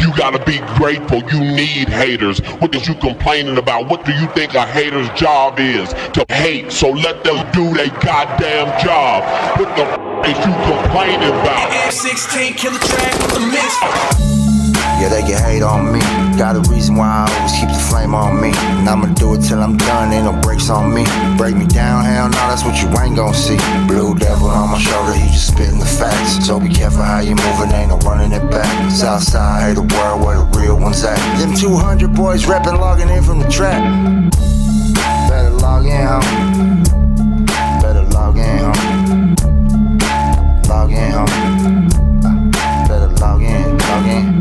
You gotta be grateful, you need haters. What is you complaining about? What do you think a hater's job is? To hate, so let them do their goddamn job. What the is you complaining about? F16, kill the track with the mix. Yeah, they can hate on me. Got a reason why I always keep the flame on me. And I'ma do it till I'm done, ain't no brakes on me. Break me down, hell no, that's what you ain't gon' see. Blue devil on my shoulder, he just spitting the facts. So be careful how you moving, ain't no running it back. Southside, hate the world where the real ones at. Them 200 boys reppin', logging in from the trap. Better log in, homie. Better log in, homie. Log in, homie. Better log in, log in.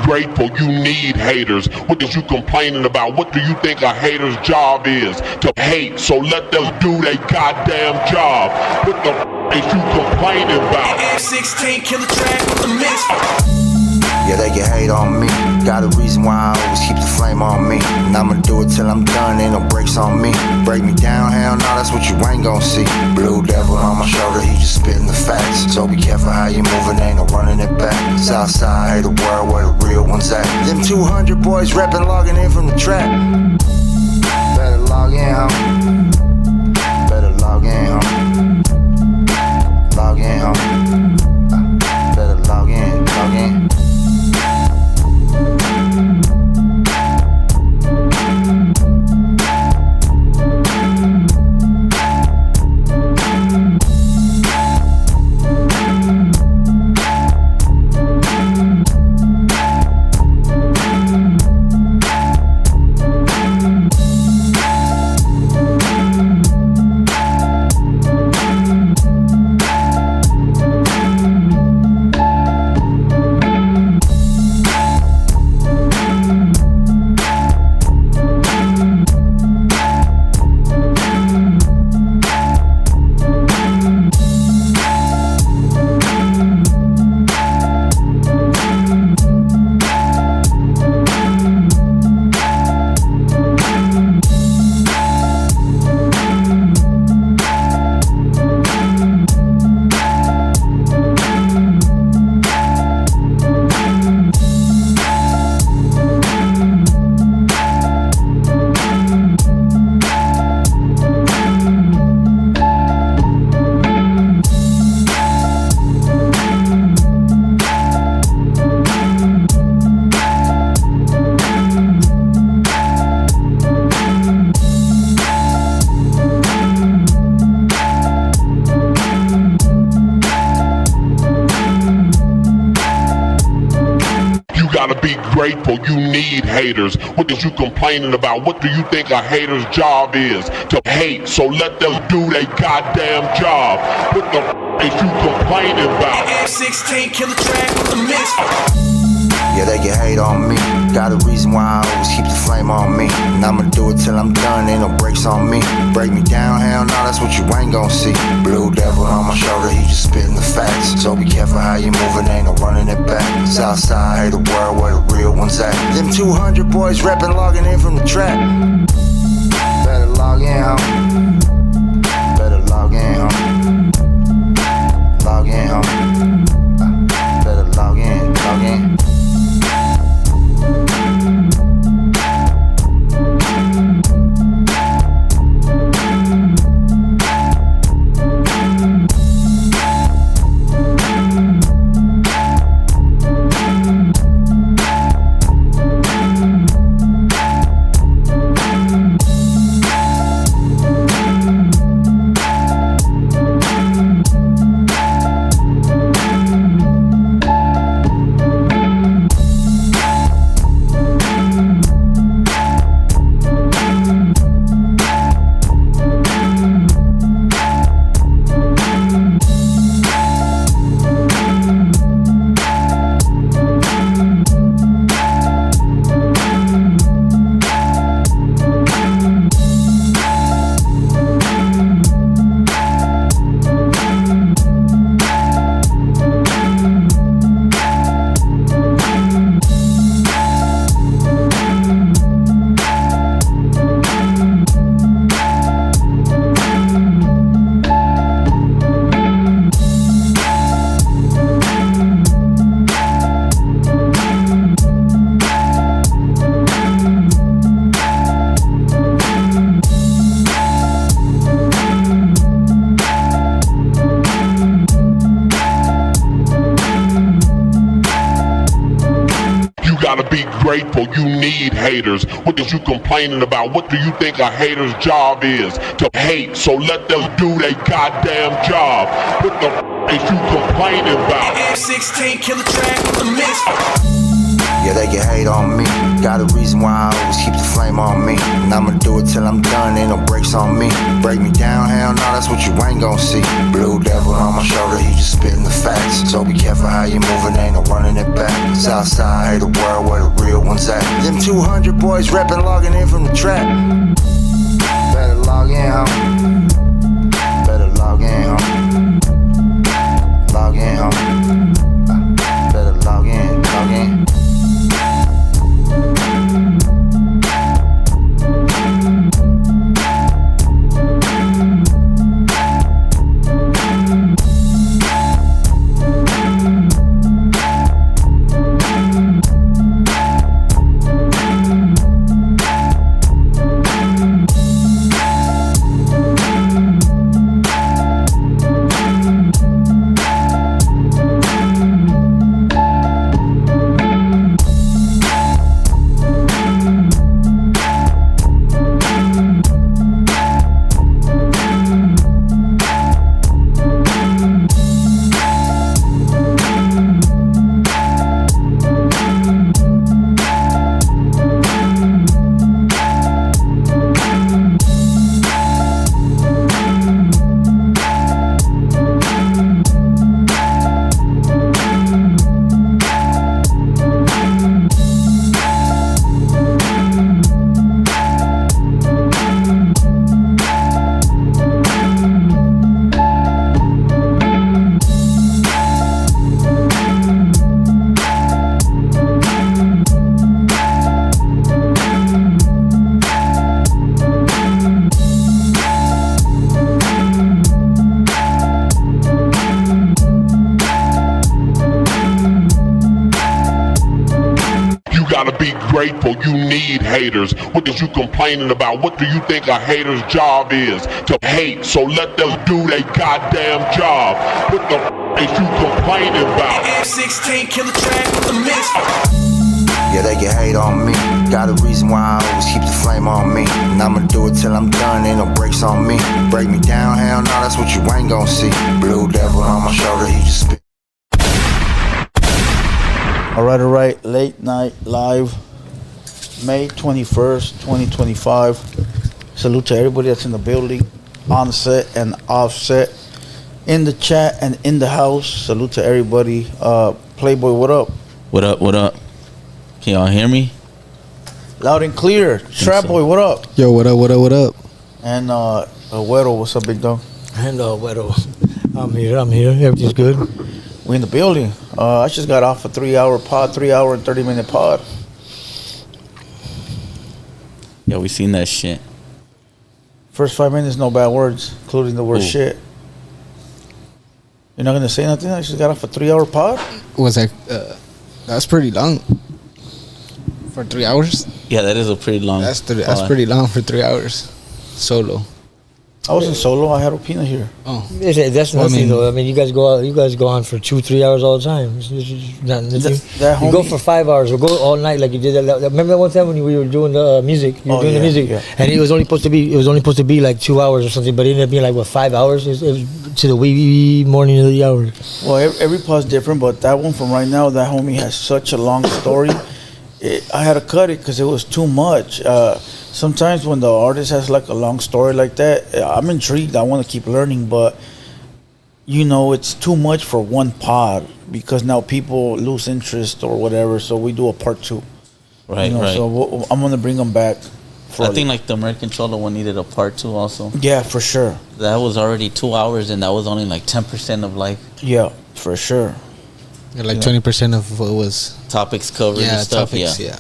Grateful, you need haters. What is you complaining about? What do you think a hater's job is? To hate, so let them do their goddamn job. What the is you complaining about? F16, kill the track with the mix. Yeah, they can hate on me. Got a reason why I always keep the flame on me. And I'ma do it till I'm done, ain't no brakes on me. Break me down, hell no, that's what you ain't gon' see. Blue devil on my shoulder, he just spitting the facts. So be careful how you moving, ain't no running it back. Southside, hate the world where the real ones at. Them 200 boys reppin', logging in from the trap. Better log in, homie. Better log in, homie. Log in, homie. Better log in, log in. Grateful, you need haters. What is you complaining about? What do you think a hater's job is? To hate, so let them do their goddamn job. What the is you complaining about? F16, kill the track with the mix. Yeah, they can hate on me. Got a reason why I always keep the flame on me. And I'ma do it till I'm done, ain't no brakes on me. Break me down, hell no, that's what you ain't gon' see. Blue devil on my shoulder, he just spitting the facts. So be careful how you moving, ain't no running it back. Southside, hey, the world where the real ones at. Them 200 boys reppin', logging in from the trap. Better log in, homie. Better log in, homie. Log in, homie. Better log in, log in. Grateful, you need haters. What is you complaining about? What do you think a hater's job is? To hate, so let them do their goddamn job. What the is you complaining about? F16 kill the track with the mix. Yeah, they can hate on me. Got a reason why I always keep the flame on me. And I'ma do it till I'm done, ain't no brakes on me. Break me down, hell no, that's what you ain't gon' see. Blue devil on my shoulder, he just spitting the facts. So be careful how you moving, ain't no running it back. Southside, hey, the world where the real ones at. Them 200 boys reppin', logging in from the trap. Better log in, homie. Better log in, homie. Log in, homie. Better log in, log in. Grateful, you need haters. What is you complaining about? What do you think a hater's job is? To hate, so let them do their goddamn job. What the is you complaining about? F16 kill the track with the mix. Yeah, they can hate on me. Got a reason why I always keep the flame on me. And I'ma do it till I'm done, ain't no brakes on me. Break me down, hell no, that's what you ain't gon' see. Blue devil on my shoulder, he just spit. All right, late night live, May 21st, 2025. Salute to everybody that's in the building, on set and offset, in the chat and in the house. Salute to everybody. Playboy, what up? What up? Can y'all hear me? Loud and clear. Trap Boy, what up? Yo, what up? And Güero, what's up, big dog? And Güero, I'm here. Everything's good. We in the building. I just got off a 3-hour pod, 3 hour and 30-minute pod. Yeah, we seen that shit. First 5 minutes, no bad words, including the word shit. You're not gonna say nothing? I just got off a 3-hour pod? Was that that's pretty long for 3 hours? Yeah, that is a pretty long. That's pretty long for 3 hours solo. I wasn't solo. I had Opina here. Oh, That's nothing though. I mean, you guys go on for 2-3 hours all the time. It's not nothing. You go for 5 hours or go all night like you did. Remember that one time when we were doing the music? You were doing the music, and it was only supposed to be like 2 hours or something, but it ended up being like 5 hours. It was to the wee morning of the hour. Well, every pod's different, but that one from right now, that homie has such a long story. I had to cut it because it was too much. Sometimes when the artist has like a long story like that, I'm intrigued. I want to keep learning, but it's too much for one pod because now people lose interest or whatever. So we do a part 2. Right. So I'm gonna bring them back. I think like the American Cholo one needed a part 2 also. Yeah, for sure. That was already 2 hours, and that was only like 10% of like. Yeah, for sure. Yeah, like 20% of what was topics covered and stuff. Yeah.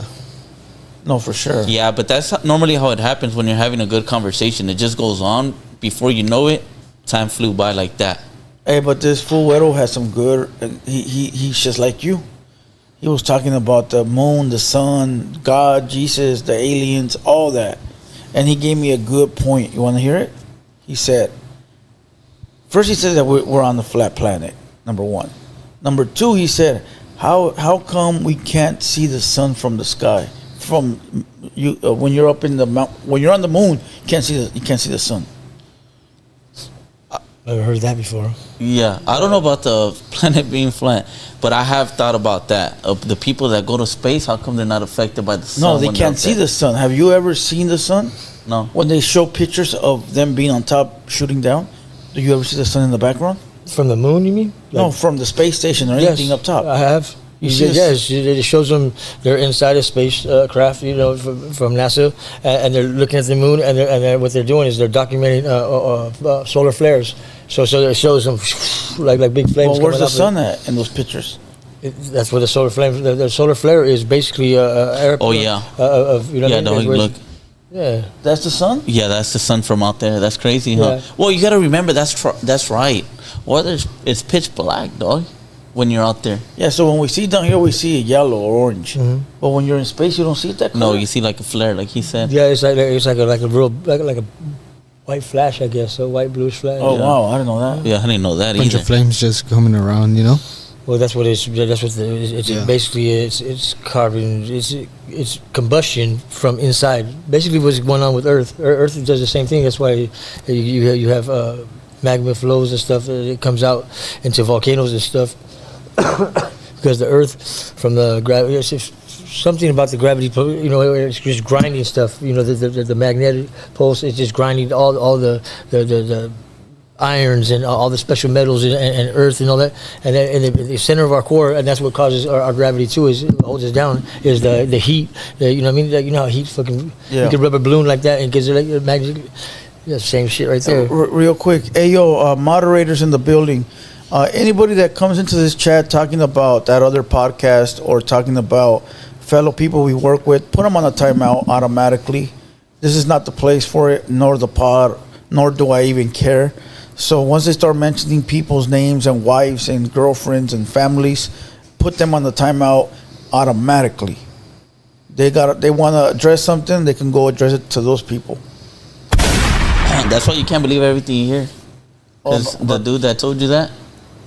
No, for sure. Yeah, but that's normally how it happens when you're having a good conversation. It just goes on. Before you know it, time flew by like that. Hey, but this fool Edo has some good. He's just like you. He was talking about the moon, the sun, God, Jesus, the aliens, all that. And he gave me a good point. You want to hear it? He said, first he says that we're on the flat planet, number 1. Number 2, he said, how come we can't see the sun from the sky? From you when you're up in the when you're on the moon, you can't see the sun. Never heard that before. Yeah, I don't know about the planet being flat, but I have thought about that. The people that go to space, how come they're not affected by the sun? No, they can't see the sun. Have you ever seen the sun? No. When they show pictures of them being on top, shooting down, do you ever see the sun in the background? From the moon, you mean? No, from the space station or anything up top. I have. Yes, it shows them they're inside a spacecraft, from NASA, and they're looking at the moon, and they're what they're doing is they're documenting solar flares. So it shows them like big flames. Well, where's the sun at in those pictures? That's where the solar flame. The solar flare is basically air. Oh yeah. Look. Yeah, that's the sun. Yeah, that's the sun from out there. That's crazy, huh? Well, you got to remember that's right. It's pitch black, dog. When you're out there. Yeah, so when we see down here, we see yellow or orange. Mm-hmm. But when you're in space, you don't see it that color? No, you see like a flare, like he said. Yeah, it's like a real like a white flash, I guess, a white bluish flash. Oh wow, I didn't know that. Yeah, I didn't know that either. Bunch of flames just coming around, Well, that's what it's. Basically it's carbon. It's combustion from inside. Basically, what's going on with Earth? Earth does the same thing. That's why you have magma flows and stuff. It comes out into volcanoes and stuff. Because the Earth, from the gravity, something about the gravity, it's just grinding stuff. The magnetic pulse is just grinding all the irons and all the special metals and earth and all that. And then the center of our core, and that's what causes our gravity too, is holds us down, is the heat. You know what I mean? You know how heat fucking you can rub a balloon like that and gets like magnetic. Yeah, same shit right there. Real quick, hey yo, moderators in the building. Anybody that comes into this chat talking about that other podcast or talking about fellow people we work with, put them on a timeout automatically. This is not the place for it, nor the pod, nor do I even care. So once they start mentioning people's names and wives and girlfriends and families, put them on the timeout automatically. They want to address something, they can go address it to those people. That's why you can't believe everything you hear. Because the dude that told you that.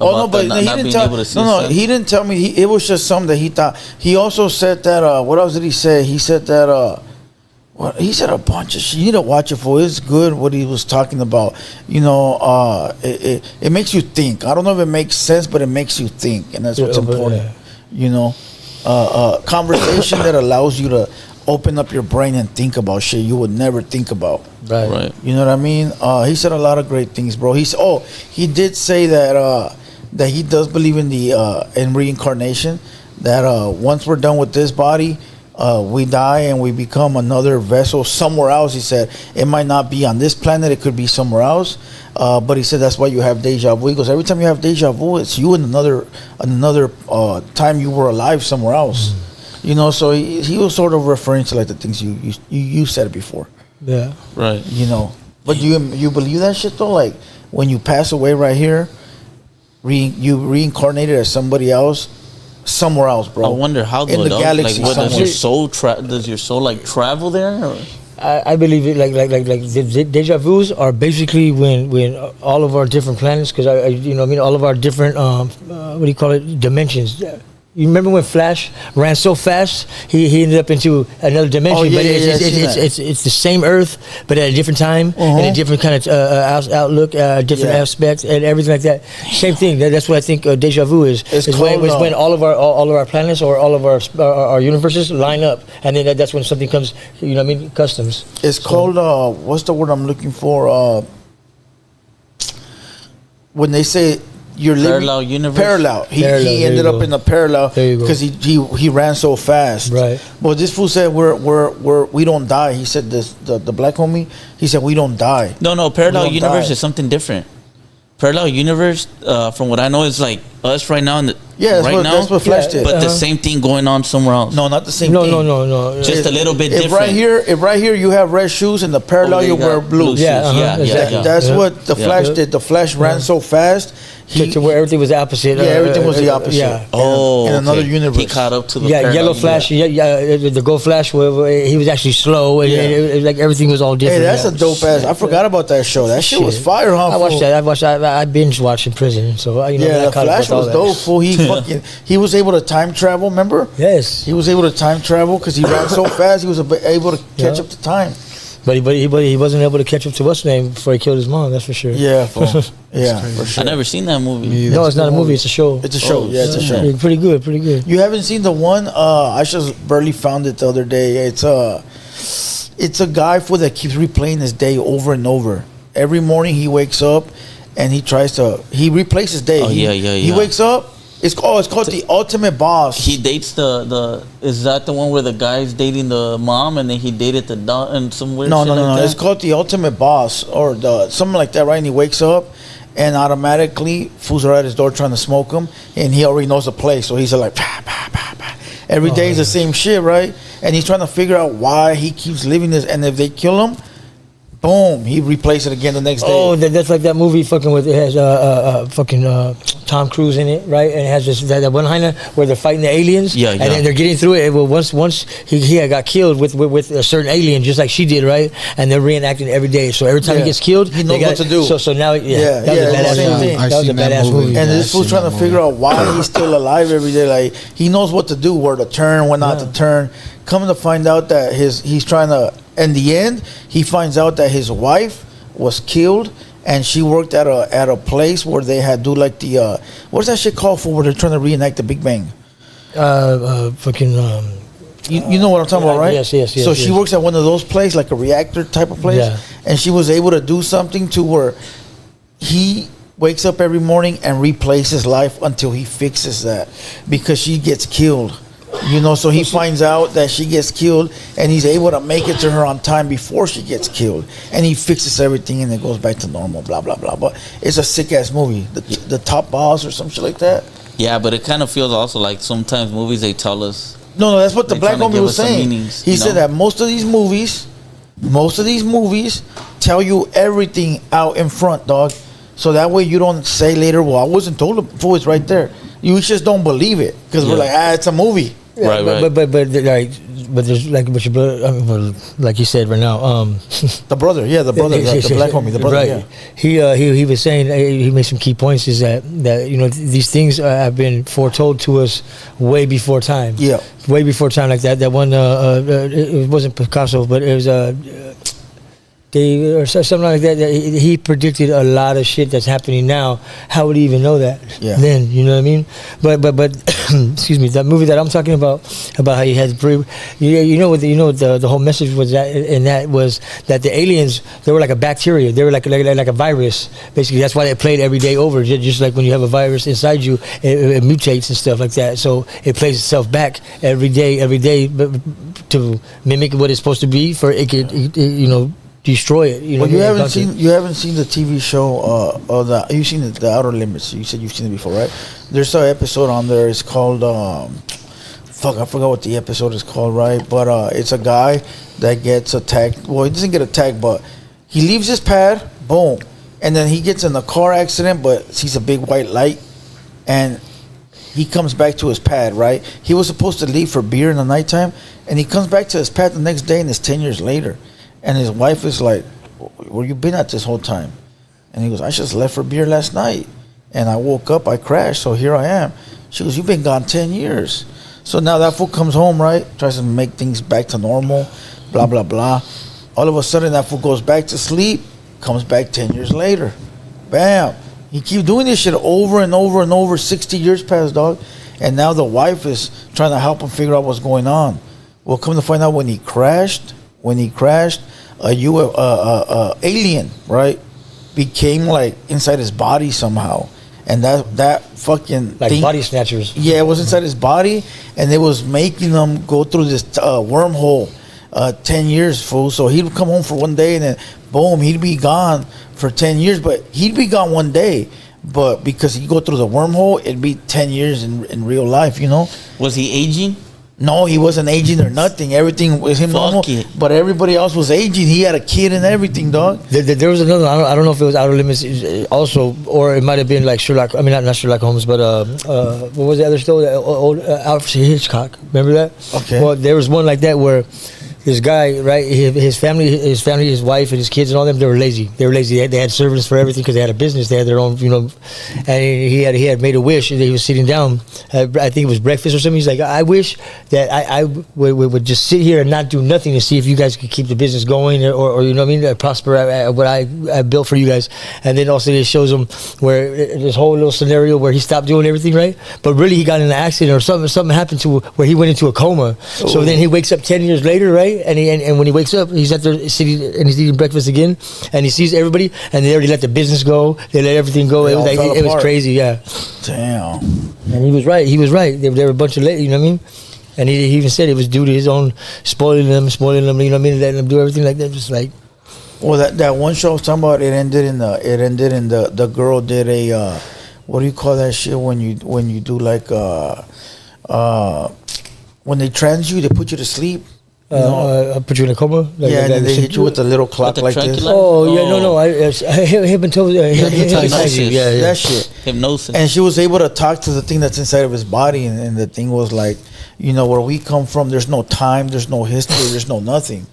Oh no, but he didn't tell. No, he didn't tell me. It was just something that he thought. He also said that. What else did he say? He said that. He said a bunch of shit. You need to watch it for. It's good what he was talking about. It makes you think. I don't know if it makes sense, but it makes you think, and that's what's important. Conversation that allows you to open up your brain and think about shit you would never think about. Right. You know what I mean? He said a lot of great things, bro. He did say that. That he does believe in in reincarnation. That once we're done with this body, we die and we become another vessel somewhere else. He said it might not be on this planet, it could be somewhere else. But he said that's why you have deja vu. He goes, every time you have deja vu, it's you in another time you were alive somewhere else. You know, so he was sort of referring to like the things you said it before. Yeah. Right. You know, but you believe that shit though? Like when you pass away right here, you reincarnated as somebody else somewhere else, bro. I wonder how in though, the dog. galaxy. Like, what does somewhere. your soul like travel there? Or? I believe it like the deja vus are basically when all of our different planets, because I you know what I mean, all of our different what do you call it, dimensions. You remember when Flash ran so fast, he ended up into another dimension. Oh, yeah, but it's the same Earth, but at a different time and a different kind of outlook, different aspects and everything like that. Same thing. That's what I think deja vu is. It's when all of our planets or all of our universes line up, and then that's when something comes. You know what I mean? Customs. It's called what's the word I'm looking for? When they say you're Parallel living universe? Parallel. He ended up in a parallel because he ran so fast. Right. But this fool said we don't die. He said this the black homie. He said we don't die. No. Parallel don't universe die. is something different. Parallel universe, from what I know, is like us right now. That's what Flash did. But the same thing going on somewhere else. No, not the same No, thing. no. Just a little bit If different. right here you have red shoes, and the parallel you wear blue. Yeah, exactly. That's what the Flash did. The Flash ran so fast. To where everything was the opposite. Everything was the opposite. Yeah. Oh, in another okay. universe. He caught up to the Yellow parallel Flash. universe. The Gold Flash. He was actually slow, and it, like everything was all Hey, different. that's a dope ass. I forgot about that show. That shit was fire, huh? I watched that. I binge watched in prison, so you know. Yeah, I the caught up Flash with all was that. dope. Fool. He was able to time travel. Remember? Yes. He was able to time travel because he ran so fast. He was able to catch up to time. But he wasn't able to catch up to what's name before he killed his mom. That's for sure. Yeah, fool. Yeah, for sure. I never seen that movie. No, it's not a movie. It's a show. It's a show. Yeah, it's a show. Yeah, pretty good. Pretty good. You haven't seen the one? I just barely found it the other day. It's a guy that keeps replaying his day over and over. Every morning he wakes up and he replays his day. Oh, He wakes up. It's called The Ultimate Boss. He dates the. Is that the one where the guy's dating the mom and then he dated the dog and some weird shit like that? It's called The Ultimate Boss or something like that, right? And he wakes up and automatically fools are at his door trying to smoke him, and he already knows the place, so he's like, bah, bah, bah, bah. Every day is the same shit, right? And he's trying to figure out why he keeps living this, and if they kill him, boom, he replays it again the next day. Oh, that's like that movie fucking with, it has Tom Cruise in it, right? And it has this that one liner where they're fighting the aliens. Yeah. And then they're getting through it. Well, once he had got killed with a certain alien, just like she did, right? And they're reenacting every day. So every time he gets killed, he knows what to do. So now, that was a same badass thing. movie. That was a badass movie. And this fool's trying to figure out why he's still alive every day. Like, he knows what to do, where to turn, when not to turn. Coming to find out that he's trying to, in the end, he finds out that his wife was killed, and she worked at a place where they had do like the what's that shit called for where they're trying to reenact the Big Bang. You know what I'm talking about, right? Yes. So she works at one of those places, like a reactor type of place, and she was able to do something to where he wakes up every morning and replays his life until he fixes that, because she gets killed. So he finds out that she gets killed, and he's able to make it to her on time before she gets killed, and he fixes everything, and it goes back to normal. Blah blah blah. But it's a sick ass movie, the Top Boss or some shit like that. Yeah, but it kind of feels also like sometimes movies they tell us. No, that's what the black trying to homie give was us some saying. meanings, He said that most of these movies tell you everything out in front, dog. So that way you don't say later, well, I wasn't told before, it's right there. You just don't believe it because we're like, it's a movie. Right. But there's like what your brother, I mean, well, like you said right now, the brother, the black homie, the brother, right. He was saying, he made some key points, is that these things have been foretold to us way before time. Yeah, way before time. Like that one, it wasn't Picasso, but it was or something like that. He predicted a lot of shit that's happening now. How would he even know that? Yeah. Then, you know what I mean? But excuse me, that movie that I'm talking about how he had the whole message was that, and that was that the aliens, they were like a bacteria. They were like a virus. Basically, that's why they played every day over. Just like when you have a virus inside you, it mutates and stuff like that. So it plays itself back every day, to mimic what it's supposed to be, for it could, destroy it. Well, you haven't seen the TV show you've seen the Outer Limits. You said you've seen it before, right? There's an episode on there. It's called I forgot what the episode is called, right? But it's a guy that gets attacked. Well, he doesn't get attacked, but he leaves his pad, boom, and then he gets in a car accident, but sees a big white light, and he comes back to his pad, right? He was supposed to leave for beer in the nighttime, and he comes back to his pad the next day, and it's 10 years later. And his wife is like, where you been at this whole time? And he goes, I just left for beer last night. And I woke up, I crashed, so here I am. She goes, you've been gone 10 years. So now that fool comes home, right? Tries to make things back to normal, blah, blah, blah. All of a sudden, that fool goes back to sleep, comes back 10 years later. Bam. He keeps doing this shit over and over and over. 60 years passed, dog. And now the wife is trying to help him figure out what's going on. Well, come to find out, when he crashed, a alien, right, became like inside his body somehow, and that fucking like thing, body snatchers. Yeah, it was inside his body, and it was making him go through this wormhole. 10 years, fool. So he'd come home for one day, and then boom, he'd be gone for 10 years. But he'd be gone one day, but because he'd go through the wormhole, it'd be 10 years in real life. Was he aging? No, he wasn't aging or nothing. Everything was him normal. But everybody else was aging. He had a kid and everything, dog. There was another. I don't know if it was Outer Limits also, or it might have been like Sherlock. I mean, not Sherlock Holmes, but what was the other story? Old Alfred Hitchcock. Remember that? Okay. Well, there was one like that where this guy, right? His family, his wife, and his kids, and all them. They were lazy. They had servants for everything because they had a business. They had their own, And he had made a wish. And he was sitting down. I think it was breakfast or something. He's like, I wish that I would just sit here and not do nothing to see if you guys could keep the business going, or you know what I mean, prosper at what I built for you guys. And then also it shows him where this whole little scenario where he stopped doing everything, right? But really he got in an accident or something happened to where he went into a coma. Ooh. So then he wakes up 10 years later, right? And when he wakes up, he's at the city and he's eating breakfast again, and he sees everybody, and they already let the business go. They let everything go. It was crazy, yeah. Damn. And he was right. They were a bunch of ladies, you know what I mean? And he even said it was due to his own spoiling them, you know what I mean, letting them do everything like that, just like. Well, that one show I was talking about, it ended in the girl did a what do you call that shit when you do like when they trans you, they put you to sleep. Put you in a coma. Yeah, and then they hit you with a little clock like this. Oh yeah, no, hypnosis. Yeah, that shit. Hypnosis. And she was able to talk to the thing that's inside of his body, and the thing was like, where we come from, there's no time, there's no history, there's no nothing.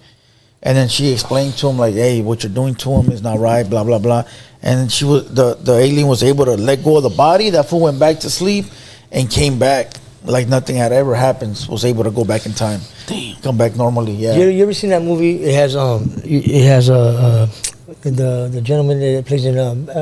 And then she explained to him like, hey, what you're doing to him is not right, blah blah blah. And she was the alien was able to let go of the body. That fool went back to sleep and came back like nothing had ever happened. Was able to go back in time. Damn. Come back normally. Yeah. You ever seen that movie? It has the gentleman that plays in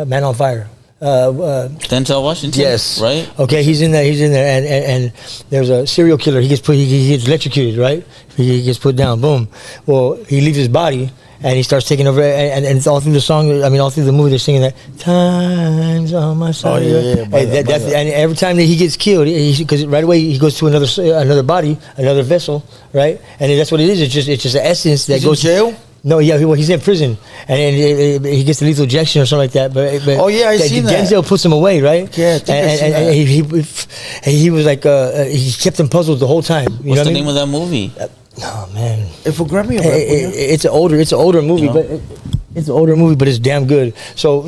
Man on Fire. Denzel Washington. Yes. Right. Okay, he's in there, and there's a serial killer. He gets electrocuted, right? He gets put down. Boom. Well, he leaves his body. And he starts taking over, and it's all through the song. I mean, all through the movie, they're singing that "Time's on my side." Oh yeah. And every time that he gets killed, because right away he goes to another body, another vessel, right? And that's what it is. It's just an essence that goes. In jail? No, yeah, he's in prison, and he gets the lethal injection or something like that. But oh yeah, I seen that. Denzel puts him away, right? Yeah, and he was like he kept him puzzled the whole time. What's the name of that movie? Oh man! If we'll grab me a it's an older movie, but it's an older movie, but it's damn good. So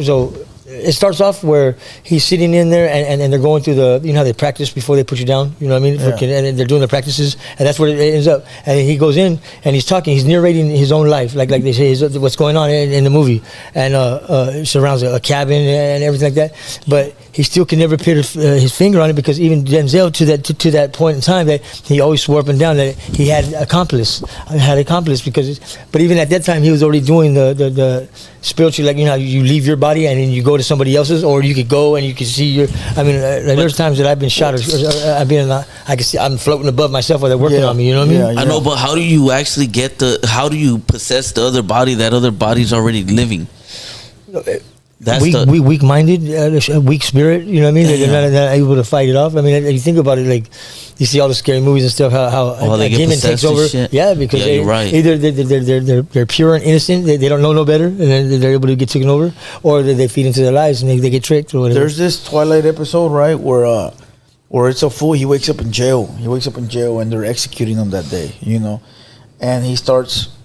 it starts off where he's sitting in there and they're going through the, you know how they practice before they put you down, you know what I mean? Yeah. And they're doing the practices, and that's where it ends up. And he goes in and he's talking, he's narrating his own life, like they say, what's going on in the movie, and it surrounds a cabin and everything like that. But he still can never put his finger on it, because even Denzel to that point in time, that he always swore up and down that he had accomplice, but even at that time he was already doing the spiritual, like, you know, you leave your body and then you go to somebody else's, or you could go and you could see your. I mean, there's times that I've been shot, or I've been, I can see I'm floating above myself while they're working on me. You know what I mean? I know, but how do you actually how do you possess the other body that other body's already living? That's weak-minded, weak spirit. You know what I mean? They're not able to fight it off. I mean, you think about it, like you see all the scary movies and stuff. How they a demon get takes over. shit. Yeah, because you're right. Either they're pure and innocent. They don't know no better, and then they're able to get taken over, or they feed into their lies and they get tricked or whatever. There's this Twilight episode, right, where it's a fool. He wakes up in jail. And they're executing him that day. You know, and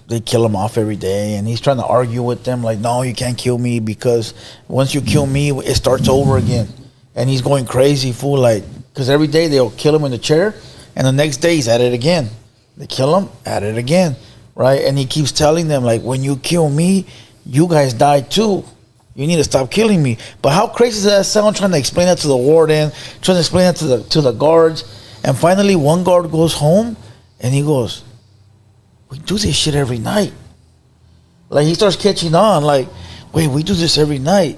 they kill him off every day, and he's trying to argue with them like, no, you can't kill me, because once you kill me, it starts over again. And he's going crazy, fool, like, because every day they'll kill him in the chair, and the next day he's at it again. They kill him, at it again, right? And he keeps telling them, like, when you kill me, you guys die too. You need to stop killing me. But how crazy does that sound, trying to explain that to the warden, trying to explain that to the guards? And finally one guard goes home, and he goes, we do this shit every night. Like, he starts catching on, like, wait, we do this every night.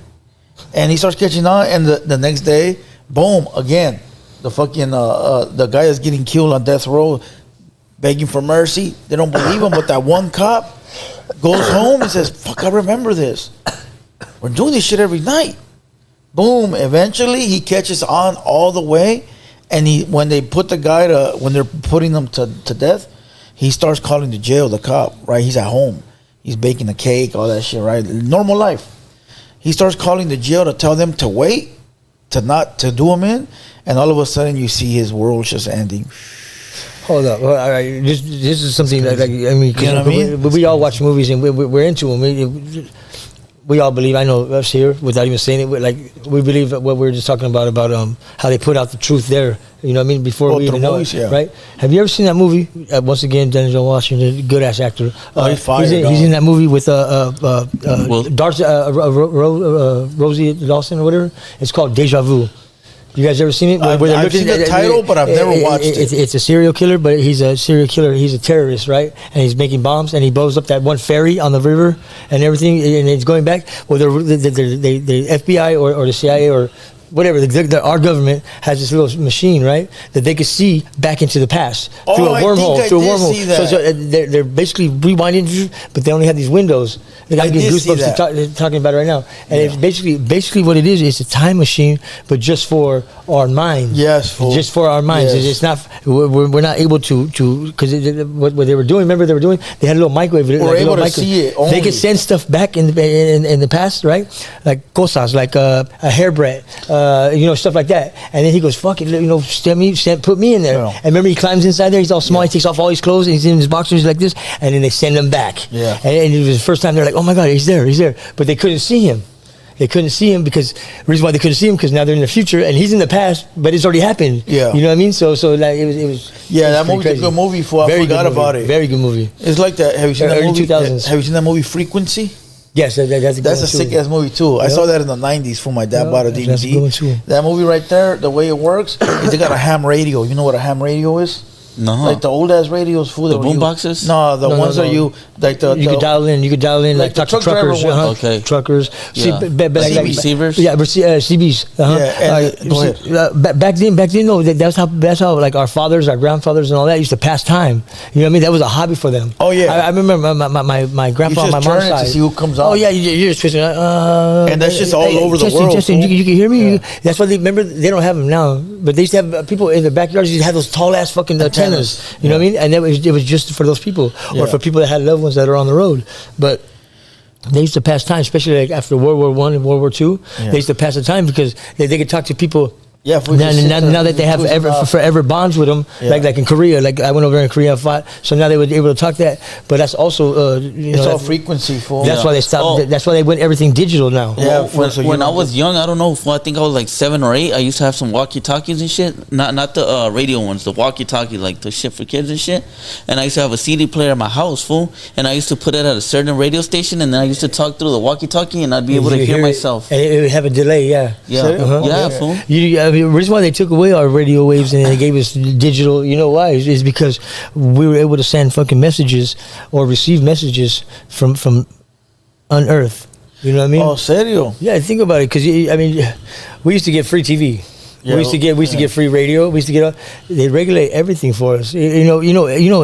And he starts catching on, and the next day, boom, again, the fucking the guy is getting killed on death row, begging for mercy. They don't believe him, but that one cop goes home and says, fuck, I remember this. We're doing this shit every night. Boom, eventually he catches on all the way, and when they put the guy when they're putting him to death, he starts calling the jail, the cop, right? He's at home. He's baking a cake, all that shit, right? Normal life. He starts calling the jail to tell them to wait, to do him in, and all of a sudden you see his world just ending. Hold up. All right. This is something that, like, I mean, you know what I mean? We all watch movies and we're into them. We all believe, I know us here, without even saying it, like, we believe what we were just talking about how they put out the truth there. You know what I mean? Before we even know it, right? Have you ever seen that movie? Once again, Denzel Washington, good ass actor. He's in that movie with Rosie Dawson or whatever. It's called Deja Vu. You guys ever seen it? I've seen the title, but I've never watched it. It's a serial killer, but he's a serial killer. He's a terrorist, right? And he's making bombs, and he blows up that one ferry on the river and everything, and it's going back. Well, the FBI or the CIA or whatever, our government has this little machine, right, that they could see back into the past through a wormhole. So they're basically rewinding, but they only have these windows. I get goosebumps talking about it right now. And it's basically what it is. It's a time machine, but just for our minds. Yes, just for our minds. Yes. It's not. We're not able to because what they were doing. Remember, they had a little microwave. We're able to see it. They could send stuff back in the past, right? Like cosas, like a hairbreadth. Stuff like that. And then he goes, fuck it, put me in there. Yeah. And remember, he climbs inside there, he's all small, he takes off all his clothes, and he's in his boxers like this, and then they send him back. Yeah. And it was the first time they're like, oh my God, he's there. But they couldn't see him. Because the reason why they couldn't see him, because now they're in the future, and he's in the past, but it's already happened. Yeah. You know what I mean? So like, it was. Yeah, that movie's a good movie. I forgot about it. Very good movie. It's like that. Have you seen that early movie? 2000s. Have you seen that movie Frequency? Yes, that's a sick ass movie too. Yep. I saw that in the 90s for my dad bought a DVD. That's a good one too. That movie right there, the way it works is they got a ham radio. You know what a ham radio is? No. Like the old ass radios, fool. The boom boxes? No, the ones that you like you could dial in. You could dial in like talk to truckers. Okay. Truckers. Yeah. Receivers. Yeah, CBs. Yeah. Go ahead. Back then, no. That's how like our fathers, our grandfathers, and all that used to pass time. You know what I mean? That was a hobby for them. Oh yeah. I remember my grandpa on my mom's side. To see who comes on. Oh yeah, you're just twisting. And that's just all over the world. Justin, you can hear me. Yeah. That's why they don't have them now. But they used to have people in their backyards. Used to have those tall ass fucking antennas. You know what I mean? And it was just for those people, or for people that had loved ones that are on the road. But they used to pass time, especially like after World War I and World War II. Yeah. They used to pass the time because they could talk to people Yeah, if we now, just sit now, there now that they have twist them off. forever bonds with them, Yeah. like in Korea, like I went over there in Korea and fought. So now they were able to talk that, but that's also It's all frequency, fool. That's why they stopped. Oh. That's why they went everything digital now. Yeah, when I was young, I don't know, I think I was like 7 or 8. I used to have some walkie-talkies and shit. Not the radio ones, the walkie-talkie, like the shit for kids and shit. And I used to have a CD player at my house, fool. And I used to put it at a certain radio station, and then I used to talk through the walkie-talkie, and I'd be able to hear myself. And it would have a delay. Yeah. Yeah, Uh-huh. yeah, fool. I mean, the reason why they took away our radio waves and they gave us digital, you know why? Is because we were able to send fucking messages or receive messages from on Earth. You know what I mean? Oh, serio? Yeah, think about it. Because I mean, we used to get free TV. Yeah, we used to get free radio. We used to get. They regulate everything for us. You know,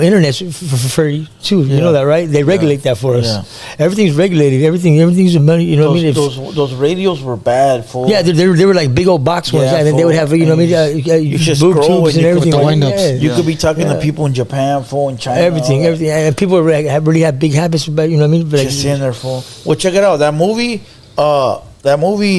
internet's for free too. You know that, right? They regulate that for us. Yeah. Everything's regulated. Everything's money. You know what I mean? Those radios were bad, fool. Yeah, they were like big old box ones, Yeah, and then they would have, you know what I mean, you just boob scroll tubes and and you could everything. wind-ups. Yeah. You could be talking Yeah. to people in Japan, fool, in China, Everything, and people really have big habits about, you know what I mean? But Just in there, fool. Well, check it out. That movie,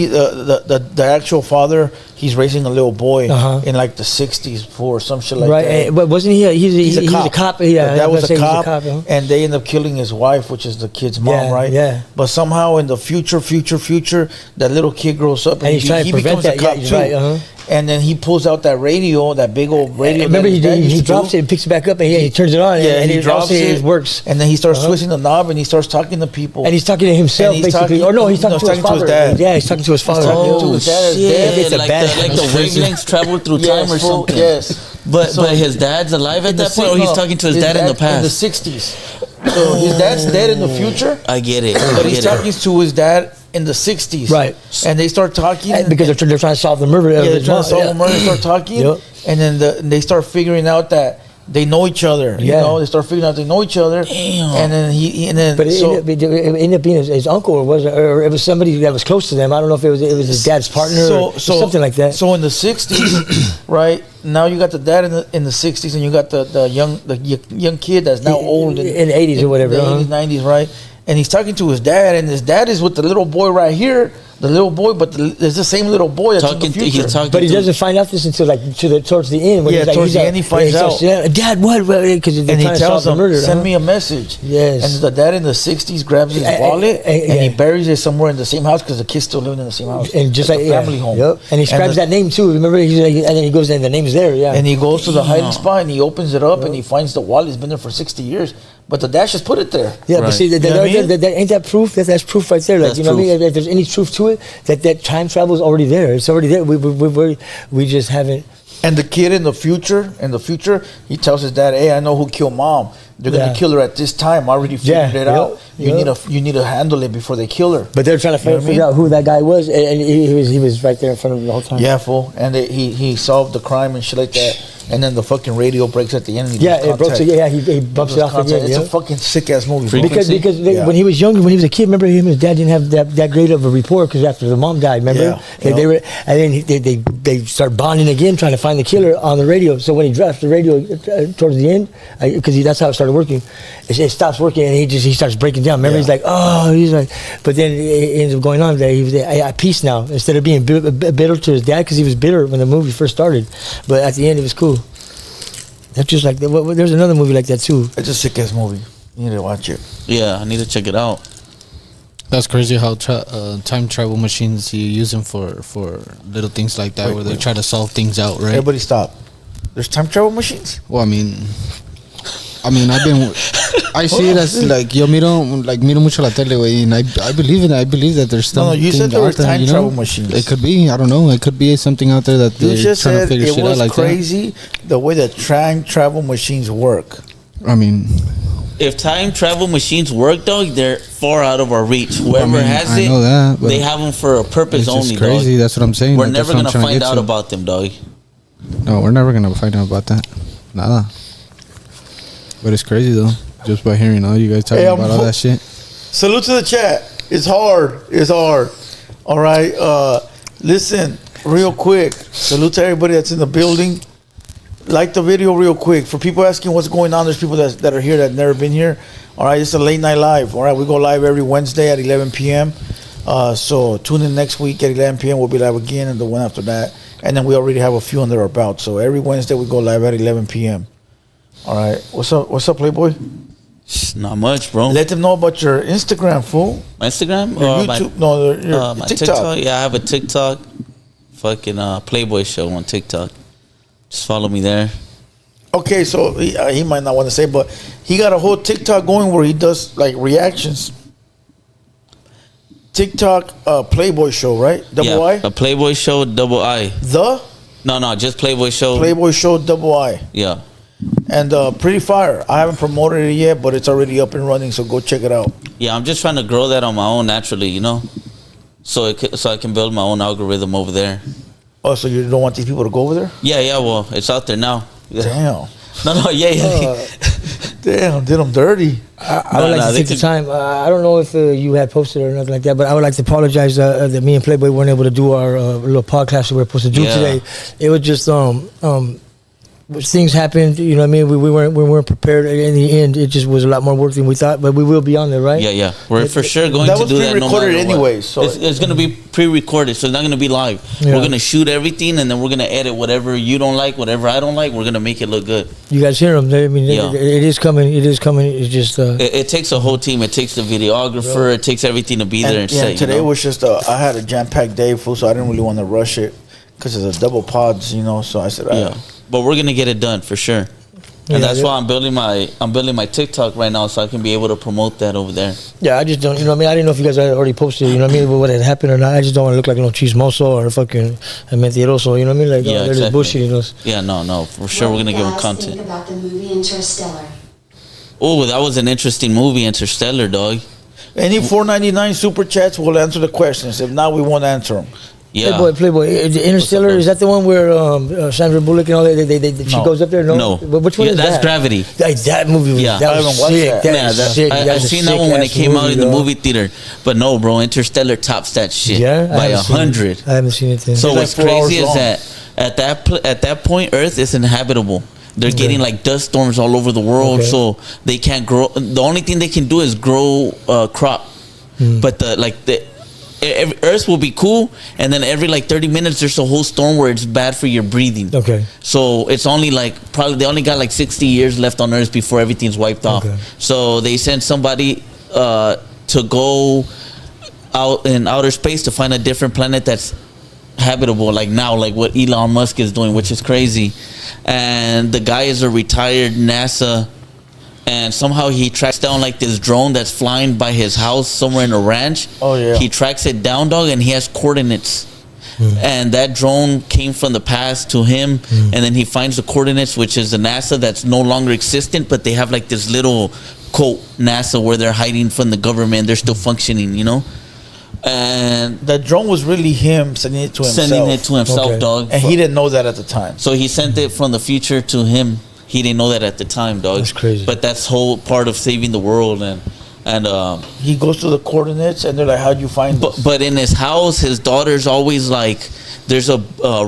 the actual father, he's raising a little boy in like the 60s for some shit like right, that. but wasn't he? He's a cop. Yeah, that I was was a gonna say cop, he's a cop, and they end up killing his wife, which is the kid's mom, Yeah, right? yeah. But somehow in the future, that little kid grows up And he's trying to prevent becomes a that. Yeah, cop he's too. right. And then he pulls out that radio, that big old radio. Remember, that his dad used he to drops do. it, and picks it back up, and he turns it on. Yeah, and he drops it. It works. And then he starts twisting the knob, and he starts talking to people. And he's talking to himself, And he's basically. talking- Or no, he's talking to his father. dad. Yeah, he's talking to his father. talking to his dad. His dad. It's a like bad. the wavelengths travel through time or fool, something. Yes. But So- his dad's alive at In the that point, or he's talking to his dad in the In the past. 60s. So his dad's dead in the future, I get it. but I he's get it. talking to his dad in the 60s. Right. And they start talking. Because they're trying to solve the murder. yeah, they're trying to solve the murder, start talking. Yep. And then they start figuring out that they know each other. You Yeah. know, they start figuring out they know each other. Damn. And then But it ended up being his uncle, or it was somebody that was close to them. I don't know if it was his dad's partner or something like that. So in the 60s, right, now you got the dad in the 60s, and you got the young kid that's now old in the 80s or whatever. the 80s, 90s, right? And he's talking to his dad, and his dad is with the little boy right here, the little boy, but there's the same little boy that's in the future. He's talking But he to- doesn't find out this until towards the end. When Yeah, he's like, towards the end he finds out. Dad, what? Because And he tells him, send me a message. Yes. And the dad in the 60s grabs his wallet, and he buries it somewhere in the same house because the kid's still living in the same house. And just It's like a family home. Yep. And he scribes that name too. Remember, he's like, and then he goes and the name's there. Yeah. And he goes to the hiding spot, and he opens it up, and he finds the wallet. It's been there for 60 years. But the dad just put it there. Yeah, Right. but see, You know what I mean? ain't that proof? That's proof right there. Like, That's you know what I mean? proof. If there's any truth to it, that time travel is already there. It's already there. We just haven't. And the kid in the future, he tells his dad, "Hey, I know who killed mom. They're gonna Yeah. kill her at this time. I already figured it Yeah, out. You need to handle it before they kill her." But they're trying to You know what I figure mean? out who that guy was, and he was right there in front of him the whole time. Yeah, fool. And he solved the crime and shit like that. And then the fucking radio breaks at the end. And he Yeah, loses it broke. contact. Yeah, he bumps it Loses off contact. again. It's Yeah. a fucking sick ass movie. bro. Because Yeah. when he was younger, when he was a kid, remember him and his dad didn't have that great of a rapport because after the mom died, remember they were, and then they start bonding again, trying to find the killer on the radio. So when he drops the radio towards the end, because that's how it started working, it stops working and he starts breaking down. Remember, he's like, but then it ends up going on that he was at peace now instead of being bitter to his dad because he was bitter when the movie first started, but at the end it was cool. That's just like there's another movie like that too. It's a sick ass movie. You need to watch it. Yeah, I need to check it out. That's crazy how time travel machines, you use them for little things like that, where they try to solve things out, right? Everybody stop. There's time travel machines? Well, I mean, I see it as like yo miro mucho la tele, güey, and I believe it. I believe that there's No, something you said there were out there, time you know? travel machines. It could be. I don't know. It could be something out there that You they're just trying to said figure it shit out was like crazy the way that time travel machines work. that. I mean, If time travel machines work, dog, they're far out of our reach. Whoever has I it, know that, but they have them for a purpose it's just only, crazy. dog. That's what I'm saying. We're Like, that's never what I'm gonna trying to find get out to. about them, dog. No, we're never gonna find out about that. Nada. But it's crazy though, just by hearing all you guys talking about all that shit. Salute to the chat. It's hard. It's hard. All right. Listen, real quick. Salute to everybody that's in the building. Like the video real quick. For people asking what's going on, there's people that are here that have never been here. All right, it's a late night live. All right, we go live every Wednesday at 11 p.m. So tune in next week at 11 p.m. We'll be live again, and the one after that. And then we already have a few under our belt. So every Wednesday we go live at 11 p.m. All right. What's up? What's up, Playboy? Not much, bro. Let them know about your Instagram, fool. My Instagram? Your YouTube? Your my TikTok. Yeah, I have a TikTok. Fucking Playboy show on TikTok. Just follow me there. Okay, so he might not want to say, but he got a whole TikTok going where he does like reactions. TikTok Playboy show, right? Double I? A Playboy show, double I. No, just Playboy show. Playboy show, double I. Yeah. And pretty fire. I haven't promoted it yet, but it's already up and running, so go check it out. Yeah, I'm just trying to grow that on my own naturally, you know? So I can build my own algorithm over there. Oh, so you don't want these people to go over there? Yeah, well, it's out there now. Yeah. Damn. No, yeah. Damn, did them dirty. I would like to take the time. I don't know if you had posted or nothing like that, but I would like to apologize that me and Playboy weren't able to do our little podcast that we were supposed to do today. It was just things happened. You know what I mean? We weren't prepared. In the end, it just was a lot more work than we thought. But we will be on there, right? Yeah. We're for sure going to do that. That was pre-recorded anyway, so it's going to be pre-recorded, so it's not going to be live. Yeah. We're going to shoot everything, and then we're going to edit whatever you don't like, whatever I don't like. We're going to make it look good. You guys hear them? I mean, it is coming. It is coming. It's just. It takes a whole team. It takes the videographer. It takes everything to be there and say. Today was just I had a jam-packed day, fool, so I didn't really want to rush it because it's a double pods, you know. So I said, But we're gonna get it done for sure, and that's why I'm building my TikTok right now, so I can be able to promote that over there. Yeah, I just don't, you know what I mean? I didn't know if you guys had already posted, you know what I mean, what had happened or not. I just don't want to look like no chismoso or fucking mentiroso, you know what I mean? Like, they're just bullshitting us. Yeah, no, for sure we're gonna give them content. Think about the movie Interstellar. Oh, that was an interesting movie, Interstellar, dog. Any $4.99 super chats, we'll answer the questions. If not, we won't answer them. Yeah. Playboy. Interstellar, is that the one where Sandra Bullock and all that, she goes up there? No. Which one is that? That's Gravity. That movie was, that was sick. That was sick. I seen that one when it came out in the movie theater. But no, bro, Interstellar tops that shit by 100. I haven't seen it then. So what's crazy is that at that point, Earth is inhabitable. They're getting like dust storms all over the world, so they can't grow. The only thing they can do is grow crop. But Earth will be cool, and then every like 30 minutes there's a whole storm where it's bad for your breathing. Okay. So it's only like probably they only got like 60 years left on Earth before everything's wiped off. So they sent somebody to go out in outer space to find a different planet that's habitable, like now, like what Elon Musk is doing, which is crazy. And the guy is a retired NASA, and somehow he tracks down like this drone that's flying by his house somewhere in a ranch. Oh yeah. He tracks it down, dog, and he has coordinates. And that drone came from the past to him, and then he finds the coordinates, which is the NASA that's no longer existent, but they have like this little quote NASA where they're hiding from the government. They're still functioning, you know. And that drone was really him sending it to himself. Dog. And he didn't know that at the time. So he sent it from the future to him. He didn't know that at the time, dog. That's crazy. But that's whole part of saving the world, and he goes to the coordinates, and they're like, "How'd you find this?" But in his house, his daughter's always like, there's a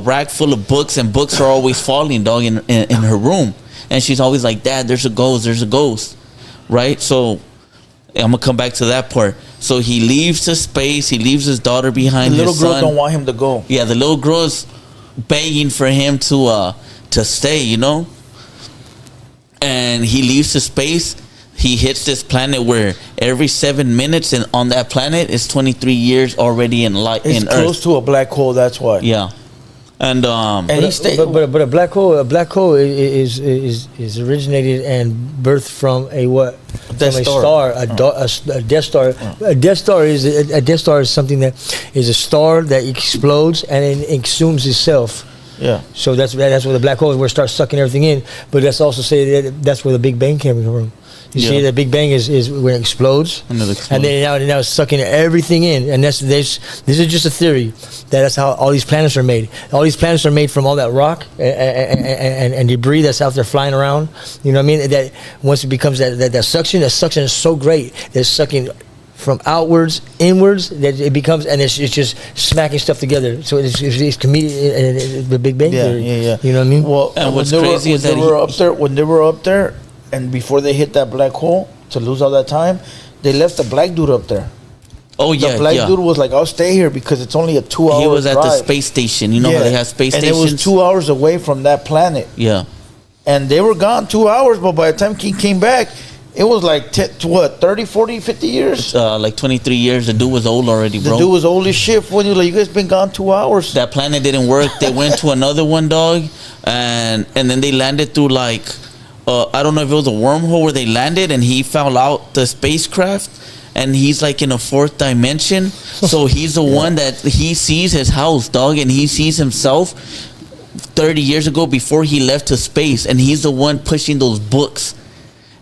rack full of books, and books are always falling, dog, in her room, and she's always like, "Dad, there's a ghost," right? So I'm gonna come back to that part. So he leaves to space. He leaves his daughter behind. The little girl don't want him to go. Yeah, the little girl's begging for him to stay, you know. And he leaves to space. He hits this planet where every 7 minutes on that planet is 23 years already in light. It's in close Earth. to a black hole. That's why. Yeah, and he stayed. But a black hole is originated and birthed from a what? Death Star. A Death Star. A Death Star is something that is a star that explodes and it consumes itself. Yeah. So that's where the black hole is, where it starts sucking everything in. But that's also say that that's where the Big Bang came from. You see, the Big Bang is when it explodes, and then now it's sucking everything in. And this is just a theory that's how all these planets are made. All these planets are made from all that rock and debris that's out there flying around. You know what I mean? That once it becomes that suction is so great that it's sucking from outwards, inwards, that it becomes, and it's just smacking stuff together. So it's comedic, the Big Bang theory. Yeah. You know what I mean? Well, and what's crazy is that when they were up there, and before they hit that black hole to lose all that time, they left the black dude up there. Oh yeah, The black yeah. dude was like, "I'll stay here because it's only a 2-hour He was at the drive." space station. You know how they have space and stations? it was 2 hours away from that planet. Yeah. And they were gone 2 hours, but by the time he came back, it was like 30, 40, 50 years. Like 23 years. The dude was old already, bro. The dude was old as shit. When you like, you guys been gone 2 hours. That planet didn't work. They went to another one, dog, and then they landed through like I don't know if it was a wormhole where they landed, and he fell out the spacecraft, and he's like in a fourth dimension. So he's the one that he sees his house, dog, and he sees himself 30 years ago before he left to space, and he's the one pushing those books.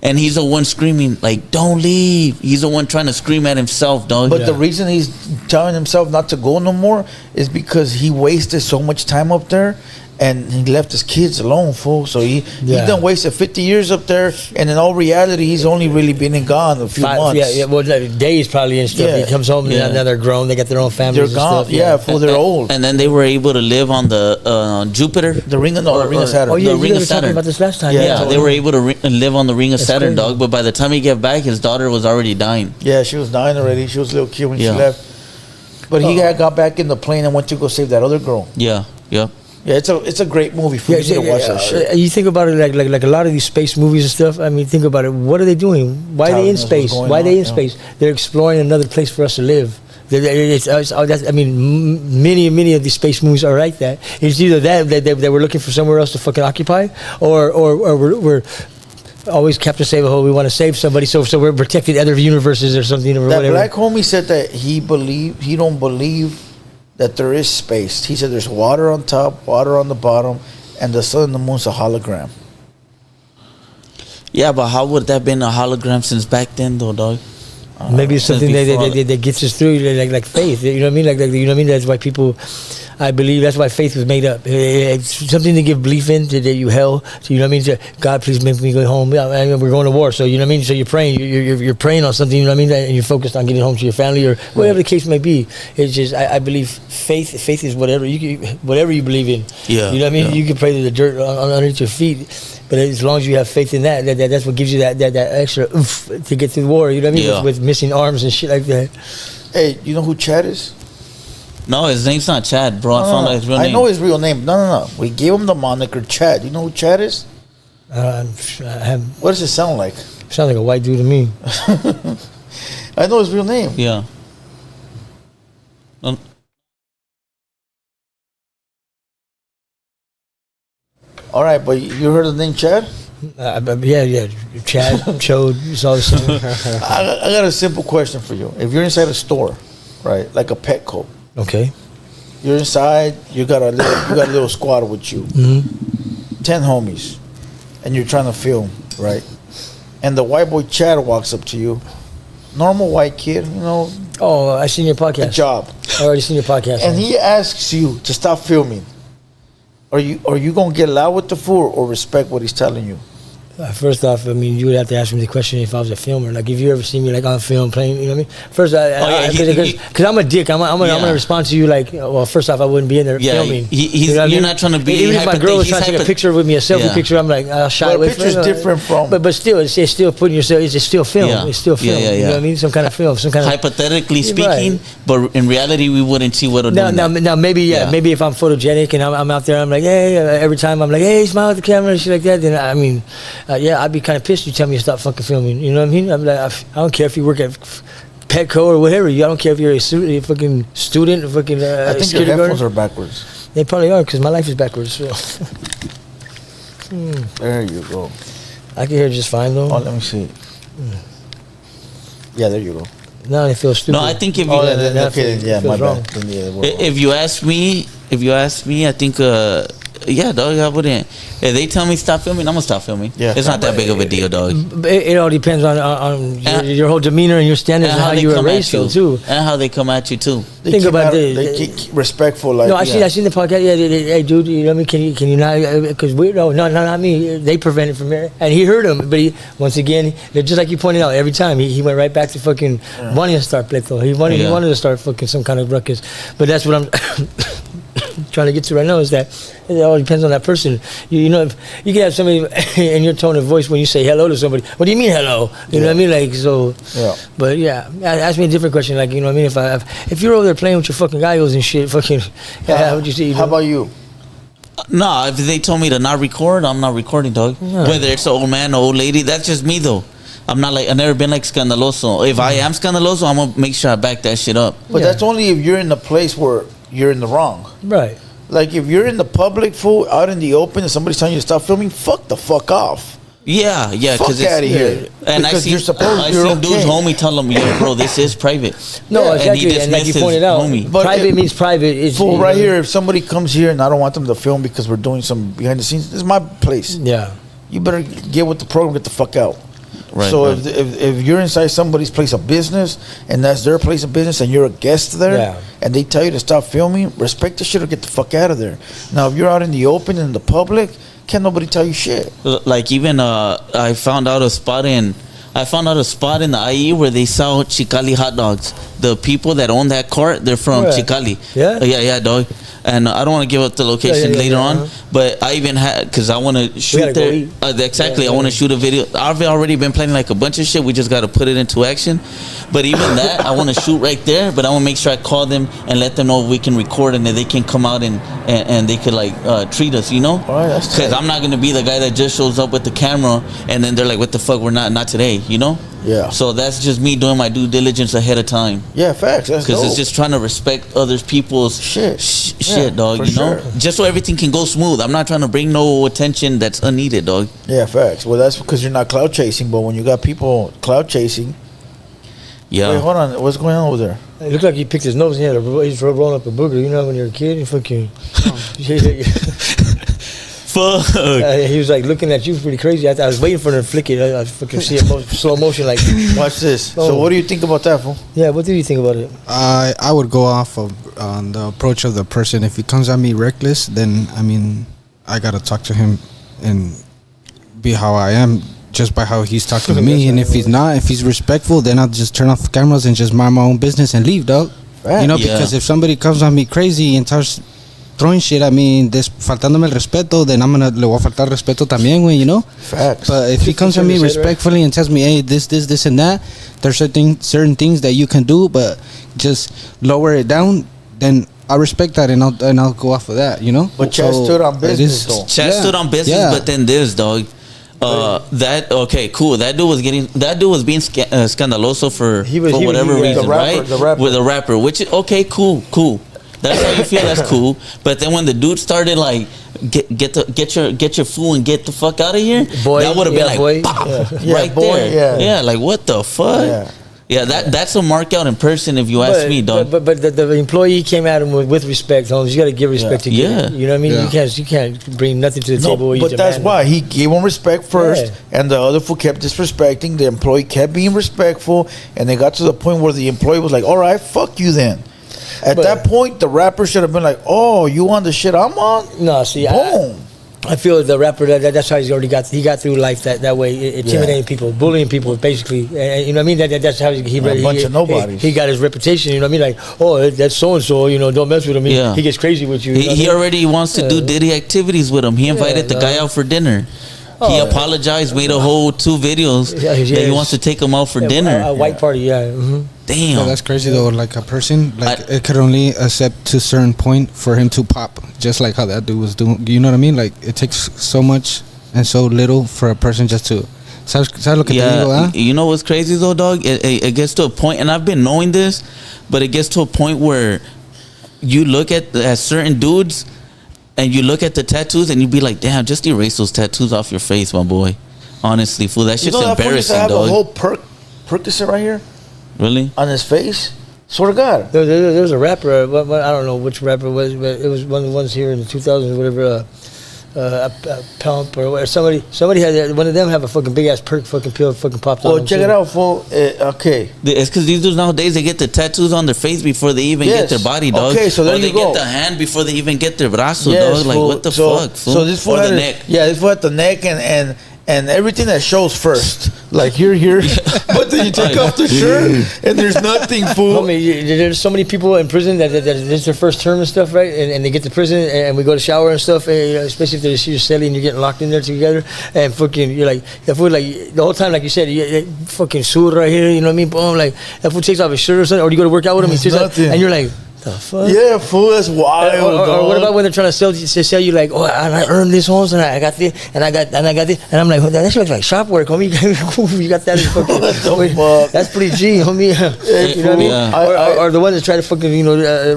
And he's the one screaming, like, don't leave. He's the one trying to scream at himself, dog. But the reason he's telling himself not to go no more is because he wasted so much time up there, and he left his kids alone, fool. So he done wasted 50 years up there, and in all reality, he's only really been and gone a few months. Yeah, well, days probably and stuff. Yeah. He comes home and now they're grown. They got their own families. They're gone. Fool, they're old. And then they were able to live on the Jupiter. The ring of Saturn. Oh, yeah, the you ring were of talking Saturn. about this last time. Yeah, they were able to live on the ring of Saturn, crazy. dog. But by the time he got back, his daughter was already dying. Yeah, she was dying already. She was a little kid when she Yeah. left. But he had got back in the plane and went to go save that other girl. Yeah, yeah. Yeah, it's a great movie. For you to watch that shit. You think about it like a lot of these space movies and stuff. I mean, think about it. What are they doing? Why are they in space? Why are they in space? They're exploring another place for us to live. I mean, many of these space movies are like that. It's either that we're looking for somewhere else to fucking occupy, or we're always Captain Save-A-Hole. We want to save somebody, so we're protecting other universes or something or that whatever. black homie said that he don't believe that there is space. He said there's water on top, water on the bottom, and the sun and the moon's a hologram. Yeah, but how would that been a hologram since back then, though, dog? Maybe it's something that gets us through, like faith. You know what I mean? Like you know what I mean? That's why people, I believe, that's why faith was made up. It's something to give belief in, that you hell. So you know what I mean? So, God, please make me go home. Yeah, I mean, we're going to war. So you know what I mean? So you're praying. You're praying on something. You know what I mean? And you're focused on getting home to your family or whatever the case may be. It's just I believe faith. Faith is whatever you believe in. Yeah. You know what I mean? Yeah. You can pray to the dirt underneath your feet. But as long as you have faith in that's what gives you that extra oomph to get through the war. You know what I mean? Yeah. With missing arms and shit like that. Hey, you know who Chad is? No, his name's not Chad, bro. I found out his real name. I know his real name. No. We gave him the moniker Chad. You know who Chad is? What does it sound like? Sounds like a white dude to me. I know his real name. Yeah. All right, but you heard the name Chad? Yeah. Chad, Chode, it's all the same. I got a simple question for you. If you're inside a store, right, like a Petco, Okay. you're inside, you got a little squad with you, 10 homies, and you're trying to film, right? And the white boy Chad walks up to you, normal white kid, you know, Oh, I seen your podcast. a job, I already seen your podcast. and he asks you to stop filming. Are you gonna get loud with the fool or respect what he's telling you? First off, I mean, you would have to ask me the question if I was a filmer. Like, if you ever see me like on film playing, you know what I mean? First, because I'm a dick. I'm gonna respond to you like, well, first off, I wouldn't be in there filming. You're what I mean? not trying to be. Even if my girl was trying to take a picture with me, a selfie picture, I'm like, I'll shy away from it. Picture's different from. But still, it's still putting yourself. It's still film. Yeah. It's still film. Yeah. You know what I mean? Some kind of film. Some kind of. Hypothetically speaking, Right. but in reality, we wouldn't see what. Now, maybe maybe if I'm photogenic and I'm out there, I'm like, hey, every time I'm like, hey, smile at the camera and shit like that. Then I mean, I'd be kind of pissed. You tell me to stop fucking filming. You know what I mean? I'm like, I don't care if you work at Petco or whatever. I don't care if you're a fucking student, fucking. I think your headphones are backwards. They probably are because my life is backwards. So. There you go. I can hear just fine though. Oh, let me see. Yeah, there you go. Now they feel stupid. No, I think if you, My wrong. bad. if you ask me, I think, dog, I wouldn't. If they tell me stop filming, I'm gonna stop filming. Yeah. It's not that big of a deal, dog. It all depends on your whole demeanor and your standards and how you were raised, though, too. And how they come at you too. Think about this. They keep respectful. Like, No, I seen the podcast. Yeah, hey, dude, you know what I mean? Can you not? Because not me. They prevented from there, and he heard him. But once again, just like you pointed out, every time he went right back to fucking wanting to start pleito. He wanted to start fucking some kind of ruckus. But that's what I'm. trying to get to right now is that it all depends on that person. You know, if you can have somebody in your tone of voice when you say hello to somebody. What do you mean hello? You know what I mean? Like, so. Yeah. But yeah, ask me a different question. Like, you know what I mean? If you're over there playing with your fucking gallos and shit, fucking, how would you say? How about you? No, if they told me to not record, I'm not recording, dog. No. Whether it's an old man or old lady, that's just me, though. I'm not like, I've never been like scandaloso. If I am scandaloso, I'm gonna make sure I back that shit up. But that's only if you're in the place where you're in the wrong. Right. Like if you're in the public, fool, out in the open, and somebody's telling you to stop filming, fuck the fuck off. Yeah, because fuck out of here. And because I see dude's homie tell him, yo, bro, this is private. No, exactly. And like you pointed out, homie. But private means private. It's, fool, right here, if somebody comes here and I don't want them to film because we're doing some behind the scenes, this is my place. Yeah. You better get with the program, get the fuck out. Right, so right. If you're inside somebody's place of business and that's their place of business and you're a guest there and they tell you to stop filming, respect the shit or get the fuck out of there. Now, if you're out in the open in the public, can't nobody tell you shit. Like even I found out a spot in the IE where they sell Mexicali hot dogs. The people that own that court, they're from Mexicali. Yeah, dog. And I don't want to give up the location later on, but I even had, because I want to shoot there. Exactly, I want to shoot a video. I've already been planning like a bunch of shit. We just got to put it into action. But even that, I want to shoot right there, but I want to make sure I call them and let them know we can record and that they can come out and they could like treat us, you know? Because I'm not going to be the guy that just shows up with the camera and then they're like, what the fuck, we're not today, you know? Yeah. So that's just me doing my due diligence ahead of time. Yeah, facts. Because it's just trying to respect other people's shit, dog. You know, just so everything can go smooth. I'm not trying to bring no attention that's unneeded, dog. Yeah, facts. Well, that's because you're not cloud chasing. But when you got people cloud chasing, wait, hold on. What's going on over there? It looked like he picked his nose and he's rolling up a booger. You know when you're a kid, you fucking. Fuck. He was like looking at you pretty crazy. I was waiting for him to flick it. I fucking see it slow motion. Like, watch this. So, what do you think about that, fool? Yeah, what do you think about it? I would go off of on the approach of the person. If he comes at me reckless, then I mean, I gotta talk to him and be how I am, just by how he's talking to me. And if he's respectful, then I'll just turn off the cameras and just mind my own business and leave, dog. Right. You know, because if somebody comes at me crazy and starts throwing shit at me, faltándome el respeto, then le voy a faltar respeto también, güey, you know? Facts. But if he comes at me respectfully and tells me, hey, this and that, there's certain things that you can do, but just lower it down, then I respect that and I'll go off of that, you know? But Chad stood on business, though. Chad stood on business, but then this, dog. Cool. That dude was being scandaloso for whatever reason, right? With a rapper, which is okay, cool. That's how you feel. That's cool. But then when the dude started like get your fool and get the fuck out of here, boy, that would have been like right there. Yeah, like what the fuck? Yeah, that's a mark out in person if you ask me, dog. But the employee came at him with respect. You got to give respect to get it. You know what I mean? Yeah. You can't bring nothing to the table. But that's why he gave him respect first, and the other fool kept disrespecting. The employee kept being respectful, and they got to the point where the employee was like, "All right, fuck you then." At that point, the rapper should have been like, "Oh, you on the shit I'm on?" No, see, boom. I feel the rapper that's how he got through life that way, intimidating people, bullying people, basically. And, you know what I mean? That's how he a bunch of nobodies. He got his reputation. You know what I mean? Like, oh, that's so and so. You know, don't mess with him. He gets crazy with you. He already wants to do Diddy activities with him. He invited the guy out for dinner. He apologized, made a whole 2 videos that he wants to take him out for dinner. A white party, Damn. Yeah, that's crazy though. Like a person, it could only accept to a certain point for him to pop, just like how that dude was doing. You know what I mean? Like it takes so much and so little for a person just to. You know what's crazy though, dog? It gets to a point, and I've been knowing this, but it gets to a point where you look at certain dudes. And you look at the tattoos and you be like, damn, just erase those tattoos off your face, my boy. Honestly, fool, that shit's embarrassing, dog. Dog. A whole Percocet right here. Really? On his face? Swear to God. There was a rapper, I don't know which rapper it was, but it was one of the ones here in the 2000s, whatever, Pump or whatever. Somebody had one of them have a fucking big ass perk fucking pill fucking popped out. Well, check it out, fool. Okay. It's because these dudes nowadays, they get the tattoos on their face before they even get their body, dog. Okay, so there or you they go. get the hand before they even get their brazo, dog. Like, what the fuck, fool? So this fool or had the neck. Yeah, this fool had the neck and and everything that shows first, like here, but then you take off the shirt and there's nothing, fool. Homie, there's so many people in prison that it's their first term and stuff, right? And they get to prison and we go to shower and stuff, and, especially if they're your celly and you're getting locked in there together, and fucking you're like, that fool, like the whole time, like you said, you fucking suit right here, you know what I mean? Boom, like that fool takes off his shirt or something, or you go to work out with him, he takes off, and you're like, the fuck? Yeah, fool, that's wild. Or what about when they're trying to sell you like, oh, I earned this, homes, and I got this, and I got this, and I'm like, oh, that shit looks like shop work, homie. You got that? Fucking, that's pretty G, homie. You know what I mean? Yeah. Or the ones that try to fucking,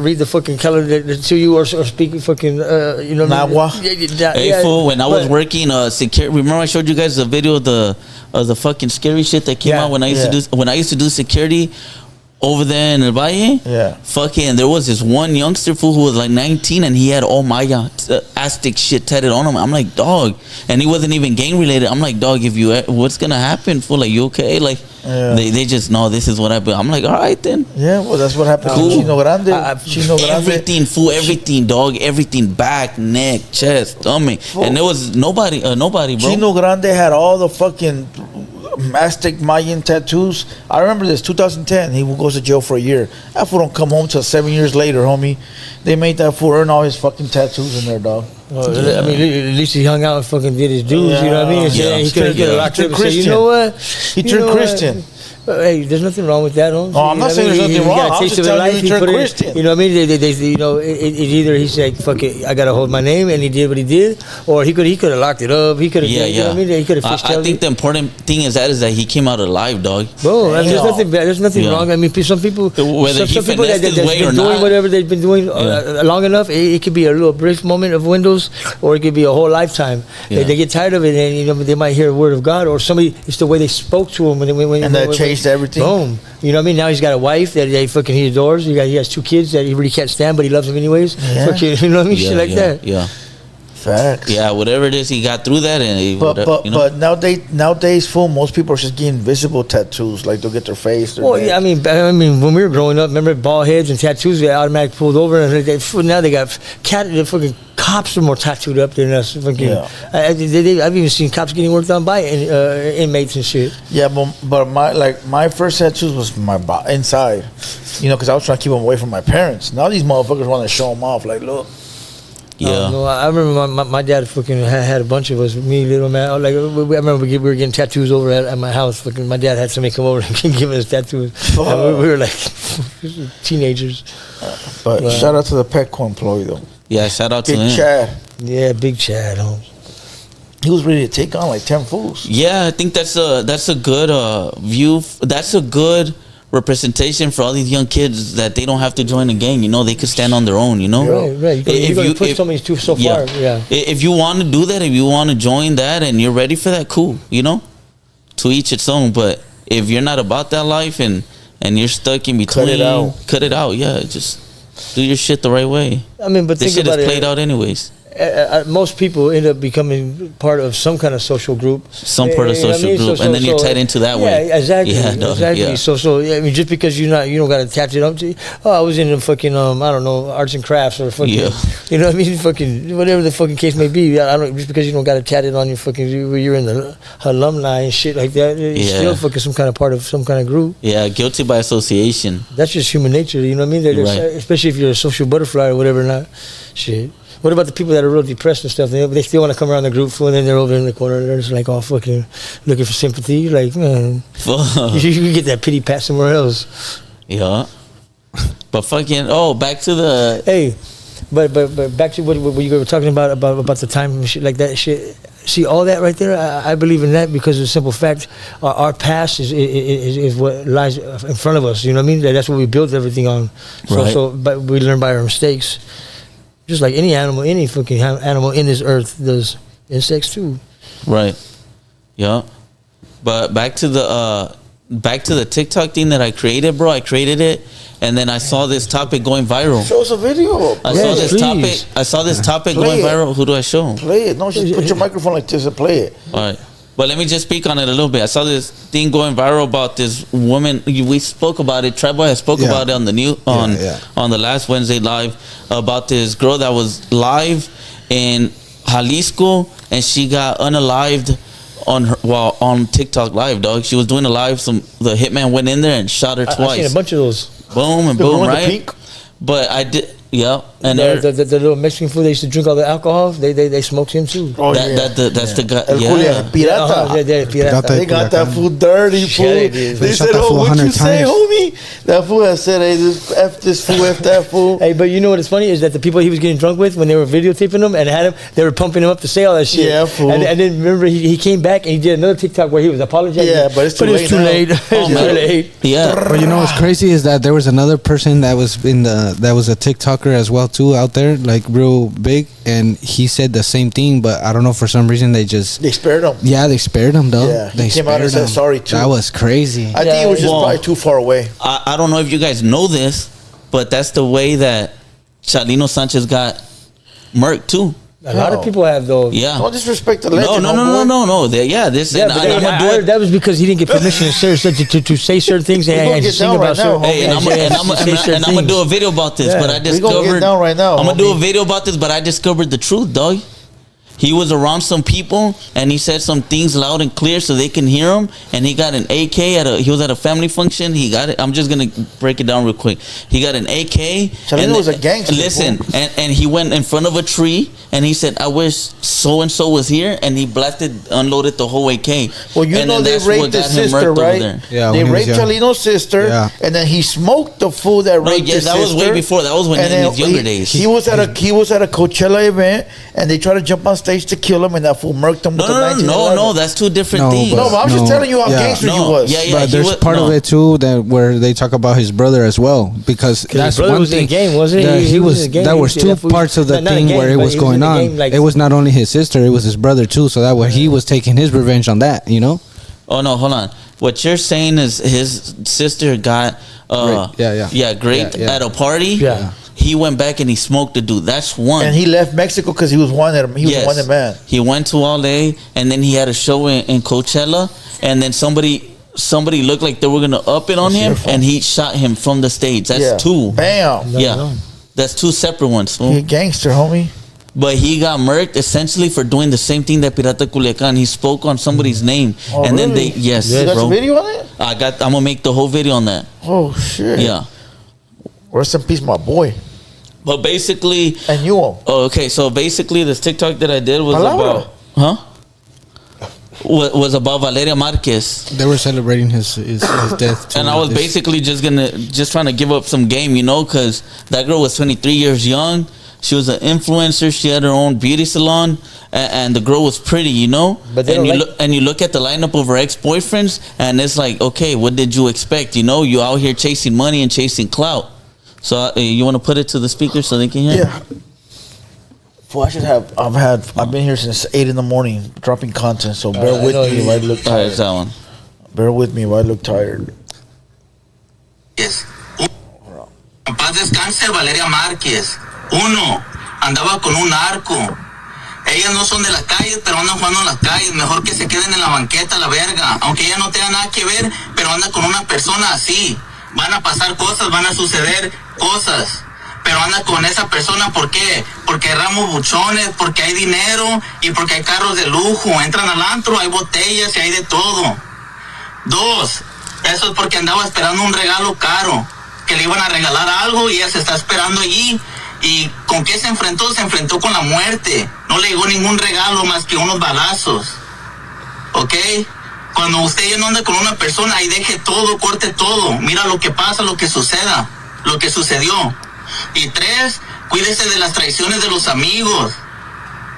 read the fucking calendar to you or speak fucking, you know. Nahua. Hey, fool, when I was working security, remember I showed you guys the video of the fucking scary shit that came out when I used to do security over there in El Valle. Yeah. Fucking, there was this one youngster fool who was like 19 and he had all Maya Aztec shit tatted on him. I'm like, dog. And he wasn't even gang related. I'm like, dog, what's gonna happen, fool? Like, you okay? Like, they just know this is what happened. I'm like, all right then. Yeah, well, that's what happened to Chino Grande. Chino Grande. Everything, fool, everything, dog, everything, back, neck, chest, stomach. Fool. And there was nobody, bro. Chino Grande had all the fucking Aztec Mayan tattoos. I remember this, 2010. He goes to jail for a year. That fool don't come home till 7 years later, homie. They made that fool earn all his fucking tattoos in there, dog. I mean, at least he hung out and fucking did his dues, you know what I mean? Yeah. He could have locked up and said, you know what? He turned Christian. Hey, there's nothing wrong with that, Holmes. Oh, I'm not saying there's nothing wrong. I'm just telling you he turned Christian. You know what I mean? It's either he said, fuck it, I got to hold my name, and he did what he did, or he could have locked it up. He could have, you know what I mean? He could have I think the important thing is that he came out alive, dog. Bro, there's nothing bad. There's nothing wrong. I mean, some people, whether some people that's been doing whatever they've been doing long enough, it could be a little brief moment of windows, or it could be a whole lifetime. They get tired of it, and they might hear a word of God, or somebody, it's the way they spoke to him. And that changed everything. Boom. You know what I mean? Now he's got a wife that fucking he adores. He has 2 kids that he really can't stand, but he loves them anyways. Yeah. Fucking, you know what I mean? Shit like that. Yeah. Facts. Yeah, whatever it is, he got through that, and but nowadays, fool, most people are just getting visible tattoos, like they'll get their face. Well, yeah, I mean, when we were growing up, remember bald heads and tattoos? They automatically pulled over, and now they got fucking cops are more tattooed up than us. Fucking, I've even seen cops getting worked on by inmates and shit. Yeah, but my first tattoos was my inside, because I was trying to keep them away from my parents. Now these motherfuckers want to show them off, like, look. Yeah. No, I remember my dad fucking had a bunch of us, me, little man. Like, I remember we were getting tattoos over at my house. Fucking, my dad had somebody come over and give us tattoos. And we were like teenagers. But shout out to the Petco employee though. Yeah, shout out to him. Big Chad. Yeah, Big Chad, Holmes. He was ready to take on like 10 fools. Yeah, I think that's a good view. That's a good representation for all these young kids that they don't have to join a gang. They could stand on their own. Right. You push somebody so far. Yeah. If you want to do that, if you want to join that, and you're ready for that, cool. To each its own. But if you're not about that life and you're stuck in between, cut it out. Yeah, just do your shit the right way. I mean, but this shit is played out anyways. Most people end up becoming part of some kind of social group. Some part of social group, and then you're tied into that way. Yeah, exactly. Exactly. Yeah. So I mean, just because you don't got to attach it up to. Oh, I was in the fucking I don't know, arts and crafts or fucking. Yeah. You know what I mean? Fucking whatever the fucking case may be. I don't just because you don't got to tat it on your fucking. You're in the alumni and shit like that. It's still fucking some kind of part of some kind of group. Yeah, guilty by association. That's just human nature. You know what I mean? Right. Especially if you're a social butterfly or whatever. Not shit. What about the people that are real depressed and stuff? They still want to come around the group, and then they're over in the corner. They're just like all fucking looking for sympathy. Like, man, you get that pity pat somewhere else. Yeah, but fucking back to the but back to what you were talking about the time and shit like that. Shit. See all that right there. I believe in that because of the simple fact our past is what lies in front of us. You know what I mean? That's what we built everything on. But we learn by our mistakes. Just like any animal, any fucking animal in this earth does. Insects too. Right. Yeah. But back to the TikTok thing that I created, bro. I created it, and then I saw this topic going viral. Show us a video. I saw this topic going viral. Who do I show? Play it. No, just put your microphone like this and play it. All right. But let me just speak on it a little bit. I saw this thing going viral about this woman. We spoke about it. Triboy spoke about it on the on the last Wednesday live about this girl that was live in Jalisco, and she got unalived on TikTok live, dog. She was doing a live. The hitman went in there and shot her twice. I seen a bunch of those. Boom and boom, right? But I did. Yeah, and the little Mexican food they used to drink all the alcohol. They smoked him too. Oh, that's the guy. El Julia, Pirata. Pirata. They got that food dirty, fool. They said, "Oh, what you say, homie?" That fool has said, "Hey, this fool, F that fool." Hey, but you know what is funny is that the people he was getting drunk with when they were videotaping him and had him, they were pumping him up to say all that shit. Yeah, fool. And then remember he came back and he did another TikTok where he was apologizing. Yeah, but it's too late. It's too late. Yeah. But you know what's crazy is that there was another person that was a TikToker as well too out there, like real big, and he said the same thing, but I don't know, for some reason they spared him. Yeah, they spared him though. Yeah, they came out and said sorry too. That was crazy. I think it was just probably too far away. I don't know if you guys know this, but that's the way that Chalino Sanchez got murked too. A lot of people have those. Yeah. Don't disrespect the legend. No. That was because he didn't get permission to say certain things and sing about certain. Hey, I'm gonna do a video about this, but I discovered. We're gonna get down right now. I'm gonna do a video about this, but I discovered the truth, dog. He was around some people and he said some things loud and clear so they can hear him. And he got an AK he was at a family function. He got it. I'm just gonna break it down real quick. He got an AK. Chalino was a gangster. Listen, and he went in front of a tree and he said, "I wish so and so was here." And he unloaded the whole AK. Well, you know they raped his sister, right? Yeah, they raped Chalino's sister, and then he smoked the fool that raped his sister. That was way before. That was when in his younger days. He was at a Coachella event, and they tried to jump on stage to kill him, and that fool murked him. No, that's two different things. No, but I'm just telling you how gangster he was. But there's part of it too where they talk about his brother as well, because that's one was thing. In the game, was it? He was. There was two parts of the thing where it was going on. It was not only his sister; it was his brother too. So that way he was taking his revenge on that. You know. Oh no, hold on. What you're saying is his sister got raped at a party. Yeah. He went back and he smoked the dude. That's one. And he left Mexico because he was wanted. He was a wanted man. He went to LA and then he had a show in Coachella, and then somebody looked like they were gonna up it on him, and he shot him from the stage. That's two. Bam. Yeah, that's two separate ones. He a gangster, homie. But he got murked essentially for doing the same thing that Pirata Culiacan. He spoke on somebody's name, and then they you got bro. a video on it? I'm gonna make the whole video on that. Oh shit. Yeah. Rest in peace, my boy. But basically, and you. Okay, so basically, this TikTok that I did was about, was about Valeria Marquez. They were celebrating his death too, and I was basically just trying to give up some game, because that girl was 23 years young. She was an influencer. She had her own beauty salon, and the girl was pretty, But you look at the lineup of her ex-boyfriends, and it's like, okay, what did you expect? You out here chasing money and chasing clout. So you want to put it to the speaker so they can hear? Yeah. Well, I've been here since 8 a.m. dropping content. So bear with me if I look tired. Alright, that one. Bear with me if I look tired. Yes. En paz descanse Valeria Márquez. Uno, andaba con un narco. Ellas no son de las calles, pero andan jugando en las calles. Mejor que se queden en la banqueta, la verga. Aunque ella no tenga nada que ver, pero anda con una persona así. Van a pasar cosas, van a suceder cosas. Pero anda con esa persona, ¿por qué? Porque erramos buchones, porque hay dinero y porque hay carros de lujo. Entran al antro, hay botellas y hay de todo. Dos, eso es porque andaba esperando un regalo caro. Que le iban a regalar algo y ella se está esperando allí. ¿Y con qué se enfrentó? Se enfrentó con la muerte. No le llegó ningún regalo más que unos balazos. ¿Ok? Cuando usted ya no anda con una persona, ahí deje todo, corte todo. Mira lo que pasa, lo que suceda, lo que sucedió. Y tres, cuídese de las traiciones de los amigos,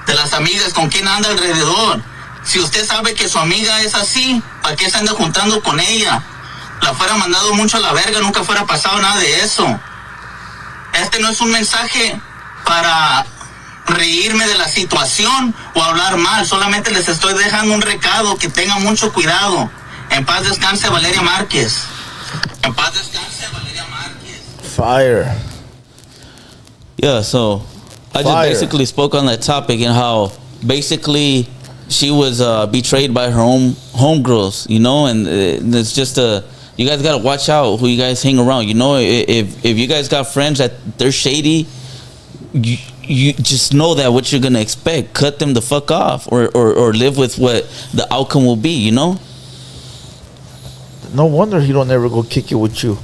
de las amigas, con quién anda alrededor. Si usted sabe que su amiga es así, ¿para qué se anda juntando con ella? La fuera mandado mucho a la verga, nunca fuera pasado nada de eso. Este no es un mensaje para reírme de la situación o hablar mal, solamente les estoy dejando un recado, que tengan mucho cuidado. En paz descanse Valeria Márquez. En paz descanse Valeria Márquez. Fire. Yeah, so I just basically spoke on that topic and how basically she was betrayed by her own homegirls, and it's just you guys gotta watch out who you guys hang around. If you guys got friends that they're shady, you just know that what you're gonna expect. Cut them the fuck off, or live with what the outcome will be. You know. No wonder he don't ever go kick it with you.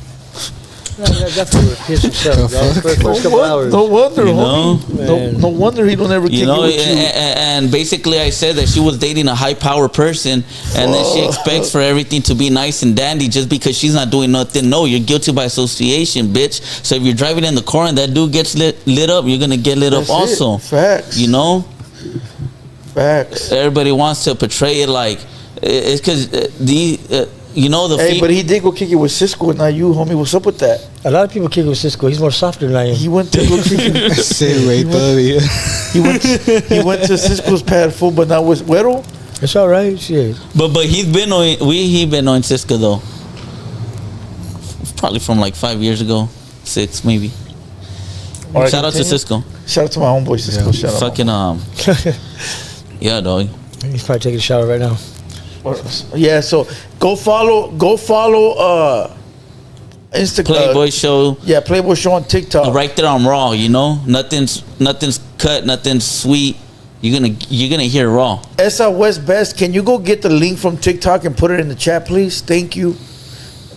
That's what it piss himself. First couple hours. No wonder, You know? homie. No wonder he don't ever kick You know, it with you. and basically I said that she was dating a high power person, and then she expects for everything to be nice and dandy just because she's not doing nothing. No, you're guilty by association, bitch. So if you're driving in the car and that dude gets lit up, you're gonna get lit That's up also. it. Facts. You know, Facts. everybody wants to portray it like it's because you know the. Hey, but he did go kick it with Cisco, and not you, homie. What's up with that? A lot of people kick with Cisco. He's more softer than I am. He went to go kick it. He went to Cisco's pad full, but not with Güero. It's all right. Shit. But he been on Cisco though. Probably from like 5 years ago, 6 maybe. All right, Shout out to continue. Cisco. Shout out to my homeboy Cisco. Shout out. Fucking yeah, dog. He's probably taking a shower right now. Yeah, so go follow Instagram. Playboy show. Yeah, Playboy show on TikTok. Right there on Raw, you know, nothing's cut, nothing's sweet. You're gonna hear Raw. SI West Best, can you go get the link from TikTok and put it in the chat, please? Thank you.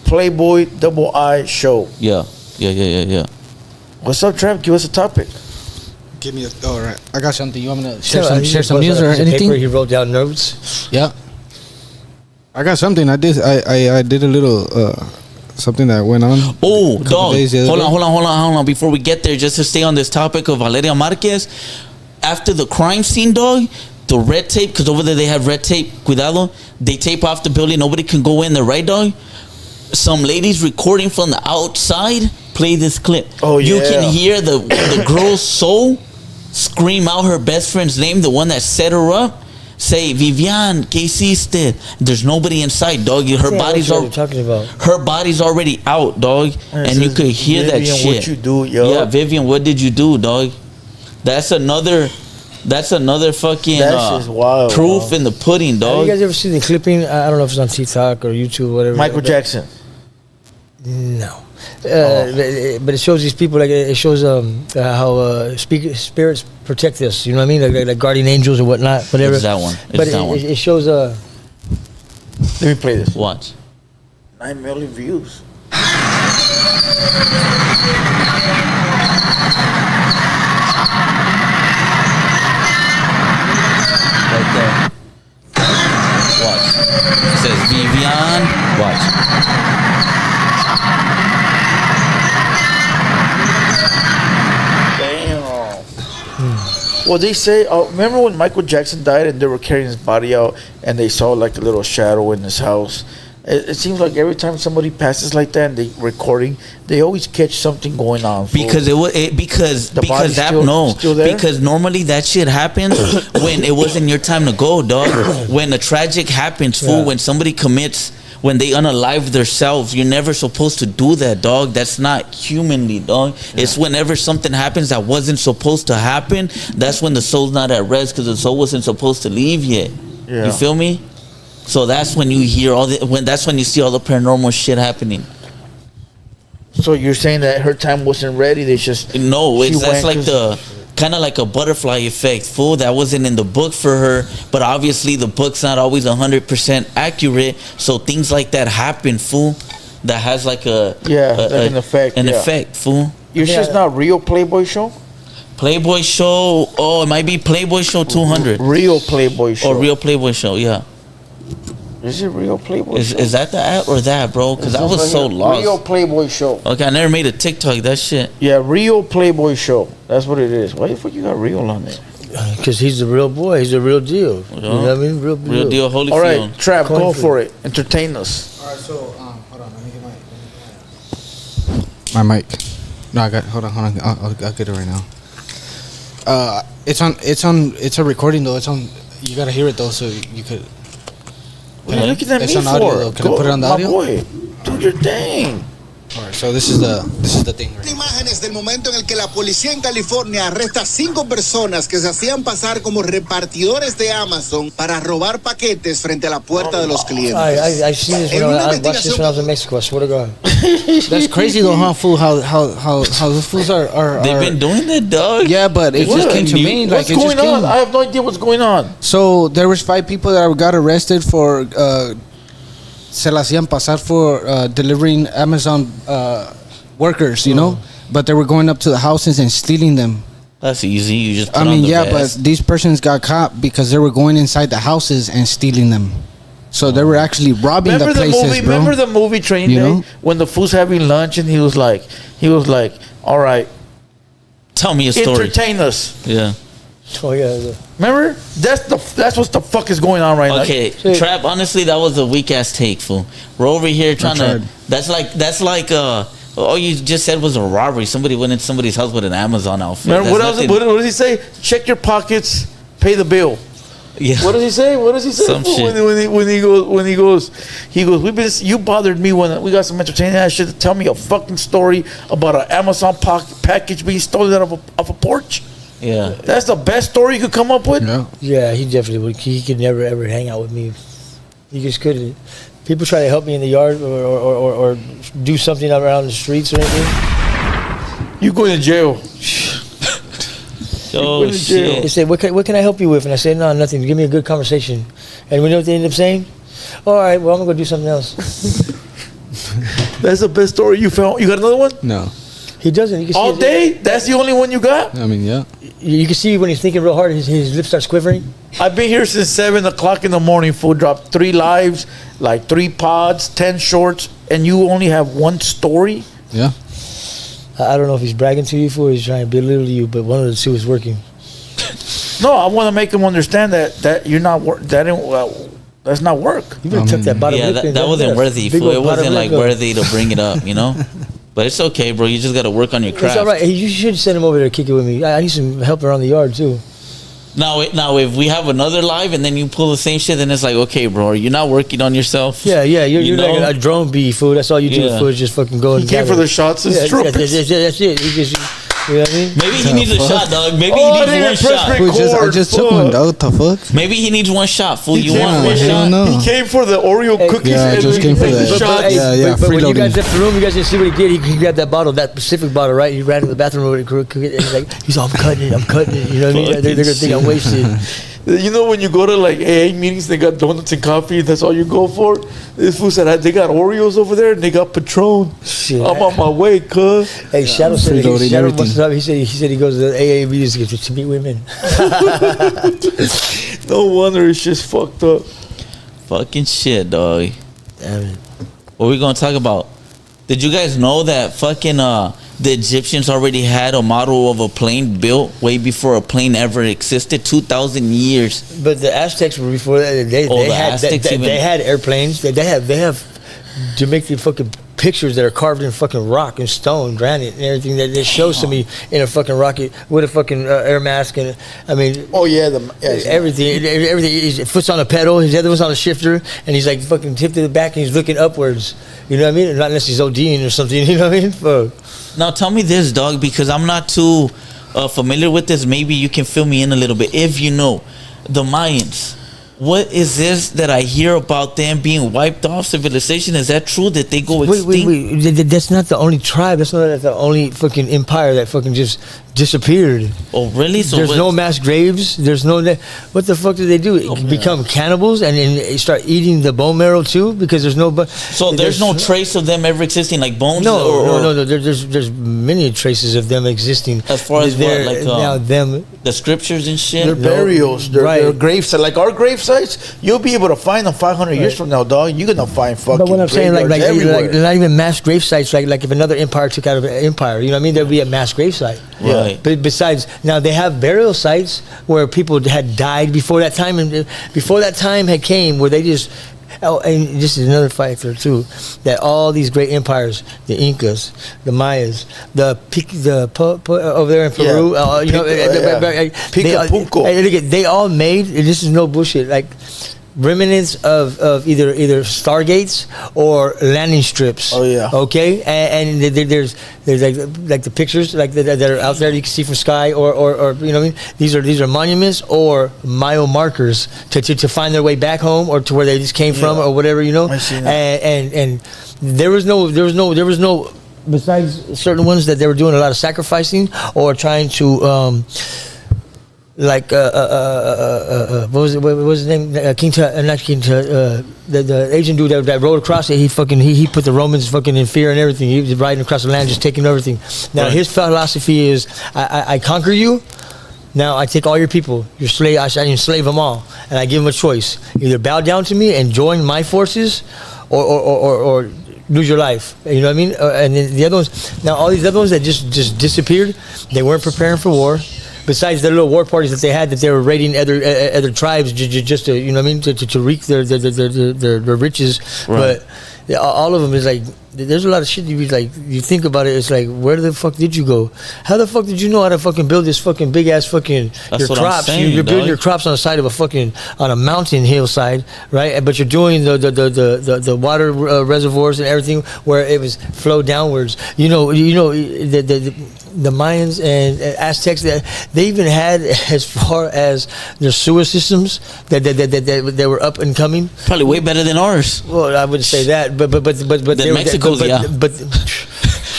Playboy Double I Show. Yeah. What's up, Trav? Give us a topic. Give me a. All right, I got something. You want me to share some news or anything? Paper, he wrote down notes. Yeah. I got something. I did a little something that went on. Oh, dog. Hold on. Before we get there, just to stay on this topic of Valeria Marquez, after the crime scene, dog, the red tape, because over there they have red tape, cuidado, they tape off the building, nobody can go in there, right, dog? Some ladies recording from the outside. Play this clip. Oh, yeah. You can hear the girl's soul scream out her best friend's name, the one that set her up. Say, Vivian, ¿qué hiciste? There's nobody inside, dog. Her body's already talking about. Her body's already out, dog, and you could hear Vivian, that shit. what you do, yo? Yeah, Vivian, what did you do, dog? That's another fucking That's just wild, proof dog. in the pudding, Have dog. you guys ever seen the clipping? I don't know if it's on TikTok or YouTube or whatever. Michael Jackson. No. But it shows these people, like it shows how spirits protect us. You know what I mean? Like guardian angels or whatnot, whatever. It's that one. But it shows. Let me play this. Watch. 9 million views. Right there. Watch. It says Vivian. Watch. Well, they say, remember when Michael Jackson died and they were carrying his body out and they saw like a little shadow in his house? It seems like every time somebody passes like that and they recording, they always catch something going on. Because because normally that shit happens when it wasn't your time to go, dog. When a tragic happens, fool, when somebody commits, when they unalive themselves, you're never supposed to do that, dog. That's not humanly, dog. It's whenever something happens that wasn't supposed to happen, that's when the soul's not at rest because the soul wasn't supposed to leave yet. Yeah. You feel me? So that's when you hear that's when you see all the paranormal shit happening. So you're saying that her time wasn't ready? That's like the kind of like a butterfly effect, fool. That wasn't in the book for her, but obviously the book's not always 100% accurate. So things like that happen, fool. That has like an effect. An effect, fool. Your shit's not real Playboy show? Playboy show. Oh, it might be Playboy show 200. Real Playboy show. Or real Playboy show, yeah. Is it real Playboy show? Is that the app or that, bro? Because I was so lost. Real Playboy show. Okay, I never made a TikTok. That shit. Yeah, real Playboy show. That's what it is. Why the fuck you got real on there? Because he's the real boy. He's the real deal. You know what I mean? Real deal. Holyfield. All right, Trav, go for it. Entertain us. All right, so hold on. Let me get my mic. No, I got. Hold on. I'll get it right now. It's a recording though. It's on. You gotta hear it though, so you could. What are you looking at me on for? audio, though. Can I put it on the audio? Boy, do your thing. All right, so this is the thing. Right? Imágenes del momento en el que la policía en California arresta 5 personas que se hacían pasar como repartidores de Amazon para robar paquetes frente a la puerta de los clientes. I seen this when I watched this when I was in Mexico. I swear to God. That's crazy though, huh? Fool, how the fools are. They've been doing that, dog. Yeah, but it just came to me. What's going on? I have no idea what's going on. So there was 5 people that got arrested for se la hacían pasar for delivering Amazon workers, you know, but they were going up to the houses and stealing them. That's easy. You just. Put I mean, on the yeah, vest. but these persons got caught because they were going inside the houses and stealing them. So they were actually robbing the places, bro. Remember the movie Train You Day know? when the fool's having lunch and he was like, all right, Tell me a story. entertain us. Yeah. Oh yeah. Remember? That's what the fuck is going on right now. Okay, Trap. Honestly, that was a weak ass take, fool. We're over here trying to. That's like. All you just said was a robbery. Somebody went into somebody's house with an Amazon outfit. Remember, That's what does he say? Check your pockets, pay the bill. Yeah. What does he say? Some shit. When he goes, you bothered me when we got some entertaining ass shit to tell me a fucking story about an Amazon package being stolen out of a porch. Yeah. That's the best story you could come up with. Yeah, he definitely would. He could never ever hang out with me. He just couldn't. People try to help me in the yard or do something around the streets or anything. You going to jail. Oh shit. They say, what can I help you with? And I say, no, nothing. Give me a good conversation. And we know what they end up saying? All right, well, I'm going to go do something else. That's the best story you found. You got another one? No. He doesn't. You can All see day? That's the only one you got? I mean, yeah. You can see when he's thinking real hard, his lips start quivering. I've been here since 7 o'clock in the morning. Fool dropped 3 lives, like 3 pods, 10 shorts, and you only have 1 story? Yeah. I don't know if he's bragging to you or he's trying to belittle you, but one of the two is working. No, I want to make him understand that you're not that's not work. You better tuck that bottom Yeah, lip in. that wasn't worthy. Big Fool. It old wasn't bottom like lip. worthy to bring it up, you know. But it's okay, bro. You just got to work on your craft. It's all right. Hey, you should send him over there to kick it with me. I need some help around the yard too. Now, if we have another live and then you pull the same shit, then it's like, okay, bro, you're not working on yourself. Yeah, you're You know? like a drone bee, fool. That's all you do, fool. Is just fucking go. He came for the shots and strokes. That's it. He just, you know what I mean? Maybe he needs a shot, dog. Maybe he needs one shot. I just took one, dog. The fuck? Maybe he needs one shot, fool. You came want one for- shot? No. He came for the Oreo cookies. Yeah, I and just then came for he that. took the shots. Yeah, But when you freeloading. guys left the room, you guys didn't see what he did. He grabbed that bottle, that specific bottle, right? He ran to the bathroom with it, and he's all, I'm cutting it. You know what I mean? They're gonna think I'm wasted. You know when you go to like AA meetings, they got donuts and coffee, and that's all you go for? This fool said, they got Oreos over there, and they got Patron. Shit. I'm on my way, cuz. Hey, Shadow said Freeloading Shadow everything. must have, he said he goes to the AA meetings to meet women. No wonder it's just fucked up. Fucking shit, dog. Damn it. What are we gonna talk about? Did you guys know that fucking the Egyptians already had a model of a plane built way before a plane ever existed? 2,000 years. But the Aztecs were before that. They had airplanes. They have to make the fucking pictures that are carved in fucking rock and stone, granite, and everything that they show to me in a fucking rocket with a fucking air mask and I mean. Oh yeah, everything. His foot's on a pedal, his other one's on a shifter, and he's like fucking tipped to the back and he's looking upwards. You know what I mean? Not unless he's ODing or something. You know what I mean? Fuck. Now tell me this, dog, because I'm not too familiar with this. Maybe you can fill me in a little bit. If you know, the Mayans. What is this that I hear about them being wiped off civilization? Is that true that they go extinct? Wait. That's not the only tribe. That's not the only fucking empire that fucking just disappeared. Oh, really? So there's no mass graves. There's no. What the fuck do they do? Become cannibals and then start eating the bone marrow too? Because there's no. So there's no trace of them ever existing, like bones. No. There's many traces of them existing. As far as what, like now them. The scriptures and shit. Their burials, their graves, like our grave sites. You'll be able to find them 500 years from now, dog. You're gonna find fucking. But what I'm saying, like not even mass grave sites. Like if another empire took out of an empire, you know what I mean? There'd be a mass grave site. Right. But besides, now they have burial sites where people had died before that time, and before that time had came, where they just. Oh, and this is another factor too, that all these great empires, the Incas, the Mayas, over there in Peru, Picapunco. they all made. And this is no bullshit. Like remnants of either stargates or landing strips. Oh, yeah. Okay, and there's like the pictures like that are out there you can see from sky or you know what I mean. These are monuments or mile markers to find their way back home or to where they just came from or whatever, you know. I see that. And there was no. Besides certain ones that they were doing a lot of sacrificing or trying to what was it? What was his name? The Asian dude that rode across it. He put the Romans fucking in fear and everything. He was riding across the land, just taking everything. Now his philosophy is, I conquer you. Now I take all your people, your slave. I enslave them all, and I give them a choice: either bow down to me and join my forces, or lose your life. You know what I mean? And then the other ones. Now all these other ones that just disappeared. They weren't preparing for war. Besides the little war parties that they had, that they were raiding other tribes just to, you know what I mean, to wreak their riches. Right. But all of them is like, there's a lot of shit you think about it. It's like, where the fuck did you go? How the fuck did you know how to fucking build this fucking big ass fucking your crops? You're building your crops on the side of on a mountain hillside, right? But you're doing the water reservoirs and everything where it was flow downwards. You know the Mayans and Aztecs, they even had as far as their sewer systems that were up and coming. Probably way better than ours. Well, I wouldn't say that, but Mexico's,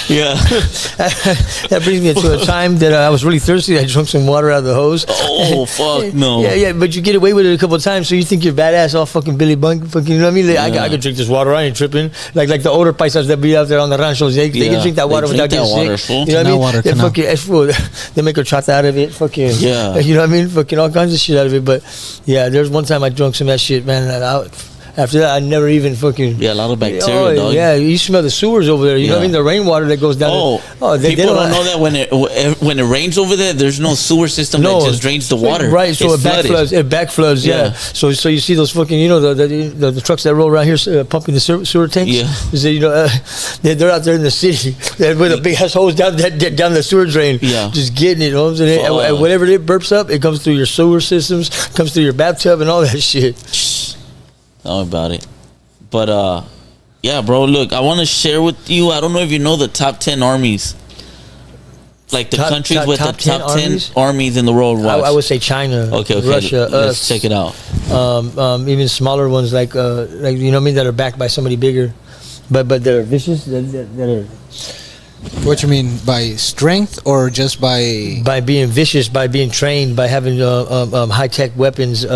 yeah. That brings me to a time that I was really thirsty. I drank some water out of the hose. Oh fuck no! Yeah. But you get away with it a couple of times, so you think you're badass, all fucking Billy Bunk, fucking. You know what I mean? Like, I could drink this water. I ain't tripping. Like the older paisas that be out there on the ranchos, they can drink that water without getting sick. You know what I mean? They make a chata out of it. Fucking. Yeah. You know what I mean? Fucking all kinds of shit out of it. But yeah, there's one time I drunk some of that shit, man. After that, I never even fucking... Yeah, a lot of bacteria, dog. Yeah, you smell the sewers over there. You know what I mean? The rainwater that goes down. People don't know that when it rains over there, there's no sewer system that just drains the water. Right, so it back floods. Yeah. So you see those fucking, the trucks that roll around here pumping the sewer tanks? Yeah. They're out there in the city with a big ass hose down the sewer drain. Yeah. Just getting it, you know what I'm saying? And whatever it burps up, it comes through your sewer systems, comes through your bathtub and all that shit. Tell me about it. But yeah, bro, look, I want to share with you, I don't know if you know the top 10 armies, like the countries with the top 10 armies in the world. I would say China, Russia, let's check it out. Even smaller ones like you know what I mean, that are backed by somebody bigger, but they're vicious, that are... What you mean, by strength or just by being vicious, by being trained, by having high tech weapons,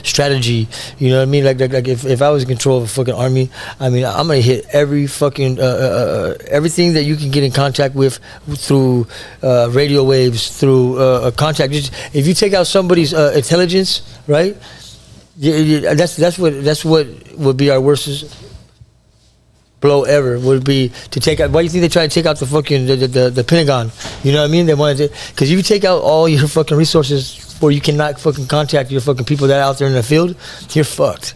strategy? You know what I mean? Like if I was in control of a fucking army, I mean, I'm gonna hit every fucking everything that you can get in contact with through radio waves, through contact. If you take out somebody's intelligence, right? That's what would be our worst blow ever, would be to take out. Why do you think they try to take out the fucking the Pentagon? You know what I mean? They wanted to, because if you take out all your fucking resources where you cannot fucking contact your fucking people that are out there in the field, you're fucked.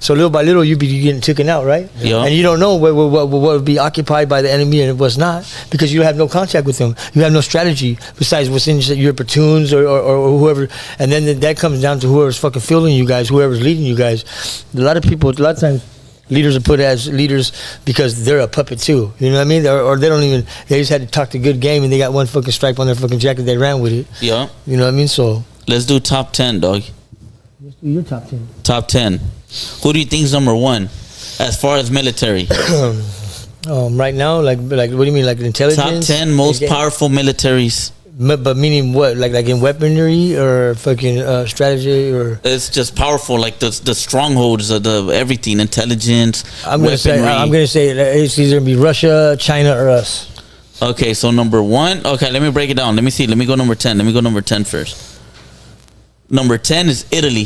So little by little, you be getting taken out, right? Yeah. And you don't know what would be occupied by the enemy and what's not, because you have no contact with them. You have no strategy besides what's in your platoons or whoever. And then that comes down to whoever's fucking fielding you guys, whoever's leading you guys. A lot of times, leaders are put as leaders because they're a puppet too. You know what I mean? Or they don't even, they just had to talk the good game and they got one fucking stripe on their fucking jacket, they ran with it. Yeah. You know what I mean? So let's do top 10, dog. Let's do your top 10. Top 10. Who do you think is number one as far as military? Right now, like what do you mean, like intelligence? Top 10 most powerful militaries. But meaning what? Like in weaponry or fucking strategy, or it's just powerful, like the strongholds of the everything, intelligence. I'm gonna say it's either gonna be Russia, China, or us. Okay, so number one. Okay, let me break it down. Let me see. Let me go number 10. Let me go number 10 first. Number 10 is Italy.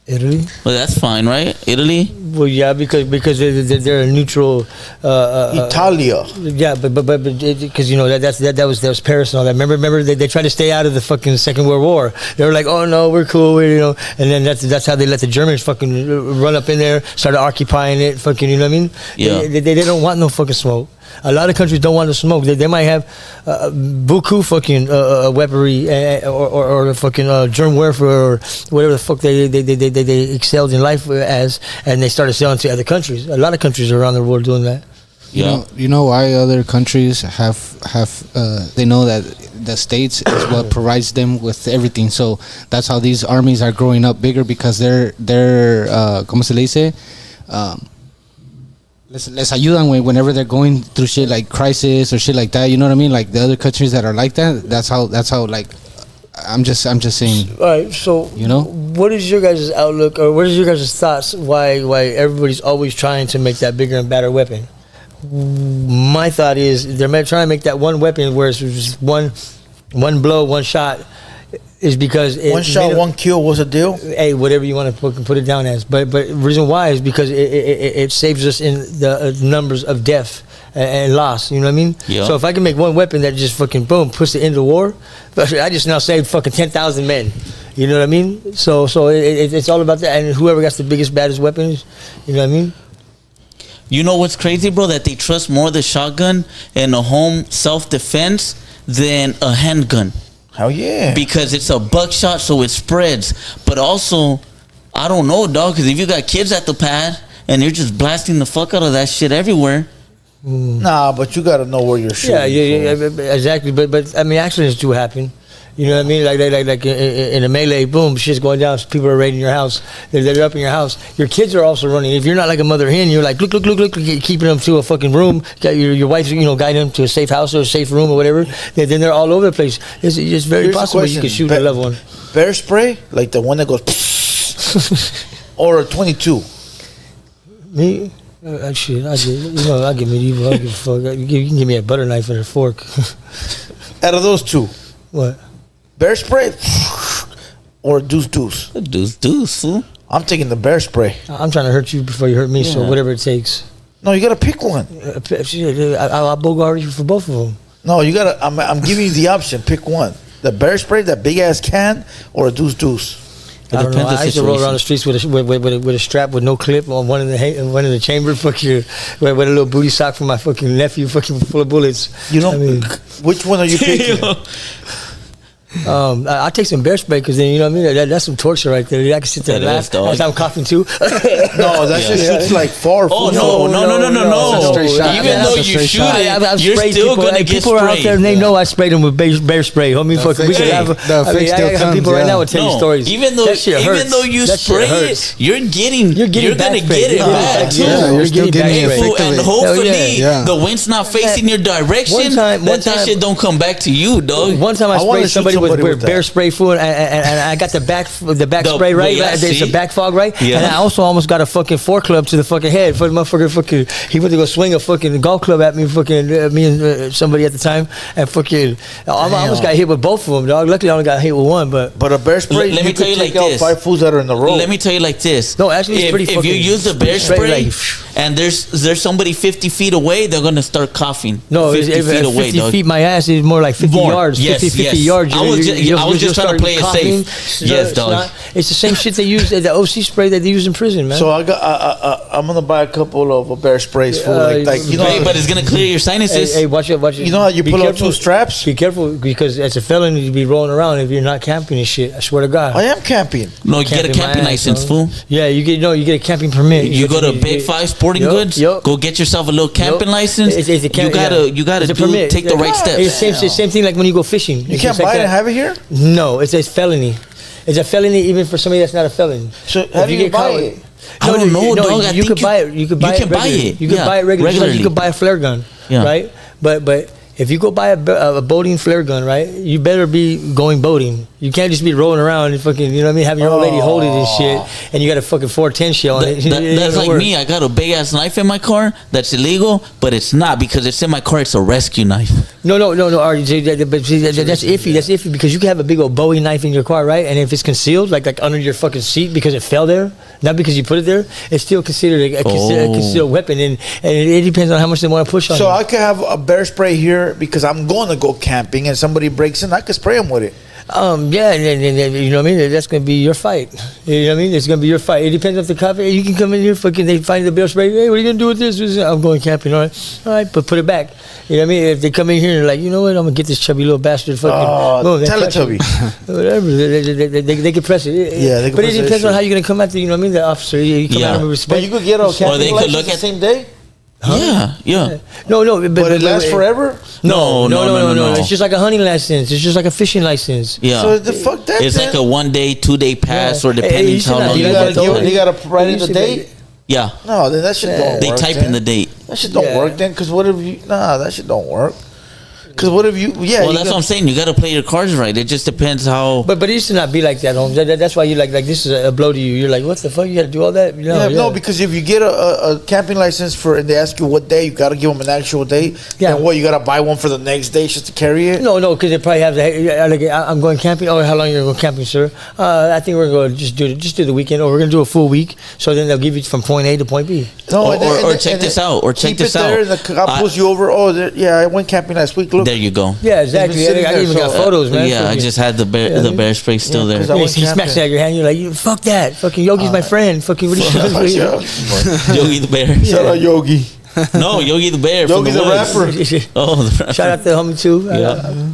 Italy? Well, that's fine, right? Italy? Well, yeah, because they're a neutral. Italia. Yeah, but because that was Paris and all that. Remember they tried to stay out of the fucking Second World War. They were like, oh no, we're cool, and then that's how they let the Germans fucking run up in there, started occupying it, fucking, you know what I mean? Yeah. They don't want no fucking smoke. A lot of countries don't want to smoke. They might have buku fucking weaponry or fucking germ warfare or whatever the fuck they excelled in life as, and they started selling to other countries. A lot of countries around the world doing that. You know why other countries have they know that the states is what provides them with everything, so that's how these armies are growing up bigger, because they're ¿cómo se le dice? Les ayudan whenever they're going through shit like crisis or shit like that. You know what I mean? Like the other countries that are like that. That's how like I'm just saying. All right, so you know, what is your guys' outlook, or what is your guys' thoughts? Why everybody's always trying to make that bigger and better weapon? My thought is they're trying to make that one weapon where it's just one blow, one shot, is because one shot, one kill was a deal. Hey, whatever you want to put it down as, but the reason why is because it saves us in the numbers of death and loss. You know what I mean? Yeah. So if I can make one weapon that just fucking boom puts the end of war, I just now saved fucking 10,000 men. You know what I mean? So it's all about that, and whoever got the biggest, baddest weapons. You know what I mean? You know what's crazy, bro? That they trust more the shotgun and a home self-defense than a handgun. Hell yeah. Because it's a buckshot, so it spreads. But also, I don't know, dog, because if you got kids at the pad and you're just blasting the fuck out of that shit everywhere. Nah, but you got to know where you're shooting. Yeah, exactly. But I mean, accidents do happen. You know what I mean? Like in a melee, boom, shit's going down. People are raiding your house. They're up in your house. Your kids are also running. If you're not like a mother hen, you're like, look, keeping them to a fucking room. Your wife's, guiding them to a safe house or a safe room or whatever. Then they're all over the place. It's very Here's possible you can shoot a loved one. Bear spray, like the one that goes, or a 22. Me? Actually, I get medieval. I don't give a fuck. You can give me a butter knife and a fork. Out of those two, what? Bear spray or deuce? Deuce, fool. I'm taking the bear spray. I'm trying to hurt you before you hurt me, so whatever it takes. No, you gotta pick one. I'll bogart you for both of them. No, you gotta. I'm giving you the option. Pick one. The bear spray, that big ass can, or a deuce. I don't know. I used to roll around the streets with a strap with no clip on one in the chamber, fucking with a little booty sock for my fucking nephew, fucking full of bullets. You know, which one are you picking? I take some bear spray because then you know what I mean. That's some torture right there. I can sit there and laugh as I'm coughing too. No, that just shoots like far. Oh no! Even though you shoot it, you're still gonna get people are out there and they know I sprayed them with bear spray. Homie, fucking, we can laugh. I got people right now will tell you stories. Even though you spray it, you're gonna get it back too. Yeah, you're still getting it. And hopefully the wind's not facing your direction. That shit don't come back to you, dog. One time I sprayed somebody with bear spray food, and I got the back spray right. There's a back fog right, and I also almost got a fucking fork club to the fucking head. For the motherfucker, fucking, he went to go swing a fucking golf club at me, fucking me and somebody at the time, and fucking, I almost got hit with both of them, dog. Luckily, I only got hit with one, but a bear spray. Let me tell you like this: 5 fools that are in the road. Let me tell you like this. No, actually, it's pretty. If you use the bear spray, and there's somebody 50 feet away, they're gonna start coughing. No, 50 feet away, 50 feet, my ass is more like 50 yards. Yes, 50 yards. I was just trying to play it safe. Yes, dog. It's the same shit they use, the OC spray that they use in prison, man. So I'm gonna buy a couple of bear sprays for like you know. Hey, but it's gonna clear your sinuses. Hey, watch it. You know how you pull out 2 straps? Be careful because it's a felony to be rolling around if you're not camping and shit. I swear to God. I am camping. No, you get a camping license, fool. Yeah, you get a camping permit. You go to Big 5 Sporting Goods. Go get yourself a little camping license. You gotta take the right steps. It's the same thing like when you go fishing. You can't buy it and have it here. No, it's a felony. It's a felony even for somebody that's not a felon. So how do you buy it? I don't know, dog. You could buy it. You could buy it regularly. You could buy a flare gun, right? But if you go buy a boating flare gun, right, you better be going boating. You can't just be rolling around and fucking, you know what I mean, having your old lady hold it and shit, and you got a fucking 410 shell on it. That's like me. I got a big ass knife in my car that's illegal, but it's not because it's in my car. It's a rescue knife. No, RJ, but that's iffy. That's iffy because you can have a big old Bowie knife in your car, right? And if it's concealed, like under your fucking seat because it fell there, not because you put it there, it's still considered a concealed weapon, and it depends on how much they want to push on. So I could have a bear spray here because I'm going to go camping, and somebody breaks in, I could spray them with it. Yeah, and you know what I mean. That's gonna be your fight. You know what I mean. It's gonna be your fight. It depends if the cop. You can come in here, fucking. They find the bear spray. Hey, what are you gonna do with this? I'm going camping. All right, but put it back. You know what I mean. If they come in here and like, you know what, I'm gonna get this chubby little bastard. Fucking. Boom, Teletubby. Whatever. They can press it. Yeah, they can but press it depends on how you're gonna come at the. You know what I mean. The officer. You come at him with respect. But you could get a camping license look at the same day. Huh? Yeah. No, but it lasts forever. No. It's just like a hunting license. It's just like a fishing license. Yeah. So the fuck that. It's like a 1 day, 2 day pass, or depending how long you gotta write in the date. Yeah. No, then that shit don't work. They type in the date. That shit don't work then, because what if you? Nah, that shit don't work. Because what if you? Yeah. Well, that's what I'm saying. You got to play your cards right. It just depends how. But it used to not be like that, Holmes. That's why you like this is a blow to you. You're like, what the fuck? You got to do all that? No, because if you get a camping license and they ask you what day, you got to give them an actual day. Yeah. And what, you got to buy one for the next day just to carry it? No, because they probably have like, I'm going camping. Oh, how long are you going to go camping, sir? I think we're going to just do the weekend, or we're going to do a full week. So then they'll give you from point A to point B. No, or check this out. Or check this out. There, and the cop pulls you over. Oh, I went camping last week. Look. There you go. Yeah, exactly. I even got photos, man. Yeah, I just had the bear spray still there. He smacks it out of your hand. You're like, fuck that. Fucking Yogi's my friend. Fucking what are you doing? Yogi the bear. Shout out Yogi. No, Yogi the bear. Yogi the rapper. Oh, the rapper. Shout out to homie too. Yeah.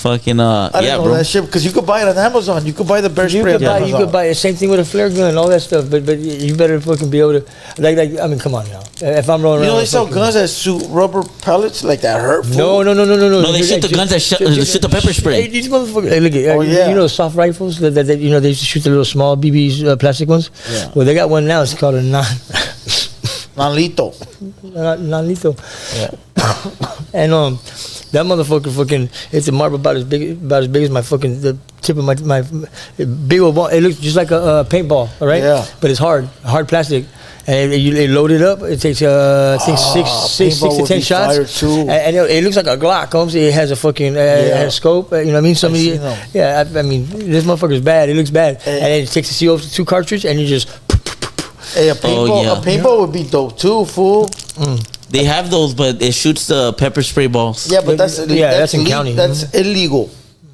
Fucking I didn't know bro. that shit, because you could buy it on Amazon. You could buy the bear spray on Amazon. You could buy the same thing with a flare gun and all that stuff. But you better fucking be able to like. I mean, come on now. If I'm rolling around, they sell guns that shoot rubber pellets like that hurt. No. No, they shoot the guns that shoot the pepper spray. Hey, these motherfuckers. Hey, look at you know soft rifles that they used to shoot the little small BBs plastic ones. Yeah. Well, they got one now. It's called a non-lethal. Non-lethal. Yeah. And that motherfucker fucking, it's a marble about as big as my fucking, the tip of my big old ball. It looks just like a paintball, all right? Yeah. But it's hard plastic. And you load it up. It takes I think six to 10 shots. And it looks like a Glock. It has a fucking has a scope. You know what I mean? I mean, this motherfucker's bad. It looks bad. And it takes a CO2 cartridge, and you just. Hey, a paintball would be dope too, fool. They have those, but it shoots the pepper spray balls. Yeah, but that's in county. That's illegal.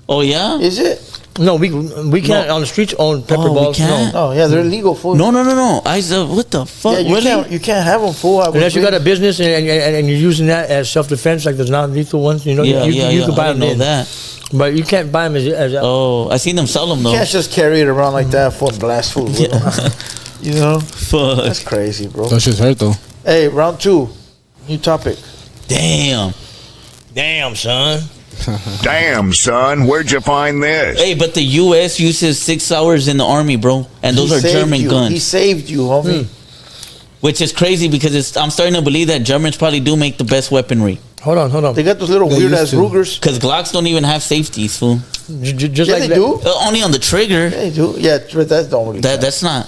Oh yeah, is it? No, we can't on the streets own pepper balls. No, yeah, they're illegal, fool. No. I said, what the fuck? Yeah, you can't have them, fool. Unless you got a business and you're using that as self-defense, like those non-lethal ones. You know, you can buy them. I know that. But you can't buy them as I seen them sell them though. You can't just carry it around like that for blast food. You know, fuck. That's crazy, bro. That shit's hurt though. Hey, round 2, new topic. Damn, son. Damn, son, where'd you find this? Hey, but the U.S. uses 6 hours in the army, bro, and those are German guns. He saved you, homie. Which is crazy because I'm starting to believe that Germans probably do make the best weaponry. Hold on. They got those little weird ass Rugers. Because Glocks don't even have safeties, fool. Just like they do. Only on the trigger. Yeah, they do. Yeah, that's the only. That's not.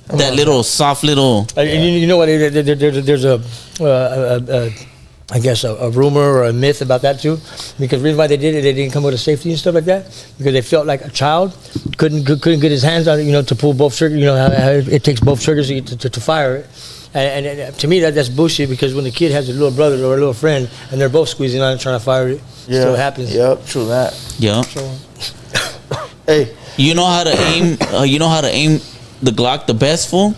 That little soft little. You know what? There's I guess a rumor or a myth about that too, because the reason why they did it, they didn't come with a safety and stuff like that, because they felt like a child couldn't get his hands on it, to pull both triggers. How it takes both triggers to fire it. And to me, that's bullshit, because when the kid has a little brother or a little friend and they're both squeezing on and trying to fire it, still happens. Yep, true that. Yeah. So, hey, you know how to aim. You know how to aim the Glock the best, fool?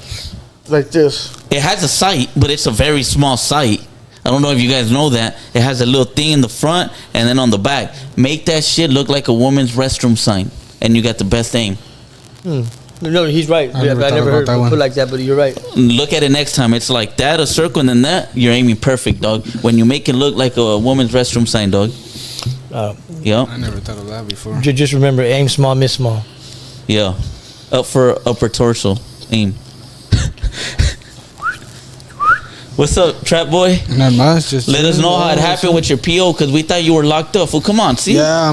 Like this. It has a sight, but it's a very small sight. I don't know if you guys know that. It has a little thing in the front and then on the back. Make that shit look like a woman's restroom sign, and you got the best aim. No, he's right. I never heard it put like that, but you're right. Look at it next time. It's like that, a circle, and then that. You're aiming perfect, dog. When you make it look like a woman's restroom sign, dog. Yeah. I never thought of that before. Just remember, aim small, miss small. Yeah. Up for upper torso. Aim. What's up, Trap Boy? Not much. Just let us know how it happened with your PO, because we thought you were locked up. Well, come on, see? Yeah,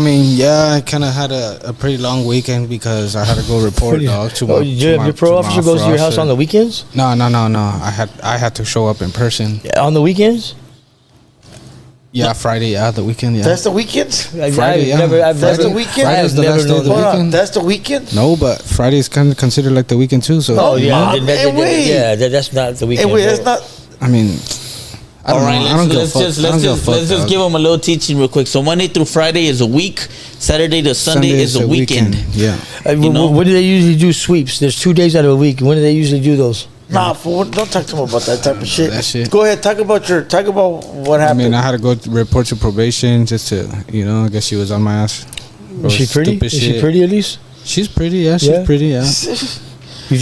I kind of had a pretty long weekend because I had to go report, dog. Your pro officer goes to your house on the weekends? No. I had to show up in person. On the weekends? Yeah, Friday. Yeah, the weekend. Yeah. That's the weekends. Friday. That's the weekend. Friday's the last day of the weekend. That's the weekend. No, but Friday is kind of considered like the weekend too. So. That's not the weekend. Hey, wait, that's not. I mean, All right, let's just give them a little teaching real quick. So Monday through Friday is a week. Saturday to Sunday is a weekend. Yeah. When do they usually do sweeps? There's 2 days out of a week. When do they usually do those? Nah, fool, don't talk to me about that type of shit. That shit. Go ahead, talk about what happened. I mean, I had to go report to probation just to, I guess she was on my ass. Is she pretty? Is she pretty at least? She's pretty, yeah. She's pretty, yeah. You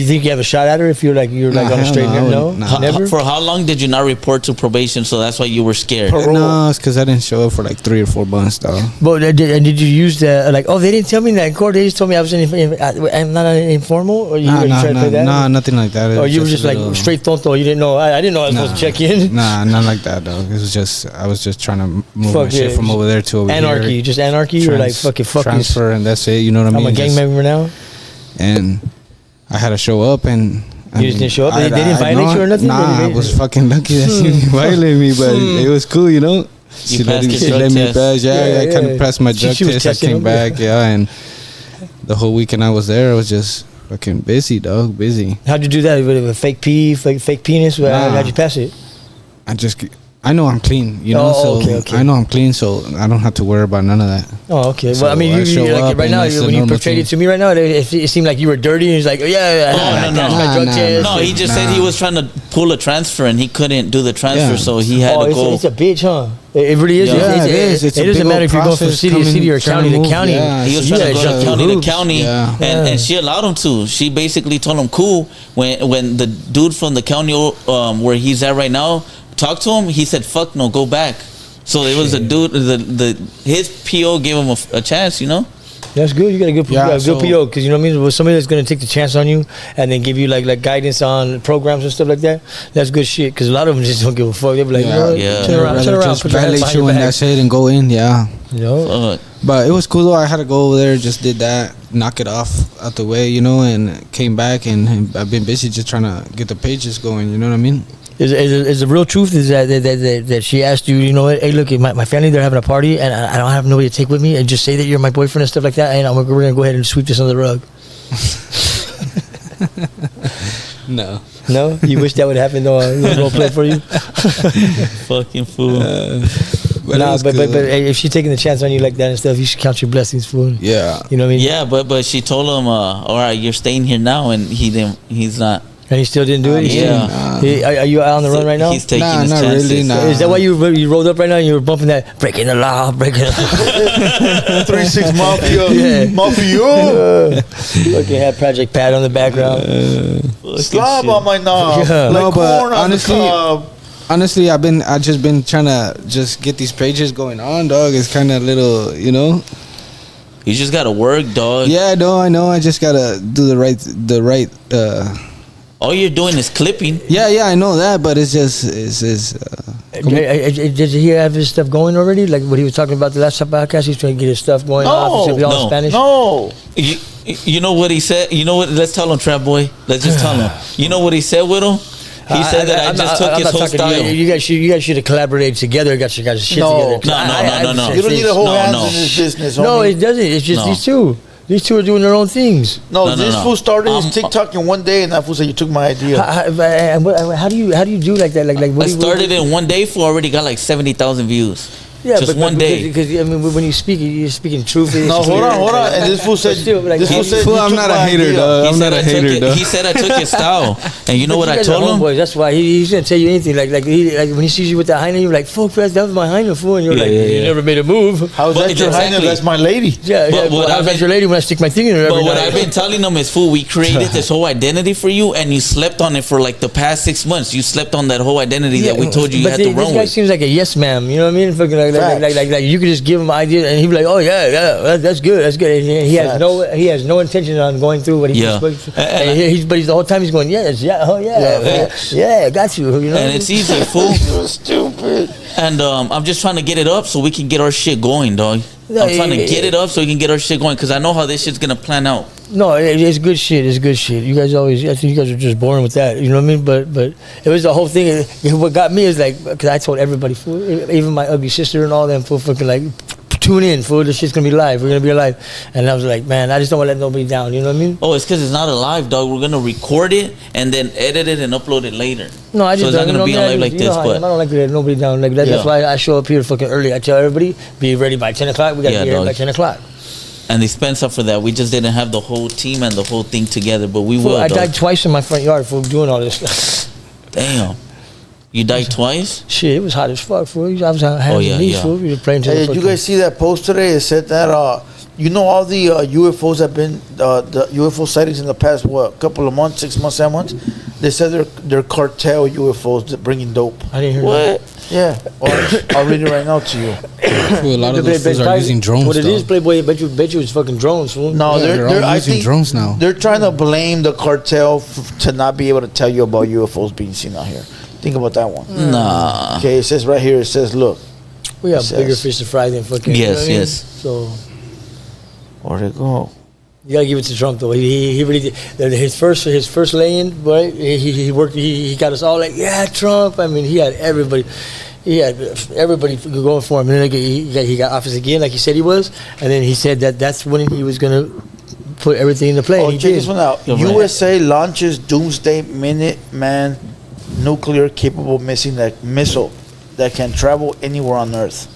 think you have a shot at her if you're on a straight and narrow? No, never. For how long did you not report to probation? So that's why you were scared. No, it's because I didn't show up for like 3 or 4 months, though. But did you use the they didn't tell me that in court? They just told me I was I'm not an informal. Or you tried to play that? No, nothing like that. Or you were just like straight tonto. You didn't know. I didn't know I was supposed to check in. Nah, not like that, though. It was just I was just trying to move my shit from over there to over anarchy. here. Just anarchy, or like fuck transfer, and that's it. You know what I mean? I'm a gang member now, and I had to show up, and you just didn't show up. They didn't violate you or nothing. Nah, I was fucking lucky that she didn't violate me, but it was cool, She let me pass. Yeah, I kind of passed my drug test. I came back, and the whole weekend I was there, I was just fucking busy, dog, busy. How'd you do that? With a fake pee, fake penis? How'd you pass it? I know I'm clean, Okay. I know I'm clean, so I don't have to worry about none of that. Oh, okay. So well, I mean, right now, when you portrayed it to me right now, it seemed like you were dirty, and he's like, No, he just said he was trying to pull a transfer, and he couldn't do the transfer, so he had to go. It's a bitch, huh? It really is. Yeah, it is. It doesn't matter if you're going from city to city or county to county. He was trying to go county to county, and she allowed him to. She basically told him, cool. When the dude from the county where he's at right now talked to him, he said, fuck no, go back. So it was a dude, his PO gave him a chance, That's good. You got a good PO, because you know what I mean. With somebody that's going to take the chance on you and then give you like guidance on programs and stuff like that. That's good shit. Because a lot of them just don't give a fuck. They be like, turn around, just violate you and that's it, and go in, But it was cool though. I had to go over there, just did that, knock it off out the way, and came back, and I've been busy just trying to get the pages going. You know what I mean? Is the real truth is that she asked you, hey, look, my family, they're having a party, and I don't have nobody to take with me, and just say that you're my boyfriend and stuff like that, and we're going to go ahead and sweep this under the rug. No? You wish that would happen though? Role play for you? Fucking fool. But if she's taking the chance on you like that and stuff, you should count your blessings, fool. Yeah. You know what I mean? Yeah, but she told him, all right, you're staying here now, and he's not. And he still didn't do it? Are you out on the run right now? He's taking his chances. Really, Is that why you rolled up right now and you were bumping that, breaking the law, breaking the 3-6 Mafia. Fucking had Project Pat on the background. Slob on my knob. Yeah. Like no, but honestly, I've just been trying to just get these pages going on, dog. It's kind of little, You just gotta work, dog. Yeah, no, I know. I just gotta do the right. All you're doing is clipping. Yeah, I know that, but it's just. Did he have his stuff going already? Like what he was talking about the last podcast, he's trying to get his stuff going. All in Spanish. No. You know what he said? You know what? Let's tell him, Trap Boy. Let's just tell him. You know what he said with him? He said that I just took his whole style. You guys should have collaborated together. Got your guys' shit together. No. You don't need a whole hands in this business. Homie. No, it doesn't. It's just these two. These two are doing their own things. No, this fool started his TikTok in one day, and that fool said you took my idea. How do you do like that? Like I started in one day. For already got like 70,000 views. Yeah, just one day. Because I mean, when you speak, you're speaking truth. No, hold on. And this fool said, I'm not a hater, dog. I'm not a hater, dog. He said I took his style, and you know what I told him? That's why he's gonna tell you anything. Like when he sees you with that hyena, you're like, "Fuck, that was my hyena, fool," and you're like, "You never made a move." How's that your hyena? That's my lady. Yeah. How's that your lady when I stick my thing in her? But what I've been telling them is, fool, we created this whole identity for you, and you slept on it for like the past 6 months. You slept on that whole identity that we told you had to run with. This guy seems like a yes ma'am. You know what I mean? Fucking like you could just give him an idea, and he'd be like, "Oh yeah, that's good. And he has no intention on going through what he's supposed to. But the whole time he's going, yeah, got you. You know, and it's easy, fool. You're stupid. And I'm just trying to get it up so we can get our shit going, dog. I'm trying to get it up so we can get our shit going, because I know how this shit's gonna plan out. No, it's good shit. It's good shit. You guys I think you guys are just boring with that. You know what I mean? But it was the whole thing. What got me is like, because I told everybody, even my ugly sister and all them, fucking like, tune in, fool. This shit's gonna be live. We're gonna be alive. And I was like, man, I just don't want to let nobody down. You know what I mean? Oh, it's because it's not alive, dog. We're gonna record it and then edit it and upload it later. No, I just so it's not gonna be on live like this. But I don't like to let nobody down like that. That's why I show up here fucking early. I tell everybody, be ready by 10 o'clock. We gotta be here by 10 o'clock. And they spent stuff for that. We just didn't have the whole team and the whole thing together, but we will. I died twice in my front yard for doing all this stuff. Damn. You died twice? Shit, it was hot as fuck, fool. I was on hands and knees, fool. We were praying to the Did you guys see that post today? It said that, you know, all the UFOs have been, the UFO sightings in the past, couple of months, 6 months, 7 months? They said they're cartel UFOs that bringing dope. I didn't hear that. Yeah. I'll read it right now to you. A lot of those fools are using drones. What it is, Playboy, I bet you it's fucking drones, fool. No, they're all using drones now. They're trying to blame the cartel to not be able to tell you about UFOs being seen out here. Think about that one. Nah. Okay, it says right here, it says, look. We have bigger fish to fry than fucking... Yes, you know yes. So... Where'd it go? You gotta give it to Trump though. He really did. His first lay-in, right? He worked. He got us all like, yeah, Trump. I mean, he had everybody. He had everybody going for him. And then he got office again, like he said he was. And then he said that's when he was gonna put everything into play. Oh, he check did. this one out. USA launches Doomsday Minuteman nuclear-capable missile that can travel anywhere on Earth.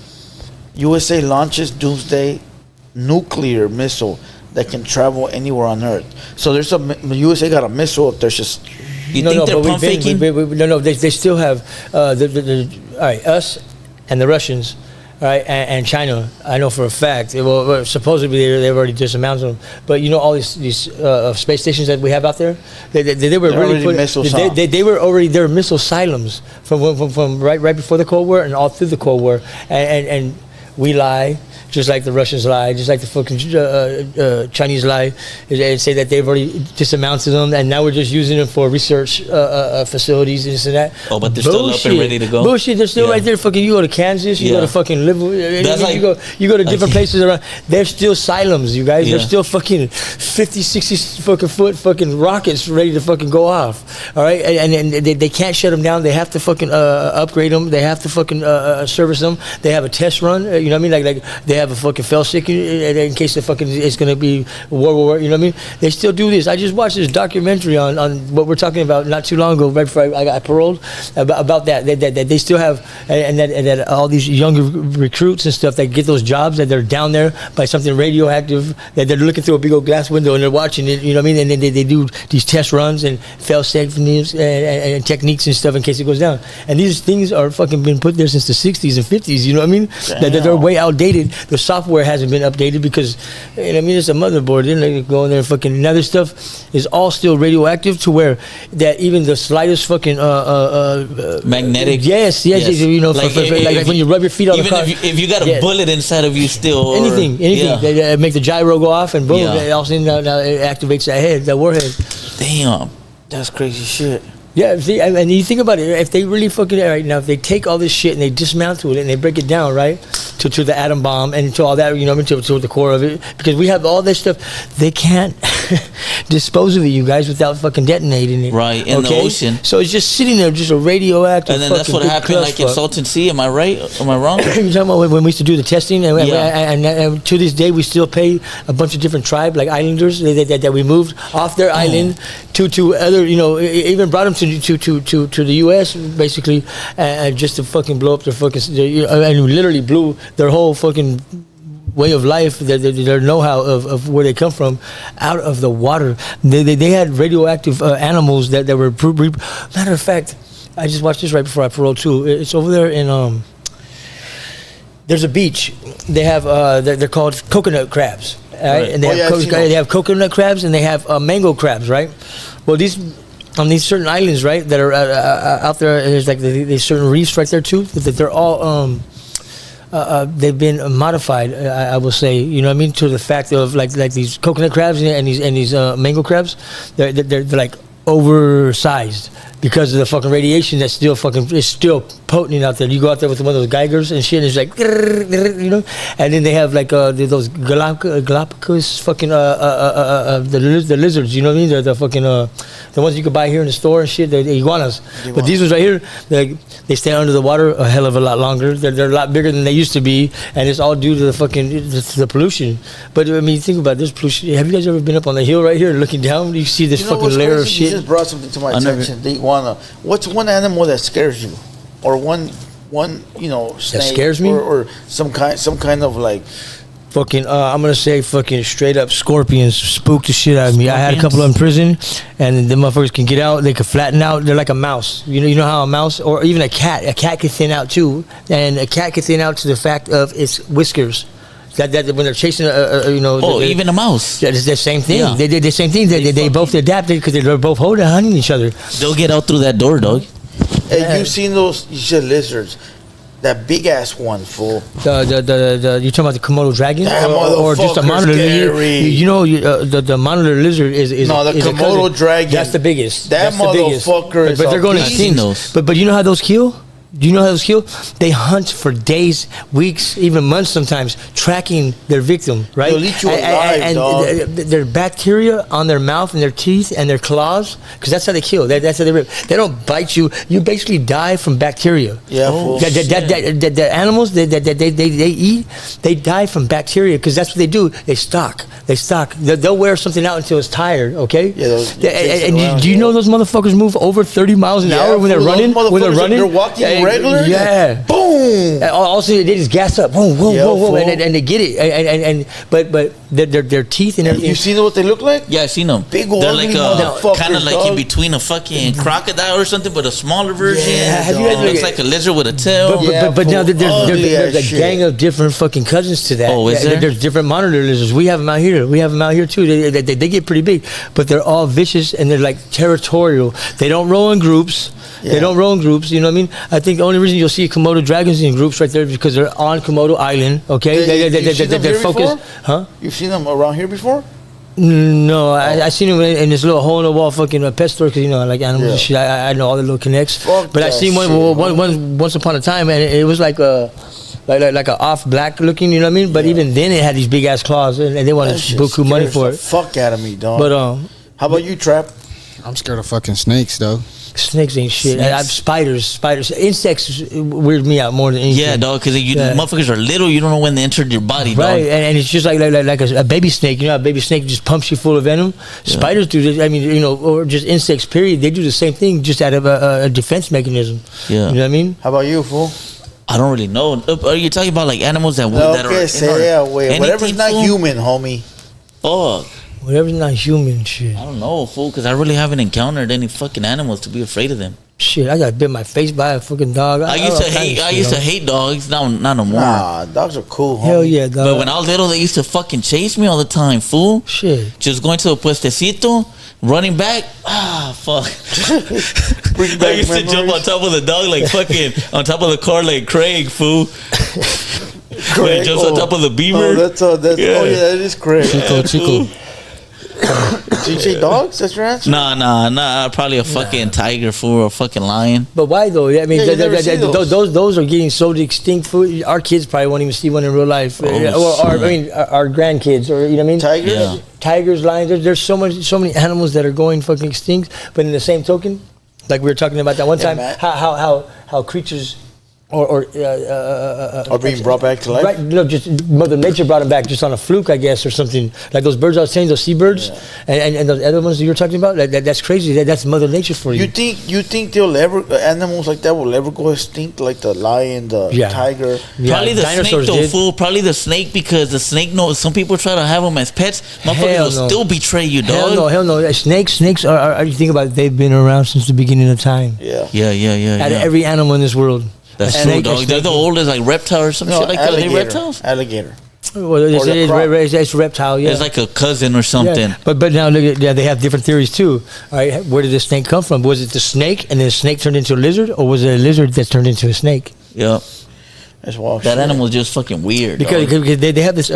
USA launches Doomsday nuclear missile that can travel anywhere on Earth. So there's USA got a missile up there. Just you think they're pump faking? No, they still have all right, us and the Russians, all right, and China. I know for a fact. Well, supposedly they've already dismounted them. But you know all these space stations that we have out there, they were really they were already there missile silos from right before the Cold War and all through the Cold War, and we lie. Just like the Russians lie, just like the fucking Chinese lie, and say that they've already dismounted them, and now we're just using them for research facilities and this and that. Oh, but they're still up and ready to go. Bullshit, they're still right there. Fucking, you go to Kansas, you go to fucking you go to different places around. They're still silos, you guys. They're still fucking 50, 60 fucking foot fucking rockets ready to fucking go off. All right, and they can't shut them down. They have to fucking upgrade them. They have to fucking service them. They have a test run. You know what I mean? Like they have a fucking fail-safe in case the fucking it's gonna be war. You know what I mean? They still do this. I just watched this documentary on what we're talking about not too long ago, right before I got paroled, about that they still have, and that all these younger recruits and stuff that get those jobs, that they're down there by something radioactive, that they're looking through a big old glass window and they're watching it. You know what I mean? And then they do these test runs and fail-safe and techniques and stuff in case it goes down. And these things are fucking been put there since the 60s and 50s. You know what I mean? That they're way outdated. The software hasn't been updated because, you know what I mean, it's a motherboard. Then they go in there and fucking, and other stuff is all still radioactive to where that even the slightest fucking magnetic. Yes. You know, like when you rub your feet on the car. If you got a bullet inside of you still. Anything. They make the gyro go off and boom, all of a sudden now it activates that head, that warhead. Damn. That's crazy shit. Yeah, see, and you think about it, if they really fucking, right now, if they take all this shit and they dismantle it and they break it down, right, to the atom bomb and to all that, you know, to the core of it, because we have all this stuff, they can't dispose of it, you guys, without fucking detonating it. Right, in the ocean. So it's just sitting there, just a radioactive. And then that's what happened, like in Salton Sea. Am I right? Am I wrong? You're talking about when we used to do the testing, and to this day we still pay a bunch of different tribes, like islanders, that we moved off their island to other, you know, even brought them to the U.S. basically, just to fucking blow up their fucking, and literally blew their whole fucking way of life, their know-how of where they come from, out of the water. They had radioactive animals that were. Matter of fact, I just watched this right before I paroled too. It's over there in there's a beach. They have they're called coconut crabs, right? And they have coconut crabs and they have mango crabs, right? Well, on these certain islands, right, that are out there, there's like there's certain reefs right there too. That they're all they've been modified. I will say, you know what I mean, to the fact of like these coconut crabs and these mango crabs, they're like oversized because of the fucking radiation that's still potent out there. You go out there with one of those Geigers and shit, and it's like, you know. And then they have like those Galapagos fucking the lizards. You know what I mean? The fucking The ones you could buy here in the store and shit, they're the iguanas. But these ones right here, they stay under the water a hell of a lot longer. They're a lot bigger than they used to be, and it's all due to the pollution. But I mean, think about this pollution. Have you guys ever been up on the hill right here looking down? You see this fucking layer of shit. You just brought something to my attention. The iguana. What's one animal that scares you, or one snake that scares me, or some kind of like. Fucking, I'm gonna say fucking straight up scorpions spook the shit out of me. I had a couple in prison, and the motherfuckers can get out. They can flatten out. They're like a mouse. You know how a mouse, or even a cat can thin out too, and a cat can thin out to the fact of its whiskers. That when they're chasing even a mouse. Yeah, it's the same thing. Yeah. They did the same thing. They both adapted because they're both hunting each other. They'll get out through that door, dog. Hey, you've seen those? You said lizards. That big ass one, fool. The you talking about the Komodo dragon, that or just a monitor lizard? The monitor lizard is the Komodo dragon. That's the biggest. That motherfucker is. But they're going extinct. But you know how those kill? Do you know how those kill? They hunt for days, weeks, even months sometimes, tracking their victim, right? They'll eat you alive, dog. Their bacteria on their mouth and their teeth and their claws, because that's how they kill. That's how they rip. They don't bite you. You basically die from bacteria. Yeah, the animals that they eat, they die from bacteria because that's what they do. They stock. They'll wear something out until it's tired, okay? Yeah, do you know those motherfuckers move over 30 miles an hour when they're running? They're walking regular? Yeah. Boom. Also, they just gas up. Boom, boom, boom, boom, and they get it. But their teeth and everything. You seen what they look like? Yeah, I seen them. Big They're ugly like kind of like in between a fucking crocodile or something, but a smaller version. Yeah, have you looks like a lizard with a tail. But now there's a gang of different fucking cousins to that. Oh, is there? There's different monitor lizards. We have them out here too. They get pretty big, but they're all vicious and they're like territorial. They don't roll in groups. Yeah. They don't roll in groups. You know what I mean? I think the only reason you'll see Komodo dragons in groups right there is because they're on Komodo Island. Okay, they're focused. Huh? You've seen them around here before? No, I seen him in this little hole in the wall fucking pet store because I like animals and shit. I know all the little connects. But I seen one once upon a time, and it was like a off black looking. You know what I mean? But even then, it had these big ass claws, and they wanted buku money for it. Fuck out of me, dog. But how about you, Trap? I'm scared of fucking snakes, though. Snakes ain't shit. I have spiders. Insects weird me out more than anything. Yeah, dog, because motherfuckers are little. You don't know when they entered your body, dog. Right, and it's just like a baby snake. You know, a baby snake just pumps you full of venom. Yeah. Spiders do this. I mean, or just insects, period. They do the same thing, just out of a defense mechanism. Yeah. You know what I mean? How about you, fool? I don't really know. Are you talking about like animals that whatever's not human, homie. Fuck. Whatever's not human shit. I don't know, fool, because I really haven't encountered any fucking animals to be afraid of them. Shit, I got bit my face by a fucking dog. I used to hate dogs. Not no more. Nah, dogs are cool, homie. Hell yeah, dog. But when I was little, they used to fucking chase me all the time, fool. Shit. Just going to a puestecito, running back. Fuck. I used to jump on top of the dog like fucking on top of the car like Craig, fool. Craig jumps on top of the Beamer. That is Craig. Chico. Did you say dogs? That's your answer? Nah. Probably a fucking tiger, fool, or a fucking lion. But why though? I mean, those are getting so extinct. Our kids probably won't even see one in real life, our grandkids, or you know what I mean? Tigers, yeah. Tigers, lions. There's so many animals that are going fucking extinct. But in the same token, like we were talking about that one time, how creatures. Or being brought back to life? Right, no, just Mother Nature brought them back just on a fluke, I guess, or something. Like those birds I was saying, those seabirds, and those other ones that you were talking about, that's crazy. That's Mother Nature for you. You think they'll ever, animals like that will ever go extinct, like the lion, the tiger? Yeah. Probably the snake though, fool. Probably the snake, because the snake knows some people try to have them as pets. Motherfuckers will still betray you, dog. Hell no. Snakes are, you think about it, they've been around since the beginning of time. Yeah. Out of every animal in this world. That's true, dog. They're the oldest, like reptile or some shit like that. Are they reptiles? Alligator. Well, it's reptile. Yeah, it's like a cousin or something. Yeah. But now look at, they have different theories too. All right, where did the snake come from? Was it the snake and then the snake turned into a lizard, or was it a lizard that turned into a snake? Yeah, that's wild. That animal is just fucking weird. Because they have this.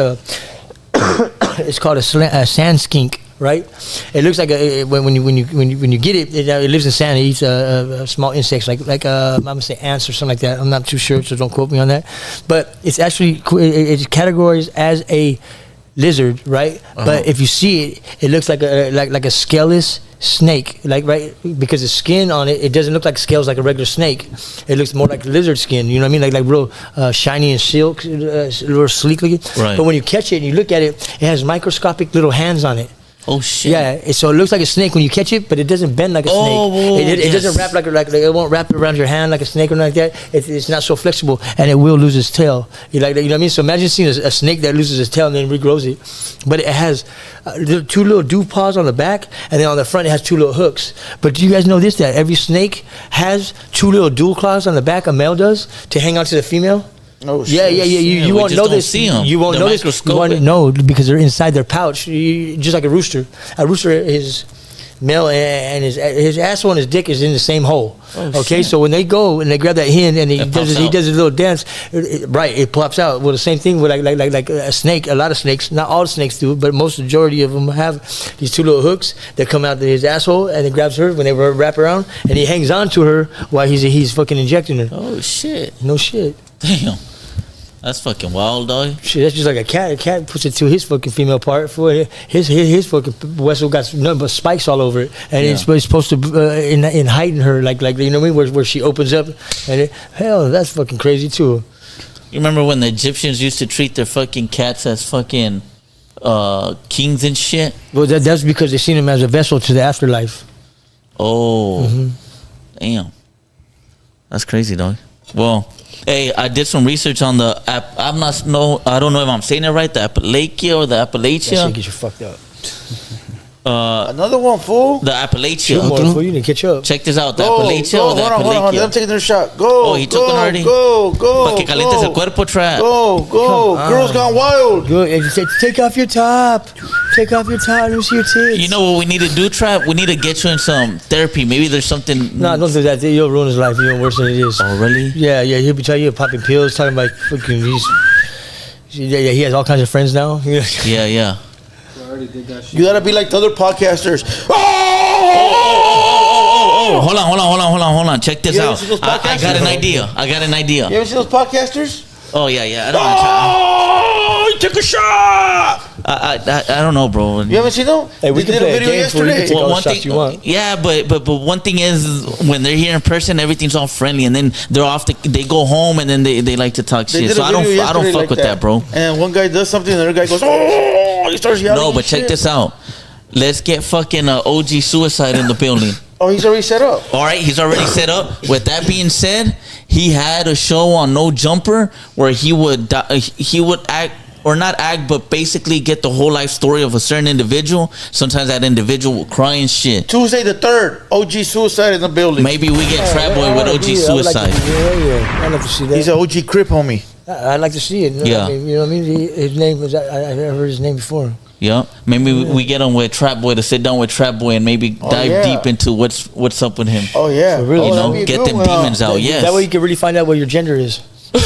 It's called a sand skink. Right, it looks like when you get it, it lives in sand. It eats small insects like I'm gonna say ants or something like that. I'm not too sure, so don't quote me on that. But it's actually it's categorized as a lizard, right? But if you see it, it looks like a scaleless snake, like right, because the skin on it doesn't look like scales like a regular snake. It looks more like lizard skin. You know what I mean? Like real shiny and silk, real sleek looking. Right. But when you catch it and you look at it, it has microscopic little hands on it. Oh shit! Yeah, so it looks like a snake when you catch it, but it doesn't bend like a snake. It doesn't wrap like it won't wrap around your hand like a snake or nothing like that. It's not so flexible, and it will lose its tail. You know what I mean? So imagine seeing a snake that loses its tail and then regrows it, but it has two little dew paws on the back, and then on the front it has two little hooks. But do you guys know this? That every snake has two little dew claws on the back. A male does to hang on to the female. Oh, yeah. You won't know this. You won't know this. You won't know because they're inside their pouch, just like a rooster. A rooster is male, and his asshole and his dick is in the same hole. Okay, so when they go and they grab that hen and he does his little dance, it pops out. Well, the same thing with like a snake. A lot of snakes, not all snakes do, but most majority of them have these two little hooks that come out of his asshole, and it grabs her when they wrap around, and he hangs on to her while he's fucking injecting her. Oh shit! No shit. Damn. That's fucking wild, dog. Shit, that's just like a cat. A cat puts it to his fucking female part. For his fucking vessel got nothing but spikes all over it, and it's supposed to in heighten her, like you know what I mean, where she opens up, and hell, that's fucking crazy too. You remember when the Egyptians used to treat their fucking cats as fucking kings and shit? Well, that's because they seen them as a vessel to the afterlife. Oh, damn, that's crazy, dog. Well. Hey, I did some research on the app. I don't know if I'm saying it right. The Appalachia or the Appalachia. That shit gets you fucked up. Another one, fool. The Appalachia. Fool, you need to catch up. Check this out. The Appalachia or the Appalachia. Hold on. I'm taking their shot. Go. Oh, he took one already. Go. Pa' que calientes el cuerpo trap. Go. Girls Gone Wild. Good. Take off your top. Take off your top. Let me see your tits. You know what we need to do, Trap? We need to get you in some therapy. Maybe there's something. No, don't do that. You'll ruin his life even worse than it is. Oh, really? Yeah. He'll be telling you popping pills, talking about fucking he has all kinds of friends now. Yeah. You gotta be like the other podcasters. Oh, hold on. Check this out. I got an idea. You ever seen those podcasters? Oh yeah. I don't want to. He took a shot. I don't know, bro. You haven't seen them? Hey, we did can play a video yesterday. Well, one thing, yeah, but one thing is when they're here in person, everything's all friendly, and then they're off. They go home, and then they like to talk shit. So I don't fuck with that, bro. And one guy does something, and the other guy goes, oh, he starts yelling. No, but check this out. Let's get fucking OG Suicide in the building. Oh, he's already set up. All right, he's already set up. With that being said, he had a show on No Jumper where he would act. Or not act, but basically get the whole life story of a certain individual. Sometimes that individual will cry and shit. Tuesday the 3rd, OG Suicide in the building. Maybe we get Trap Boy with OG Suicide. I'd like to see that. He's an OG Crip homie. I'd like to see it. Yeah. You know what I mean? His name was, I heard his name before. Yeah. Maybe we get him with Trap Boy to sit down with Trap Boy and maybe dive deep into what's up with him. Oh, yeah. So really, you know, get them demons out. Yes. That way you can really find out what your gender is. The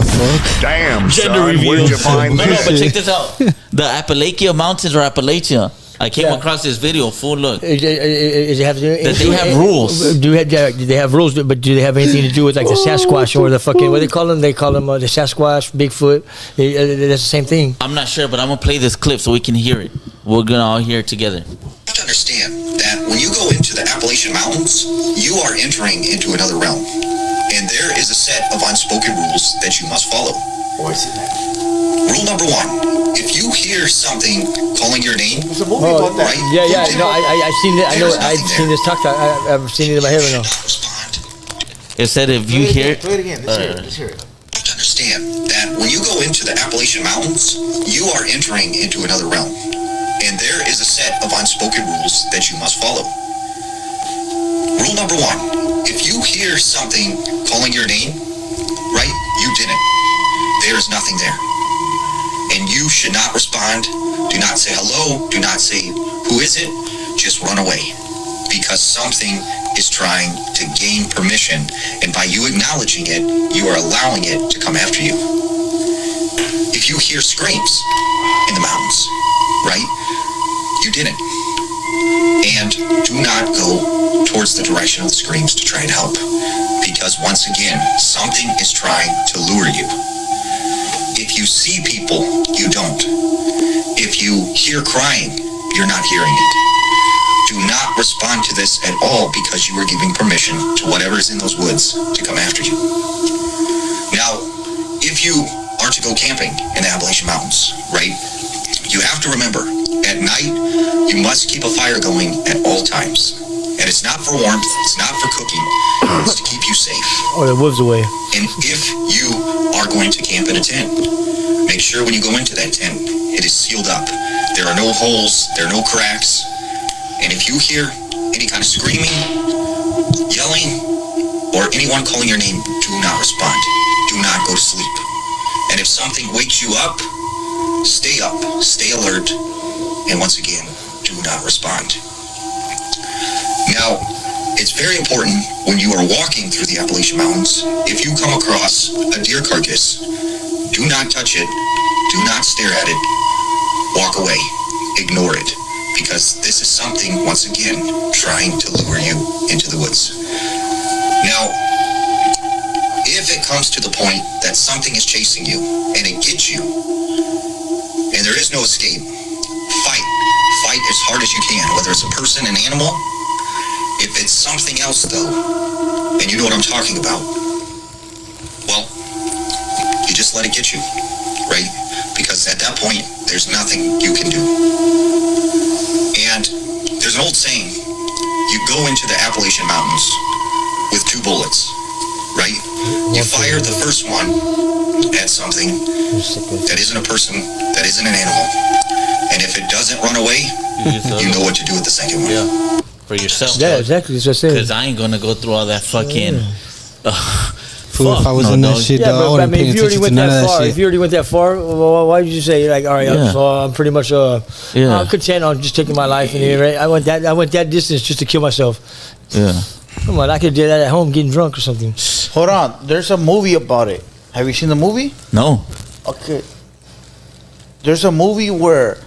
fuck? Damn, Gender son, reveal. where'd you find No, this? but check this out. The Appalachia Mountains or Appalachia. I came across this video. Full look. Does it have, that they have rules. Do they have rules? But do they have anything to do with like the Sasquatch or the fucking what they call them? They call them the Sasquatch, Bigfoot. That's the same thing. I'm not sure, but I'm gonna play this clip so we can hear it. We're gonna all hear it together. You have to understand that when you go into the Appalachian Mountains, you are entering into another realm. And there is a set of unspoken rules that you must follow. Rule number 1, if you hear something calling your name, there's a movie about that. Right? Yeah, no, I've seen it. I know, I've seen this talk. I've seen it in my head right now. It said if you hear... Play it again. Let's hear it. You have to understand that when you go into the Appalachian Mountains, you are entering into another realm. And there is a set of unspoken rules that you must follow. Rule number 1, if you hear something calling your name, right, you didn't. There is nothing there. And you should not respond. Do not say hello. Do not say, who is it? Just run away. Because something is trying to gain permission. And by you acknowledging it, you are allowing it to come after you. If you hear screams in the mountains, right, you didn't. And do not go towards the direction of the screams to try and help. Because once again, something is trying to lure you. If you see people, you don't. If you hear crying, you're not hearing it. Do not respond to this at all because you are giving permission to whatever is in those woods to come after you. Now, if you are to go camping in the Appalachian Mountains, right, you have to remember, at night, you must keep a fire going at all times. And it's not for warmth, it's not for cooking, it's to keep you safe. Or the wolves away. And if you are going to camp in a tent, make sure when you go into that tent, it is sealed up. There are no holes, there are no cracks. And if you hear any kind of screaming, yelling, or anyone calling your name, do not respond. Do not go to sleep. And if something wakes you up, stay alert, and once again, do not respond. Now, it's very important when you are walking through the Appalachian Mountains, if you come across a deer carcass, do not touch it, do not stare at it, walk away, ignore it, because this is something, once again, trying to lure you into the woods. Now, if it comes to the point that something is chasing you, and it gets you, and there is no escape, fight as hard as you can, whether it's a person, an animal. If it's something else, though, and you know what I'm talking about, well, you just let it get you, right? Because at that point, there's nothing you can do. And there's an old saying, you go into the Appalachian Mountains with 2 bullets, right? You fire the first one at something that isn't a person, that isn't an animal. And if it doesn't run away, you know what to do with the second one. Yeah. For yourself. Yeah, exactly. That's what I said. Because I ain't gonna go through all that fucking. Fool, if I was in that shit, yeah, I but I wouldn't mean, pay if you already attention to went none of that that far, shit. if you already went that far, well, why did you say like, all right, Yeah. so I'm pretty much I'm content on just taking my life in here, right? I went that distance just to kill myself. Yeah. Come on, I could do that at home, getting drunk or something. Hold on, there's a movie about it. Have you seen the movie? No. Okay. There's a movie where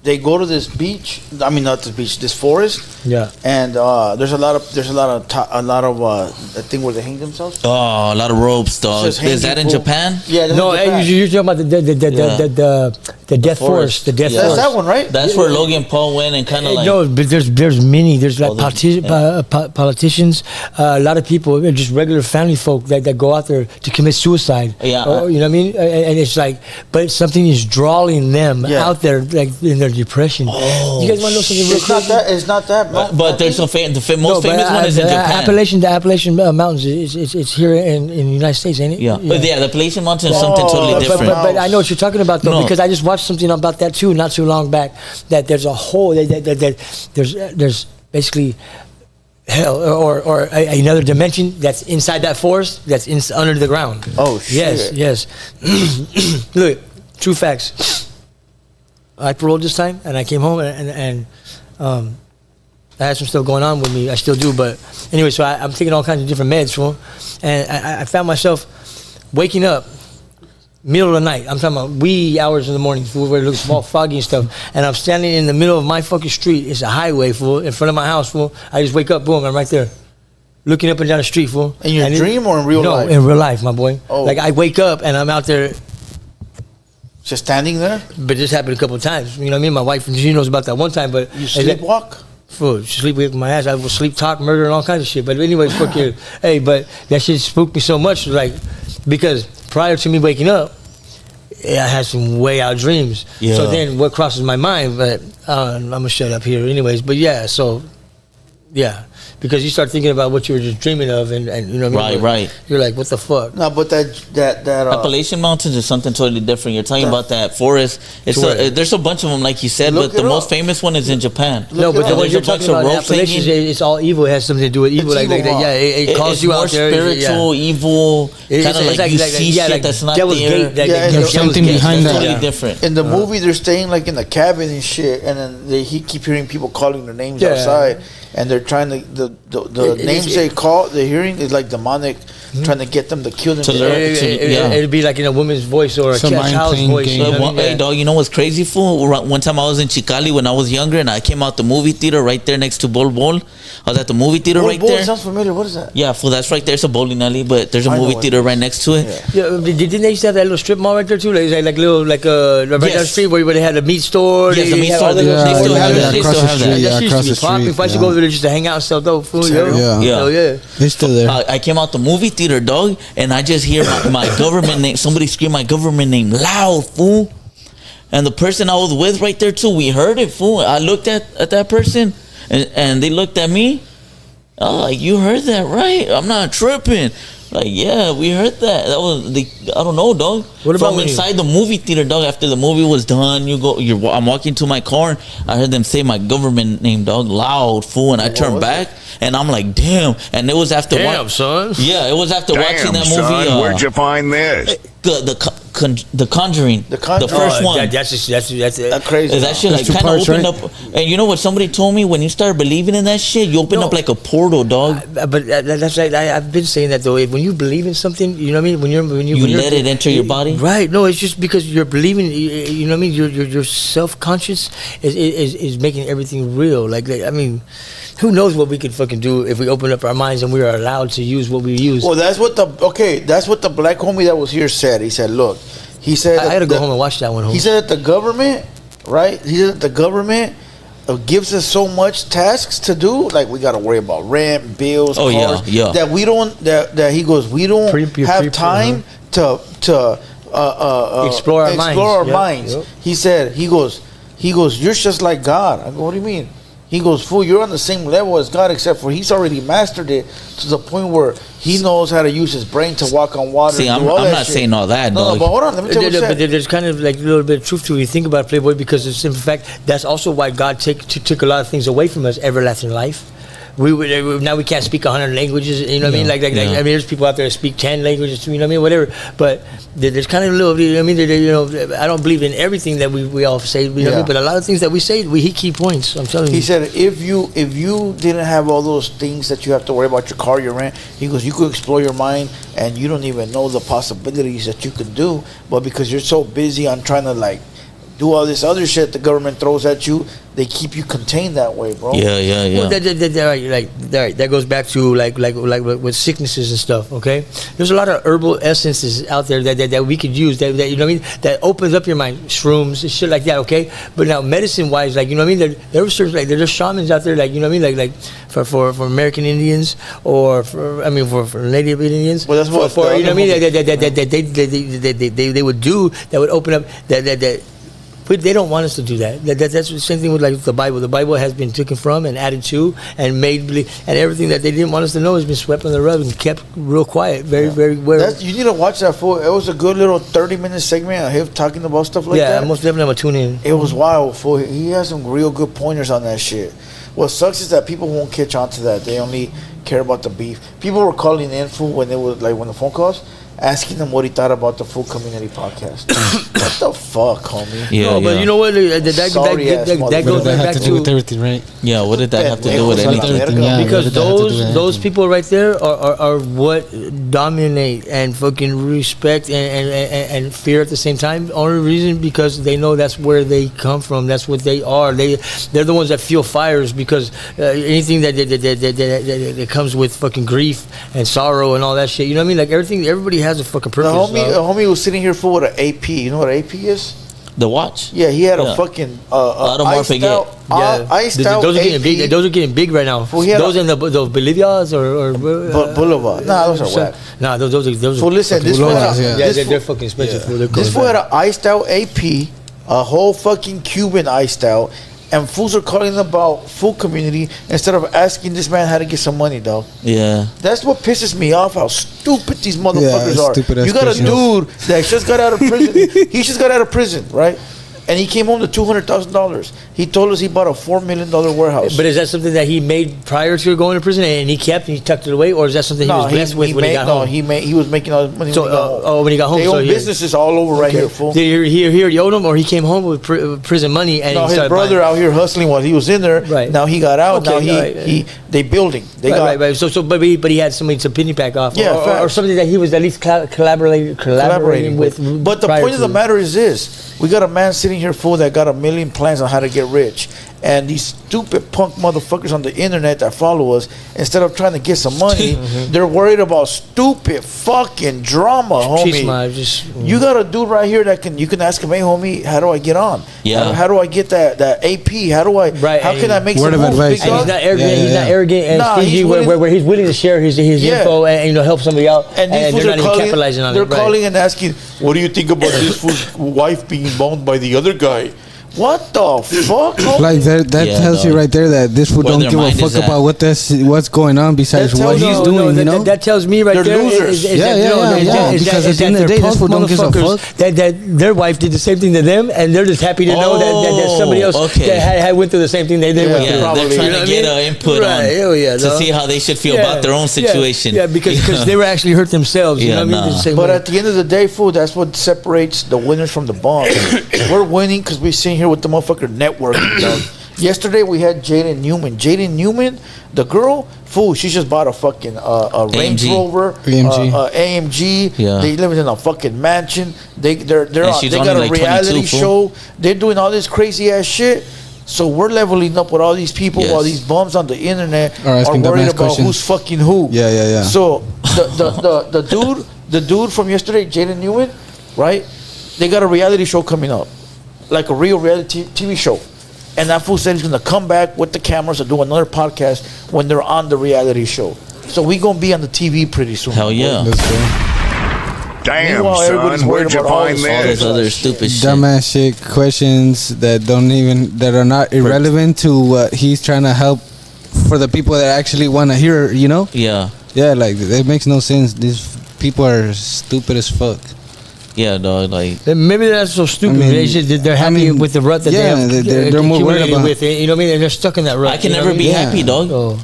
they go to this beach. I mean, not this beach, this forest. Yeah. And there's a lot of I think where they hang themselves. Oh, a lot of ropes, dog. Says Is that in hanging rope. Japan? Yeah. that's No, in Japan. you're talking about the death forest. The death Yeah. That's forest. that one, right? That's where Logan Paul went and kind of like. No, but there's many. There's like Oh, there's- politicians, a lot of people, just regular family folk that go out there to commit suicide. Yeah. You know what I mean? And it's like, but something is drawing them Yeah. out there, like in their depression. You guys want to know something real It's not crazy? that. It's not that. But there's some the most famous one is in Japan. The Appalachian Mountains it's here in the United States, ain't it? Yeah. But yeah, the Appalachian Mountain is something totally But, different. but I know what you're talking about though, No. because I just watched something about that too not too long back. That there's a hole that there's basically hell or another dimension that's inside that forest that's under the ground. Oh shit. Yes. Look, true facts. I paroled this time, and I came home and I had some stuff going on with me. I still do, but anyway, so I'm taking all kinds of different meds, fool, and I found myself waking up middle of the night. I'm talking about wee hours in the morning, fool, where it looks all foggy and stuff. And I'm standing in the middle of my fucking street. It's a highway, fool, in front of my house, fool. I just wake up, boom, I'm right there, looking up and down the street, fool. In your And dream or in real life? No, in real life, my boy. Oh. Like I wake up and I'm out there. Just standing there. But this happened a couple of times. You know what I mean? My wife, she knows about that one time. But You sleepwalk. Fool, sleep with my ass. I will sleep talk, murder, and all kinds of shit. But anyway, fuck you. Hey, but that shit spooked me so much, like, because prior to me waking up, I had some way out dreams. Yeah. So then what crosses my mind, but I'm going to shut up here anyways. But yeah, so, yeah. Because you start thinking about what you were just dreaming of and you know what I mean? Right. You're like, what the fuck? No, but that Appalachian Mountains is something totally different. You're talking about that forest. There's a bunch of them, like you said, Look but the it most up. famous one is in Japan. No, but the And one there's you're a bunch talking of about, ropes Appalachians, hanging. it's all evil. It has something to do with evil. It's Like evil, that. Yeah, it calls It's you more out there. spiritual, evil, kind of like you see shit that's not Devil's there. Gate, Yeah, There's something behind It's that. totally different. in the movie they're staying like in the cabin and shit, and then he keep hearing people calling their names Yeah. outside, and they're trying to the names they call they're hearing is like demonic trying to get them to kill them. To learn- It'd be like in a woman's voice or a Some child's mind-playing voice. game. You know what I mean? Hey, dog, you know what's crazy, fool? One time I was in Mexicali when I was younger, and I came out the movie theater right there next to Bol Bol. I was at the movie theater right there. Sounds familiar. What is that? Yeah, fool, that's right there. It's a bowling alley, but there's a I know movie it. theater right next to it. Yeah, didn't they used to have that little strip mall right there too? Like little right down the Yes. street where they had a meat store. Yes, the they meat had store. all the They little still stores. have that. They across still the have street, that. yeah, That used across to be the popping. street, If I used to yeah. go over there just to hang out and sell dope food, yo. Yeah. Oh yeah. They're still there. I came out the movie theater, dog, and I just hear my government name. Somebody scream my government name loud, fool. And the person I was with right there too, we heard it, fool. I looked at that person, and they looked at me. Oh, like, you heard that, right? I'm not tripping. Like, yeah, we heard that. That was I don't know, dog. What about from when inside the movie theater, dog? After the movie was done, I'm walking to my car. I heard them say my government name, dog, loud, fool. And I turned back, and I'm like, damn. And it was after Damn, son. Yeah, it was after watching Damn, that movie. son, where'd you find this? The Conjuring, the first one. That's crazy. That shit That's like two kind of parts, opened right? up. And you know what somebody told me? When you start believing in that shit, you open up like a portal, dog. But that's like I've been saying that though. When you believe in something, you know what I mean. When you let it enter your body. Right? No, it's just because you're believing. You know what I mean. Your self conscious is making everything real. Like I mean, who knows what we could fucking do if we open up our minds and we are allowed to use what we use. Well, that's what the black homie that was here said. He said, look, he said I gotta go home and watch that one. He said that the government, right? He said that the government gives us so much tasks to do. Like we got to worry about rent, bills, cars. Yeah. That we don't. That he goes. We don't have time to explore our minds. Yep. He said. He goes. You're just like God. I go. What do you mean? He goes, fool, you're on the same level as God, except for he's already mastered it to the point where he knows how to use his brain to walk on water. See, I'm not saying all that, dog. No, but hold on, let me tell you what But there's kind of like a little bit of truth to it. You think about Playboy, because it's in fact that's also why God took a lot of things away from us. Everlasting life. Now we can't speak 100 languages. You know what I mean? Like I mean, there's people out there that speak 10 languages. You know what I mean? Whatever. But there's kind of a little. You know what I mean? I don't believe in everything that we all say. You know what I mean? But a lot of things that we say, we hit key points. I'm telling you. He said if you didn't have all those things that you have to worry about, your car, your rent, he goes, you could explore your mind and you don't even know the possibilities that you could do. But because you're so busy on trying to like do all this other shit the government throws at you, they keep you contained that way, bro. Yeah. Well, that goes back to like with sicknesses and stuff. Okay, there's a lot of herbal essences out there that we could use. That you know what I mean. That opens up your mind. Shrooms and shit like that. Okay, but now medicine wise, like you know what I mean. There were certain there's shamans out there, like you know what I mean, like for American Indians or for Native Indians. Well, that's what for you know what I mean. They would do that would open up that. But they don't want us to do that. That's the same thing with like the Bible. The Bible has been taken from and added to and made believe, and everything that they didn't want us to know has been swept under the rug and kept real quiet. Very well. You need to watch that fool. It was a good little 30-minute segment of him talking about stuff like that. Yeah, most definitely I'm gonna tune in. It was wild, fool. He has some real good pointers on that shit. What sucks is that people won't catch on to that. They only care about the beef. People were calling in, fool, when the phone calls, asking him what he thought about the Full Community podcast. What the fuck, homie? Yeah, but you know what? That goes back to with everything, right? Yeah, what did that have to do with anything? Yeah, because those people right there are what dominate and fucking respect and fear at the same time. Only reason because they know that's where they come from. That's what they are. They're the ones that feel fires because anything that comes with fucking grief and sorrow and all that shit. You know what I mean? Like everybody has a fucking purpose. The homie was sitting here full with an AP. You know what an AP is? The watch? Yeah, he had a fucking iced out those are AP. getting big. Those are getting big right now. Well, those in those Bolivias or Boulevard. Nah, those are whack. Nah, those are. So listen, this they're fucking expensive. Yeah. This fool had an iced out AP, a whole fucking Cuban iced out. And fools are calling about Full Community instead of asking this man how to get some money, dog. Yeah. That's what pisses me off, how stupid these motherfuckers are. Stupid You got a dude that just got out of prison. He just got out of prison, right? And he came home to $200,000. He told us he bought a $4 million warehouse. But is that something that he made prior to going to prison and he kept and he tucked it away, or is that something he was blessed with when he got home? He was making all his money. So, when he got home, they own businesses all over right here, fool. Did he hear he owed him, or he came home with prison money and his brother out here hustling while he was in there. Right. Now he got out. Now they building. Right. So but he had somebody to piggyback off. Yeah, or something that he was at least collaborating with. But the point of the matter is this: we got a man sitting here, fool, that got a million plans on how to get rich. And these stupid punk motherfuckers on the internet that follow us, instead of trying to get some money, they're worried about stupid fucking drama, homie. You got a dude right here that you can ask him, hey, homie, how do I get on? Yeah. How do I get that AP? How can I make some moves? And he's not arrogant. He's not arrogant and stingy, where he's willing to share his info and help somebody out. And they're not even capitalizing on it. They're calling and asking, what do you think about this fool's wife being boned by the other guy? What the fuck? Like that tells you right there that this fool don't give a fuck about what's going on besides what he's doing. You know, that tells me right they're there. Losers. Because at the end of the day, this fool don't give a fuck. That their wife did the same thing to them, and they're just happy to know that somebody else had went through the same thing they went through. They're trying to get input on to see how they should feel about their own situation. Yeah, because they were actually hurt themselves. You know what I mean? But at the end of the day, fool, that's what separates the winners from the bums. We're winning because we're sitting here with the motherfucker networking, dog. Yesterday we had Jaden Newman. Jaden Newman, the girl, fool, she just bought a fucking Range Rover, AMG. Yeah. They live in a fucking mansion. They got a reality 22, show. They're doing all this crazy ass shit. So we're leveling up with all these people while these bums on the internet are worried about who's fucking who. Yeah. So the dude from yesterday, Jaden Newman, right? They got a reality show coming up. Like a real reality TV show. And that fool said he's going to come back with the cameras and do another podcast when they're on the reality show. So we going to be on the TV pretty soon. Hell yeah. Let's go. Damn, son, where'd you find All this this? other stupid shit. Dumbass shit, questions that are not irrelevant to what he's trying to help for the people that actually want to hear, you know? Yeah. Yeah, like, it makes no sense. These people are stupid as fuck. Yeah, dog. Like maybe they're not so stupid. They're happy with the rut that they're more worried about. With it. You know what I mean? And they're stuck in that rut. I can never be happy, dog.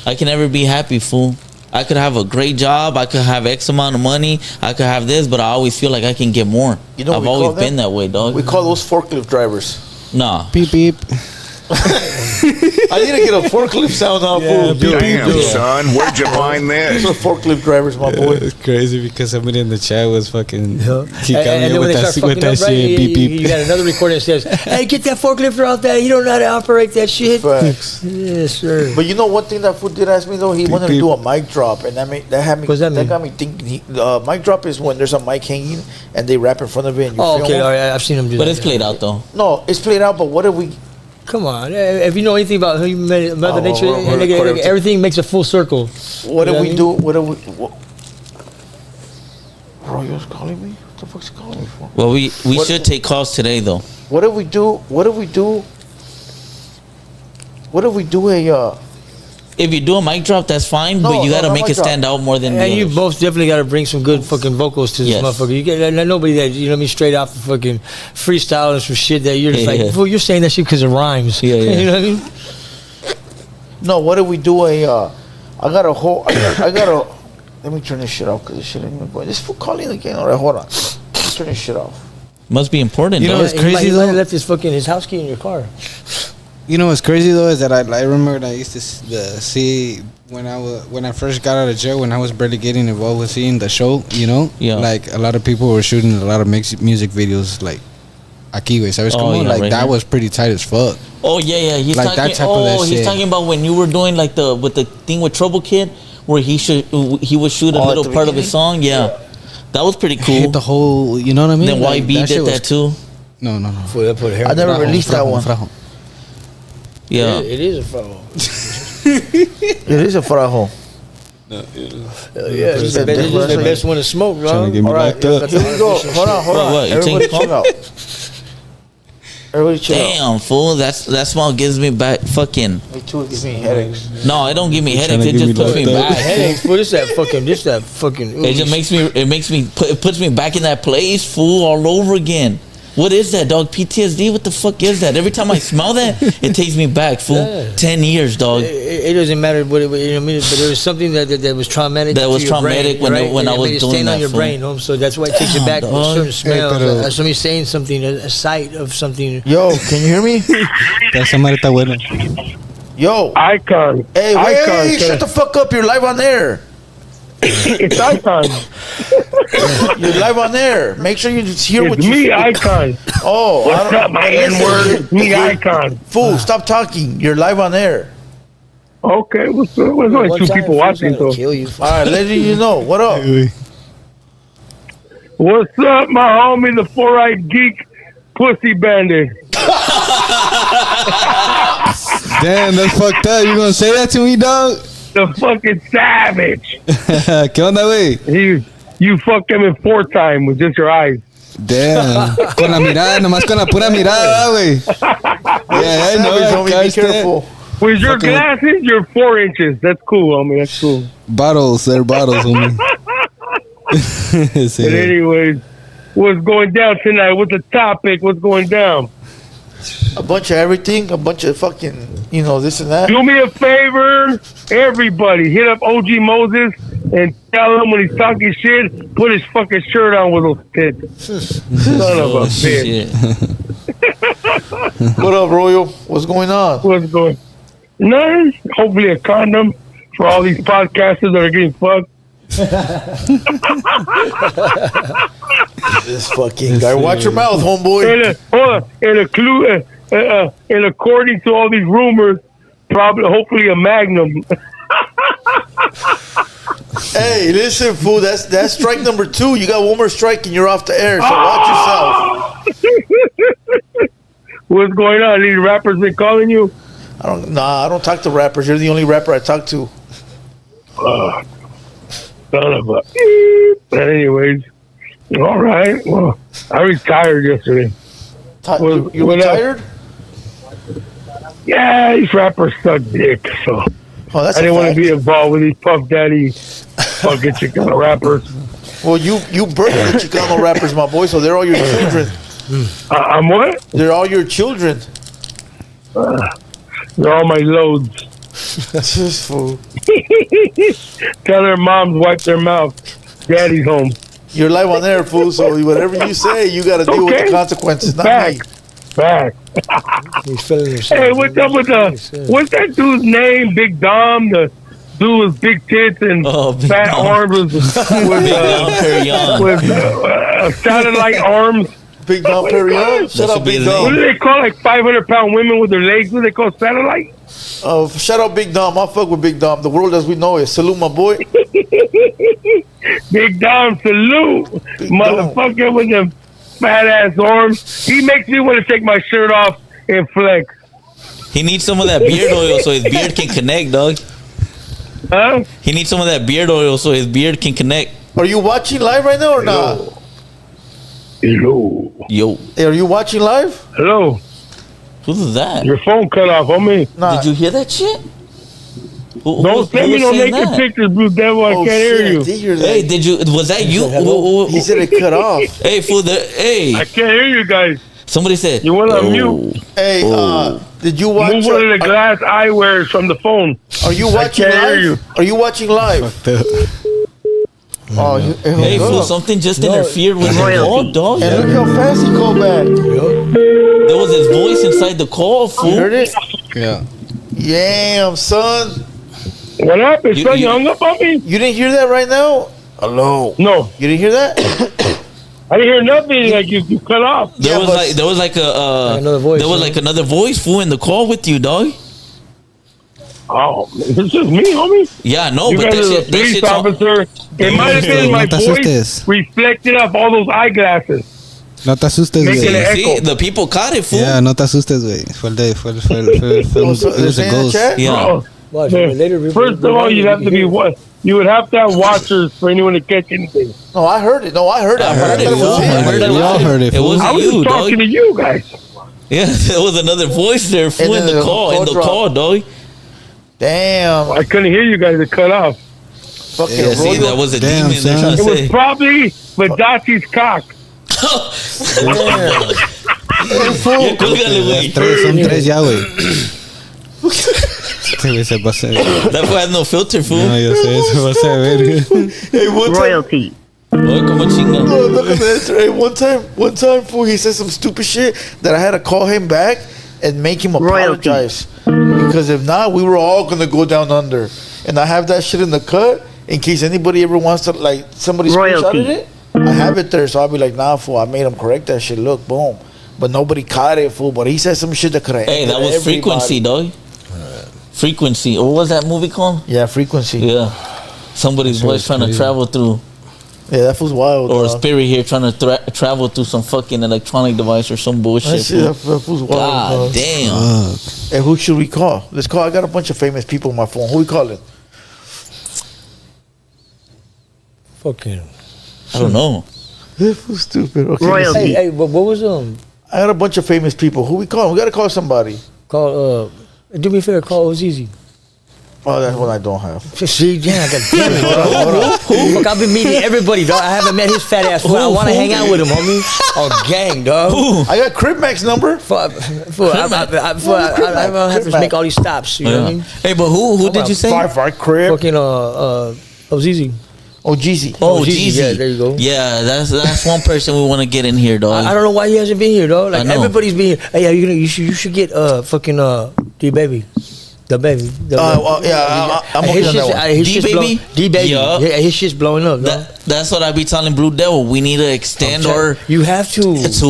I can never be happy, fool. I could have a great job. I could have X amount of money. I could have this, but I always feel like I can get more. You know, I've always been that way, dog. We call those forklift drivers. Nah. Beep beep. I need to get a forklift sound on. Damn, son, where'd you find this? Those are forklift drivers, my boy. It's crazy because somebody in the chat was fucking. And then when they start fucking up, right, beep beep. you got another recording that says, "Hey, get that forklifter out there. You don't know how to operate that shit." Facts. Yes, sir. But you know one thing that fool did ask me though, he wanted to do a mic drop, and that got me thinking. Mic drop is when there's a mic hanging and they rap in front of it. And you film okay, it. all right, I've seen them do that. But it's played out though. No, it's played out. But what if we? Come on, if you know anything about Mother Nature, everything makes a full circle. What do we do? What do we? Bro, you was calling me? What the fuck's he calling me for? Well, we should take calls today though. What do we do? What if we do a? If you do a mic drop, that's fine, but you gotta make it stand out more than. And you both definitely gotta bring some good fucking vocals to this motherfucker. You get nobody that you know what I mean straight off the fucking freestyle and some shit that you're just like, well, you're saying that shit because it rhymes. Yeah, yeah. You know what I mean? No, what if we do a? I got a. Let me turn this shit off because this shit ain't even going. This fool calling again. All right, hold on. Let's turn this shit off. Must be important. You know, it's crazy he though. might have left his house key in your car. You know what's crazy though is that I remember that I used to see when I first got out of jail, when I was barely getting involved with seeing the show, you know, like a lot of people were shooting a lot of music videos like aquí, güey, sabes como, like right that here. Was pretty tight as fuck. Oh yeah, he's like talking, that type of that shit. He's talking about when you were doing like with the thing with Trouble Kid, where he would shoot a little part of his song. Yeah, that was pretty cool. Hit the whole, you know what I mean? Then like, YB did that too. No. I never released that one. Yeah. It is a frajo. It is a frajo. Yeah, it's the best one to smoke, bro. All right, here we go. Hold on. What, everybody chill out. Everybody chill out. Damn, fool. That smell gives me back fucking. Me too. It gives me headaches. No, it don't give me headaches. It just puts me back. Headaches, fool. This that fucking. It just makes me. It puts me back in that place, fool, all over again. What is that, dog? PTSD? What the fuck is that? Every time I smell that, it takes me back, fool. Yeah. 10 years, dog. It doesn't matter what it, you know, but there was something that was traumatic. That was to your traumatic brain, when I was it doing stain that, on your fool. brain, so that's why it takes you back to dog. certain smells. pero- Somebody saying something, a sight of something. Yo, can you hear me? Esa madre está buena. Yo. Icon. Hey, Icon, wait, shut the fuck up. You're live on air. It's Icon. You're live on air. Make sure you just hear what It's you me, Icon. Oh, What's up, my N-word? It's me, Icon. Fool, stop talking. You're live on air. Okay, what's only two people watching, so. Kill you. All right, letting you know. What up? What's up, my homie, the four-eyed geek, pussy bandit? Damn, that's fucked up. You gonna say that to me, dog? The fucking savage. ¿Qué onda, güey? You fucked him in 4 times with just your eyes. Damn. Con la mirada, nomás con la pura mirada, güey. Yeah, I know. Homie, I be careful. With your Fucking- glasses, you're 4 inches. That's cool, homie. That's cool. Bottles, they're bottles, homie. Sí. But anyways, what's going down tonight? What's the topic? What's going down? A bunch of everything. A bunch of fucking, you know, this and that. Do me a favor, everybody. Hit up OG Moses and tell him when he's talking shit, put his fucking shirt on with those tits. Son of a bitch. What up, Royal? What's going on? What's going? None. Hopefully a condom for all these podcasters that are getting fucked. This fucking guy. Watch your mouth, homeboy. Hold on. And according to all these rumors, hopefully a Magnum. Hey, listen, fool. That's strike number 2. You got one more strike and you're off the air. So watch yourself. What's going on? These rappers been calling you? I don't talk to rappers. You're the only rapper I talk to. Son of a. But anyways, all right. Well, I retired yesterday. You retired? Yeah, these rappers suck dick. So Oh, that's I didn't a want to fact. be involved with these Puff Daddy fucking Chicano rappers. Well, you birthed the Chicano rappers, my boy. So they're all your children. I'm what? They're all your children. They're all my loads. This fool. Tell their moms wipe their mouth. Daddy's home. You're live on air, fool. So whatever you say, you got to deal with the consequences. Not me. Back. He's feeling himself. Hey, what's up with what's that dude's name? Big Dom, the dude with big tits and fat arms with satellite arms. Big Dom Perignon? Shut up, Big Dom. What do they call like 500-pound women with their legs? What do they call satellite? Shout out Big Dom. I'll fuck with Big Dom. The world as we know it. Salute, my boy. Big Dom, salute. Motherfucker with them fat ass arms. He makes me want to take my shirt off and flex. He needs some of that beard oil so his beard can connect, dog. Huh? He needs some of that beard oil so his beard can connect. Are you watching live right now or not? Hello. Yo. Hey, are you watching live? Hello. Who's that? Your phone cut off, homie. Nah. Did you hear that shit? Don't send me no naked pictures, Blue Devil. I can't hear you. Hey, did you? Was that you? He said it cut off. Hey, fool. Hey. I can't hear you guys. Somebody said. You went on mute. Hey, did you watch? Move one of the glass eyewears from the phone. Are you watching I can't live? hear you. Are you watching live? Oh, hey, fool. Something just interfered with the call, dog. And look how fast he called back. There was his voice inside the call, fool. You heard it? Yeah. Damn, son. What happened, son? You hung up on me? You didn't hear that right now? Hello. No. You didn't hear that? I didn't hear nothing. Like you cut off. There was like another voice. There was like another voice, fool, in the call with you, dog. Oh, it's just me, homie. Yeah, no, You but guys that are the shit, that police shit's all, officer. It might have been my No te voice asustes. reflected off all those eyeglasses. No te asustes, Making güey. it see, the people caught it, fool. Yeah, no te asustes, güey. It was a ghost. Yeah. Oh, Watch, man. later, First of all, you'd have to be what? You would have to have watchers for anyone to catch anything. No, I heard it. I heard it. thought was him. We all heard it. It fool. I wasn't was you, just talking dog. to you guys. Yeah, there was another voice there, fool, in And the then call, the call dropped. dog. Damn. I couldn't hear you guys. It cut off. Fucking Yeah, see, that was a Damn, demon they're son. trying to It was say. probably Badati's cock. Damn. Ya, cólgale, güey. Son tres ya, güey. Este güey se pasa de verga. That fool has no filter, fool. No, yo sé, se pasa de verga. Hey, Royalty. Oye, como chinga. No, look at this. Hey, one time, fool, he said some stupid shit that I had to call him back and make him apologize. Because if not, we were all gonna go down under. And I have that shit in the cut in case anybody ever wants to, like, somebody screenshotted it. I have it there, so I'll be like, nah, fool, I made him correct that shit. Look, boom. But nobody caught it, fool. But he said some shit that could have. Hey, that was everybody. Frequency, dog. Frequency. What was that movie called? Yeah, Frequency. Yeah. Somebody's voice trying to travel through. Yeah, that was wild. Or a spirit here trying to travel through some fucking electronic device or some bullshit. That was wild. God damn. Hey, who should we call? Let's call. I got a bunch of famous people on my phone. Who we calling? Fucking. I don't know. This was stupid. Okay, Royalty. Hey, what was I got a bunch of famous people. Who we calling? We gotta call somebody. Call. Do me a favor. Call Ozizi. Oh, that's one I don't have. See, yeah, I got damn it. Hold on. Look, I've been meeting everybody, dog. I haven't met his fat ass. I want to hang out with him, homie. Oh, gang, dog. I got Crip Max number. I have to make all these stops. You know what I mean? Hey, but who did you say? Five Crip. Fucking Ozizi. Oh, Jeezy. Oh, Jeezy. Yeah, there you go. Yeah, that's one person we want to get in here, dog. I don't know why he hasn't been here, dog. Like everybody's been here. Hey, you should get fucking D baby. The baby. I'm working on that one. D-Baby? D-Baby. Yeah, his shit's blowing up, dog. That's what I be telling Blue Devil. We need to extend you have to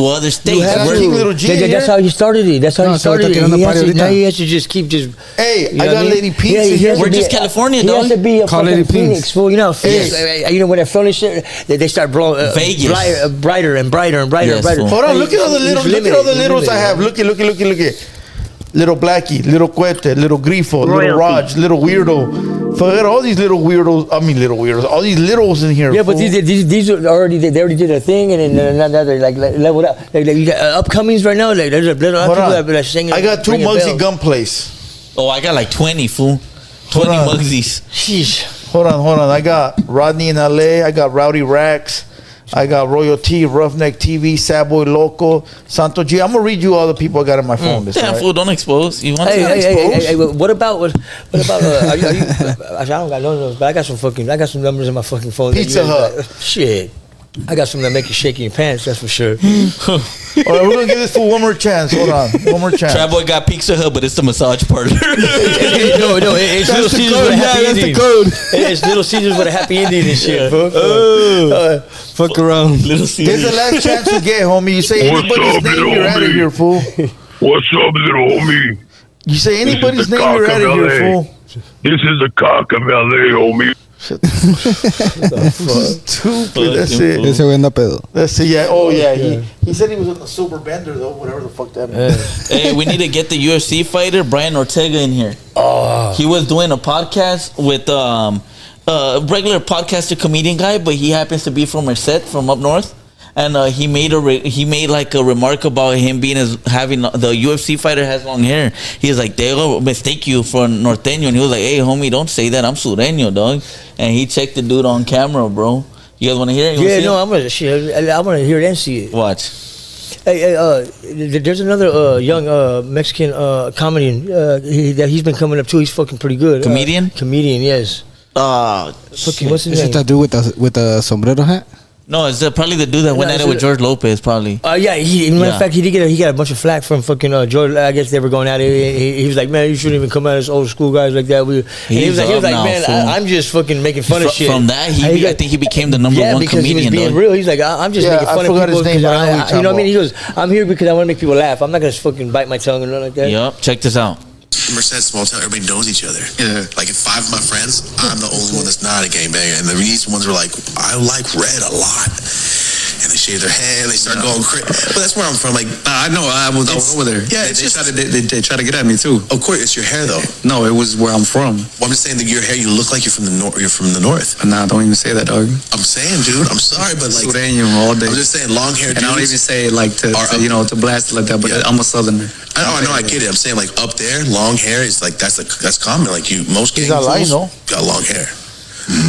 other states. You have to. That's how he started it. That's how he started it. Now he has to just keep just. Hey, I got Lady Pizza here. We're just California, he dog. He has to be a fucking Phoenix, fool. You know, Phoenix. You know when they're filming shit, they start blowing Vegas brighter and brighter and brighter and brighter. Hold on, look at all the little. Look at all the littles I have. Look at. Little Blackie, Little Cuete, Little Grifo, Little Raj, Little Weirdo. Forget all these little weirdos. I mean, little weirdos. All these littles in here. Yeah, but these are already they already did a thing, and then they're like leveled up. Like you got upcomings right now. Like there's a lot of people that are singing. I got 2 Muggsy gun plays. Oh, I got like 20, fool. 20 Muggsies. Sheesh. Hold on. I got Rodney in LA. I got Rowdy Rax. I got Royalty, Roughneck TV, Sad Boy Loco, Santo G. I'm gonna read you all the people I got on my phone. Damn, fool, don't expose. You want to expose? Hey, what about? Are you, I don't got none of those, but I got some numbers in my fucking phone. Pizza Hut. Shit. I got something that make you shake in your pants, that's for sure. All right, we're gonna give this fool one more chance. Hold on, one more chance. Trap Boy got Pizza Hut, but it's the massage parlor. No, it's Little Caesars with a happy ending. That's the code. It's Little Caesars with a happy ending and shit, fuck around. Little Caesars. This is the last chance you get, homie. You say anybody's name, you're out of here, fool. What's up, little homie? You say anybody's name, you're out of here, fool. This is the cock of LA, homie. Stupid. That's it. Ese güey anda pedo. That's it. Yeah. Oh yeah. He said he was on the sober bender though. Whatever the fuck that means. Hey, we need to get the UFC fighter Brian Ortega in here. Oh. He was doing a podcast with regular podcaster comedian guy, but he happens to be from Merced, from up north. And he made like a remark about him being having the UFC fighter has long hair. He was like, they'll mistake you for norteño, and he was like, hey homie, don't say that, I'm sureño, dog. And he checked the dude on camera, bro. You guys want to hear it? I'm gonna hear it and see it. Watch. Hey, there's another young Mexican comedian that he's been coming up to. He's fucking pretty good. Comedian, yes. Fucking, what's his name? Is it that dude with the sombrero hat? No, it's probably the dude that went at it with George Lopez, probably. Yeah, matter of fact, he got a bunch of flack from fucking George. I guess they were going at it. He was like, man, you shouldn't even come at us old school guys like that. He was like, man, I'm just fucking making fun of shit. From that, I think he became the number one because comedian. He was being real. He's like, I'm just making fun of people. His name, you know what I mean? He goes, I'm here because I want to make people laugh. I'm not gonna fucking bite my tongue or nothing like that. Yep, check this out. Merced small town, everybody knows each other. Yeah. Like if 5 of my friends, I'm the only one that's not a gangbanger. And these ones were like, I like red a lot. And they shave their head, they start going crazy. But that's where I'm from. Like, I know, I was over there. Yeah, they try to get at me too. Of course, it's your hair though. No, it was where I'm from. Well, I'm just saying that your hair, you look like you're from the north. You're from the north. Nah, don't even say that, dog. I'm saying, dude. I'm sorry, but like, Sureño all day. I'm just saying, long hair. And I don't even say it like to blast it like that. But yeah. I'm a southerner. I know, I get it. I'm saying like up there, long hair is like that's common. Like most gang got long hair.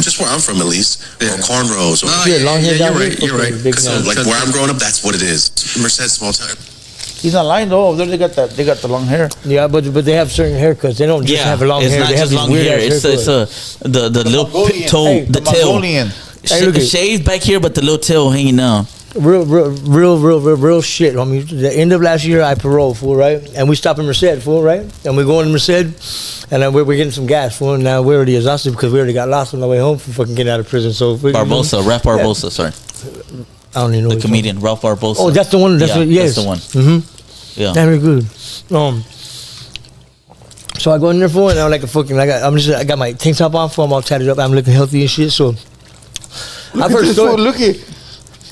Just where I'm from, at least. Or cornrows. Long hair. You're right. So, like where I'm growing up, that's what it is. Merced small town. He's not lying though. They got that. They got the long hair. Yeah, but they have certain haircuts. They don't just have long it's hair. not They have just these long weird hair. ass It's haircuts. the little Mongolian. toe, Hey, the the tail. Mongolian. Hey, look at- Shaved back here, but the little tail hanging down. Real shit, homie. The end of last year, I paroled, fool, right? And we stopped in Merced, fool, right? And we go in Merced, and then we're getting some gas, fool. And now we're already exhausted because we already got lost on the way home from fucking getting out of prison. So Barbosa, Ralph Barbosa, sorry. I don't even know The comedian, Ralph Barbosa. Oh, that's the one. That's what. Yes, that's the one. Mm-hmm. Yeah. Very good. So I go in there, fool, and I'm like a fucking. I got my tank top on, fool. I'm all tatted up. I'm looking healthy and shit. So I've heard this fool, look at.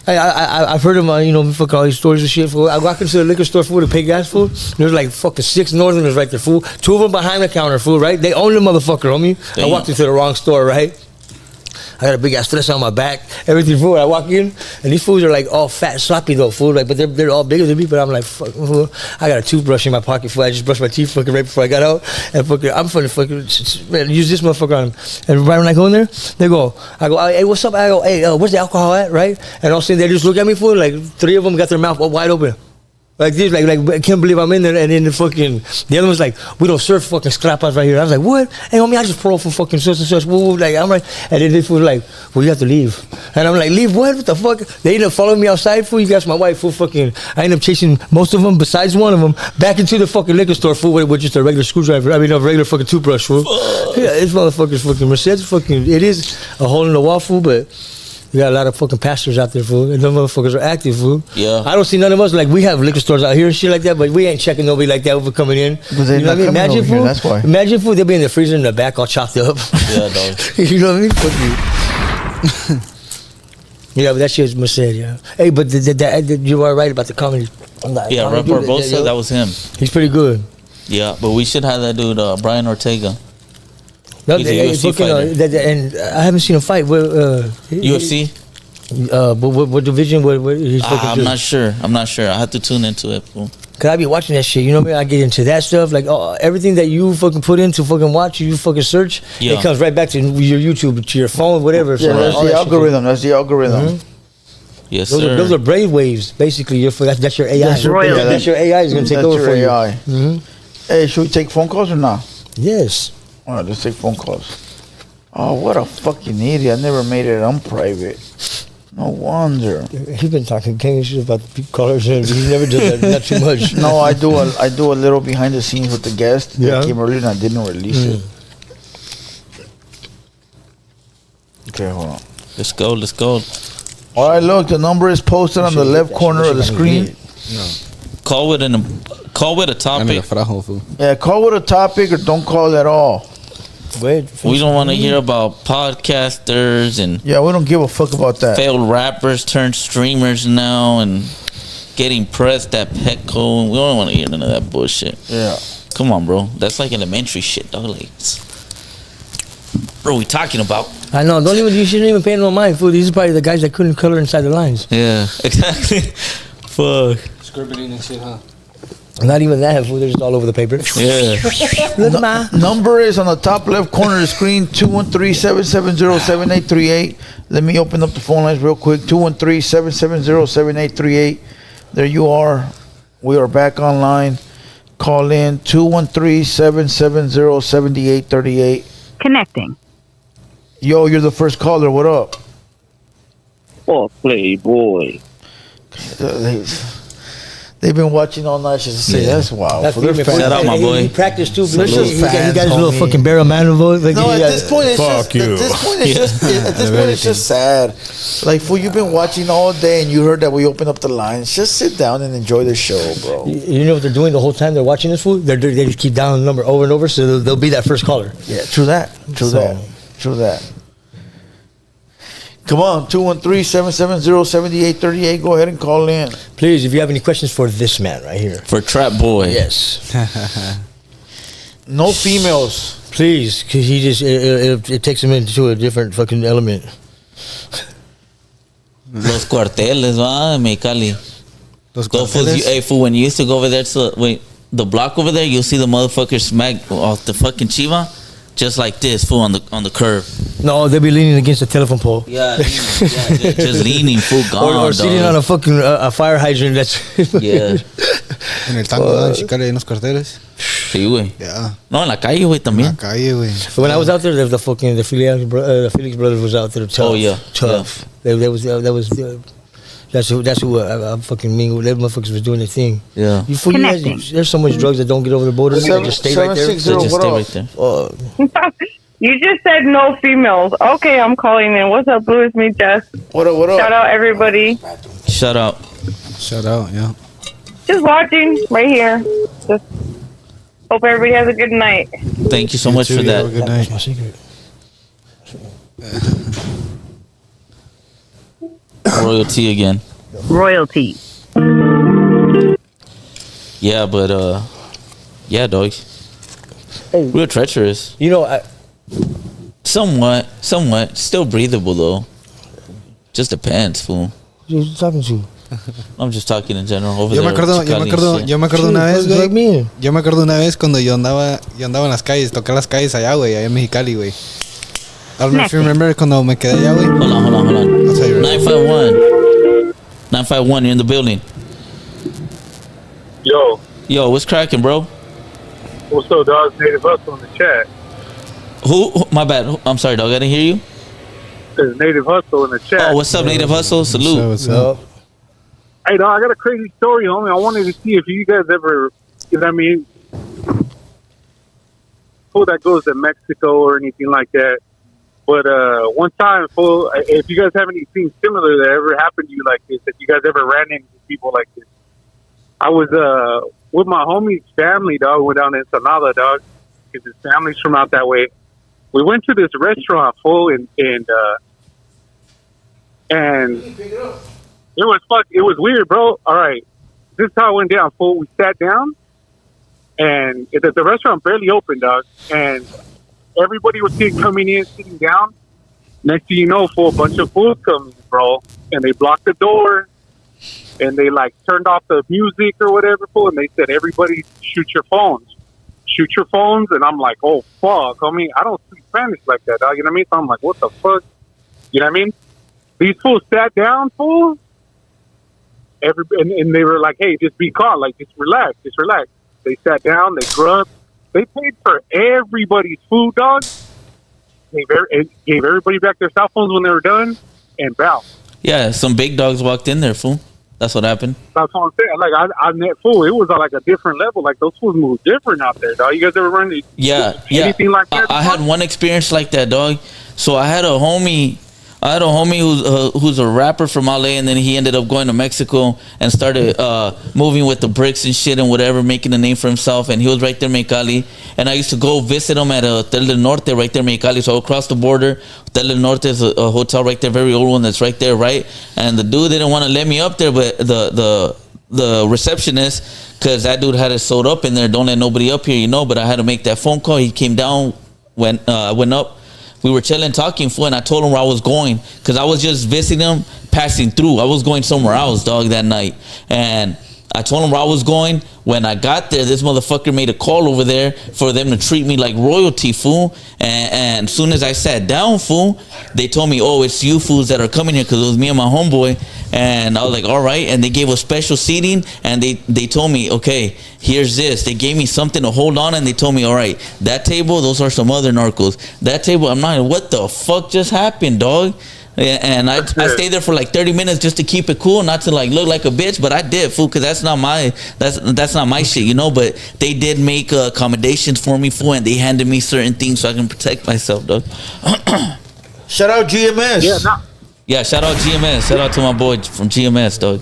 I've heard him, fucking all these stories and shit, fool. I walk into the liquor store, fool, to pay gas, fool. There's like fucking 6 Northerners right there, fool. 2 of them behind the counter, fool, right? They own the motherfucker, homie. Damn. I walked into the wrong store, right? I got a big ass stress on my back, everything, fool. I walk in, and these fools are like all fat and sloppy though, fool. Like, but they're all bigger than me. But I'm like, fuck, fool. I got a toothbrush in my pocket, fool. I just brushed my teeth fucking right before I got out, and fucking, I'm fucking man, use this motherfucker on him. And right when I go in there, I go, hey, what's up? I go, hey, where's the alcohol at, right? And all of a sudden they just look at me, fool. Like 3 of them got their mouth wide open. Like this, like I can't believe I'm in there, and then the other one's like, we don't serve fucking scrapas right here. I was like, what? Hey, homie, I just paroled for fucking such and such. Woo, like I'm right, and then this was like, well, you have to leave, and I'm like, leave what? What the fuck? They ended up following me outside. Fool, you guys, my wife, fool, fucking. I ended up chasing most of them, besides one of them, back into the fucking liquor store, fool, with just a regular screwdriver. I mean, a regular fucking toothbrush, fool. Yeah, this motherfucker's fucking Mercedes, fucking. It is a hole in the wall, fool, but. We got a lot of fucking pastors out there, fool. And them motherfuckers are active, fool. Yeah. I don't see none of us. Like, we have liquor stores out here and shit like that, but we ain't checking nobody like that over coming in. Because they're you know not what I mean? coming Imagine, over fool. here, that's why. Imagine, fool, they'll be in the freezer in the back all chopped up. Yeah, dog. You know what I mean? Fuck you. Yeah, but that shit's Merced, yeah. Hey, but you are right about the comedy. Yeah, Ralph Barbosa, that was him. He's pretty good. Yeah, but we should have that dude, Brian Ortega. No, He's a UFC fighter. And I haven't seen him fight. UFC? But what division? What he's I'm not sure. I have to tune into it, fool. Cause I be watching that shit, you know what I mean? I get into that stuff, like everything that you fucking put in to fucking watch, you fucking search, Yeah. it comes right back to your YouTube, to your phone, whatever. Yeah, that's the algorithm. That's the algorithm. Mhm. Yes, Those sir. are brain waves, basically. That's your AI. That's your- yeah, That's your AI is gonna take That's over your for AI. you. Mm-hmm. Hey, should we take phone calls or not? Yes. All right, let's take phone calls. Oh, what a fucking idiot! I never made it unprivate. No wonder. He's been talking king shit about the callers, and he never does that. Not too much. No, I do a little behind the scenes with the guest. Yeah. That came earlier and I didn't release it. Okay, hold on. Let's go. All right, look, the number is posted on the left corner of the screen. Call with a topic. Yeah, call with a topic or don't call at all. We don't want to hear about podcasters and Yeah, we don't give a fuck about that. failed rappers turned streamers now and getting pressed at Petco. We don't want to hear none of that bullshit. Yeah. Come on, bro. That's like elementary shit, dog. Like, bro, we talking about? I know. You shouldn't even pay no mind, fool. These are probably the guys that couldn't color inside the lines. Yeah, exactly. Fuck. Scribbling and shit, huh? Not even that, fool. They're just all over the paper. Yeah. Look, ma. Number is on the top left corner of the screen, 213-770-7838. Let me open up the phone lines real quick. 213-770-7838. There you are. We are back online. Call in 213-770-7838. Connecting. Yo, you're the first caller. What up? Oh, Playboy. They've been watching all night just to say that's wild. That's They're female. fans. Shout out, my boy. He practiced too. They're He just got fans, his little homie. fucking barrel man voice. Like, No, he at got- this point, it's just just sad. Like, fool, you've been watching all day and you heard that we opened up the lines. Just sit down and enjoy the show, bro. You know what they're doing the whole time they're watching this food? They just keep dialing the number over and over, so they'll be that first caller. Yeah, true that. True that. Come on, 213-770-7838. Go ahead and call in. Please, if you have any questions for this man right here. For Trap Boy. Yes. No females. Please, because he just, it takes him into a different fucking element. Los cuarteles, va, Mexicali. Those Those fools, hey, fool, when you used to go over there to, the block over there, you'll see the motherfuckers smack off the fucking chiva. just like this, fool, on the curb. No, they'll be leaning against the telephone pole. Yeah, just leaning, fool, gone, or sitting on a fucking a fire hydrant. That's yeah. En el tango, en Chicale, en los carteles. Sí, güey. Yeah. No, en la calle, güey, también. En la calle, güey. When I was out there, the Felix brothers was out there. Tough. Oh, yeah. Tough. Yeah. That's who I fucking mingled. That motherfuckers was doing their thing. Yeah. You guys, there's so much drugs that don't get over the border. They just stay right there. They just stay right there. You just said no females. Okay, I'm calling in. What's up, Blue? It's me, Jess. What up, Shout out, everybody. Shout out, yeah. Just watching right here. Just hope everybody has a good night. Thank you so much for that. Have a good night. That's my secret. Royalty again. Royalty. Yeah, but yeah, dog. Hey, real treacherous. You know, somewhat, still breathable though. Just depends, fool. Who you talking to? I'm just talking in general. Over Yo me there, acuerdo una vez, güey. Yo me acuerdo una vez cuando yo andaba en las calles, toqué las calles allá, güey, allá en Mexicali, güey. I don't know if you remember cuando me quedé allá, güey. Hold on. I'll tell you right. 951, you're in the building. Yo, what's cracking, bro? What's up, dog? Native Hustle in the chat. Who? My bad. I'm sorry, dog. I didn't hear you. There's Native Hustle in the chat. Oh, what's up, Native Hustle? Salute. What's up? Hey, dog, I got a crazy story, homie. I wanted to see if you guys ever, you know what I mean, fool that goes to Mexico or anything like that. But one time, fool, if you guys have anything similar that ever happened to you like this, if you guys ever ran into people like this, I was with my homie's family, dog. Went down to Ensenada, dog, because his family's from out that way. We went to this restaurant, fool, and it was weird, bro. All right, this is how it went down, fool. We sat down, and the restaurant barely opened, dog, and everybody was coming in, sitting down. Next thing you know, fool, a bunch of fools coming, bro, and they blocked the door. And they like turned off the music or whatever, fool, and they said, everybody shoot your phones. And I'm like, oh, fuck. I mean, I don't speak Spanish like that, dog. You know what I mean? So I'm like, what the fuck? You know what I mean? These fools sat down, fool. And they were like, hey, just be calm. Like, just relax. They sat down. They grubbed. They paid for everybody's food, dog. Gave everybody back their cell phones when they were done and bounced. Yeah, some big dogs walked in there, fool. That's what happened. That's what I'm saying. Like, I met fool. It was like a different level. Like, those fools move different out there, dog. You guys ever run anything like that? I had one experience like that, dog. So I had a homie who's a rapper from LA, and then he ended up going to Mexico and started moving with the bricks and shit and whatever, making a name for himself. And he was right there in Mexicali, and I used to go visit him at Hotel del Norte right there in Mexicali. So across the border, Hotel del Norte is a hotel right there, very old one that's right there, right? And the dude didn't want to let me up there, but the receptionist, because that dude had it sewed up in there, don't let nobody up here, you know. But I had to make that phone call. He came down, went up. We were chilling, talking, fool, and I told him where I was going, because I was just visiting him, passing through. I was going somewhere else, dog, that night. And I told him where I was going. When I got there, this motherfucker made a call over there for them to treat me like royalty, fool. And as soon as I sat down, fool, they told me, oh, it's you fools that are coming here, because it was me and my homeboy. And I was like, all right. And they gave us special seating, and they told me, okay, here's this. They gave me something to hold on, and they told me, all right, that table, those are some other narcos. That table, I'm not, what the fuck just happened, dog? And I stayed there for like 30 minutes just to keep it cool, not to like look like a bitch, but I did, fool, because that's not my shit, you know. But they did make accommodations for me, fool, and they handed me certain things so I can protect myself, dog. Shout out GMS. Yeah, shout out GMS. Shout out to my boy from GMS, dog.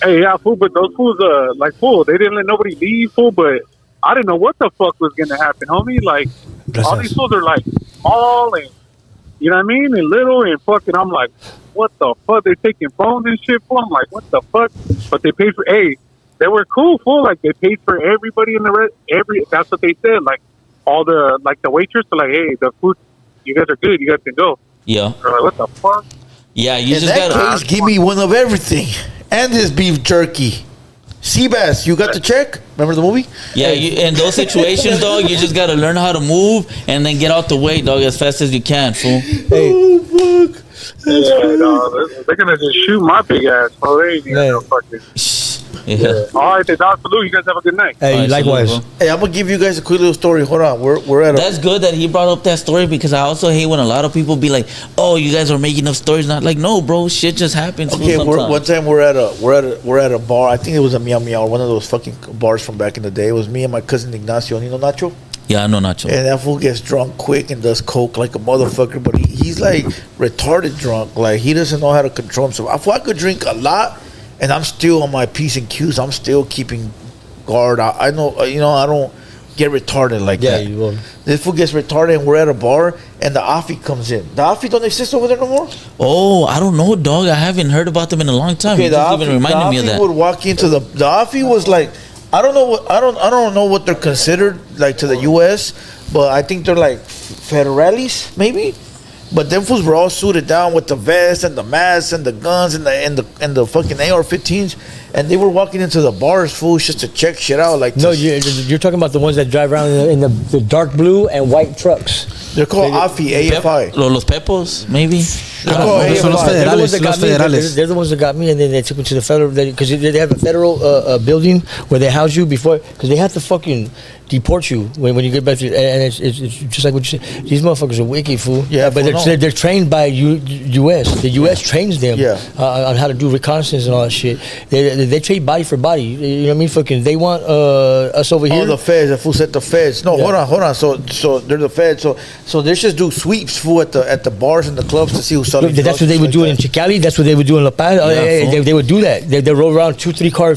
Hey, yeah, fool, but those fools, like, fool, they didn't let nobody leave, fool, but I didn't know what the fuck was gonna happen, homie. Like, all these fools are like small and, you know what I mean, and little and fucking. I'm like, what the fuck? They're taking phones and shit, fool. I'm like, what the fuck? But they paid for. Hey, they were cool, fool. Like, they paid for everybody in the rest. That's what they said. Like, all the waitress are like, hey, the food, you guys are good. You guys can go. Yeah. They're like, what the fuck? Yeah, you in just that gotta case, give me one of everything and this beef jerky. Seabass, you got the check? Remember the movie? Yeah, in those situations, dog, you just gotta learn how to move and then get out the way, dog, as fast as you can, fool. Oh, fuck. Yeah, dog. They're gonna just shoot my big ass. Oh, they ain't no fucking. Yeah. All right, then, dog, salute. You guys have a good night. Hey, All right, likewise. salute, Hey, I'm gonna give you guys a quick little story. Hold on, we're at a. That's good that he brought up that story because I also hate when a lot of people be like, "Oh, you guys are making up stories." Not like, no, bro, shit just happens. Okay, one time we're at a bar. I think it was a Meow Meow, one of those fucking bars from back in the day. It was me and my cousin Ignacio. You know Nacho? Yeah, I know Nacho. And that fool gets drunk quick and does coke like a motherfucker, but he's like retarded drunk. Like he doesn't know how to control himself. I could drink a lot, and I'm still on my P's and Q's. I'm still keeping guard. I know, I don't get retarded like that. You won't. This fool gets retarded, and we're at a bar, and the Afi comes in. The Afi don't exist over there no more. Oh, I don't know, dog. I haven't heard about them in a long time. Okay, You just even reminded me of that. Would walk into the Afi was like, I don't know what they're considered like to the U.S., but I think they're like federales maybe. But them fools were all suited down with the vest and the masks and the guns and the fucking AR-15s, and they were walking into the bars, fools, just to check shit out. Like No, you're talking about the ones that drive around in the dark blue and white trucks. They're called AFI. Los Pepos, maybe. They're called AFI. They're the ones that got me, and then they took me to the federal because they have a federal building where they house you before because they have to fucking deport you when you get back to, and it's just like what you said. These motherfuckers are wicked, fool. Yeah, but they're trained by U.S. The U.S. trains them on how to do reconnaissance and all that shit. They trade body for body. You know what I mean? Fucking, they want us over here. Oh, the feds. The fool said the feds. No, hold on. So they're the feds. So they just do sweeps, fool, at the bars and the clubs to see who's selling. Look, that's what they would do in Mexicali. That's what they would do in La Paz. They would do that. They roll around 2-3 car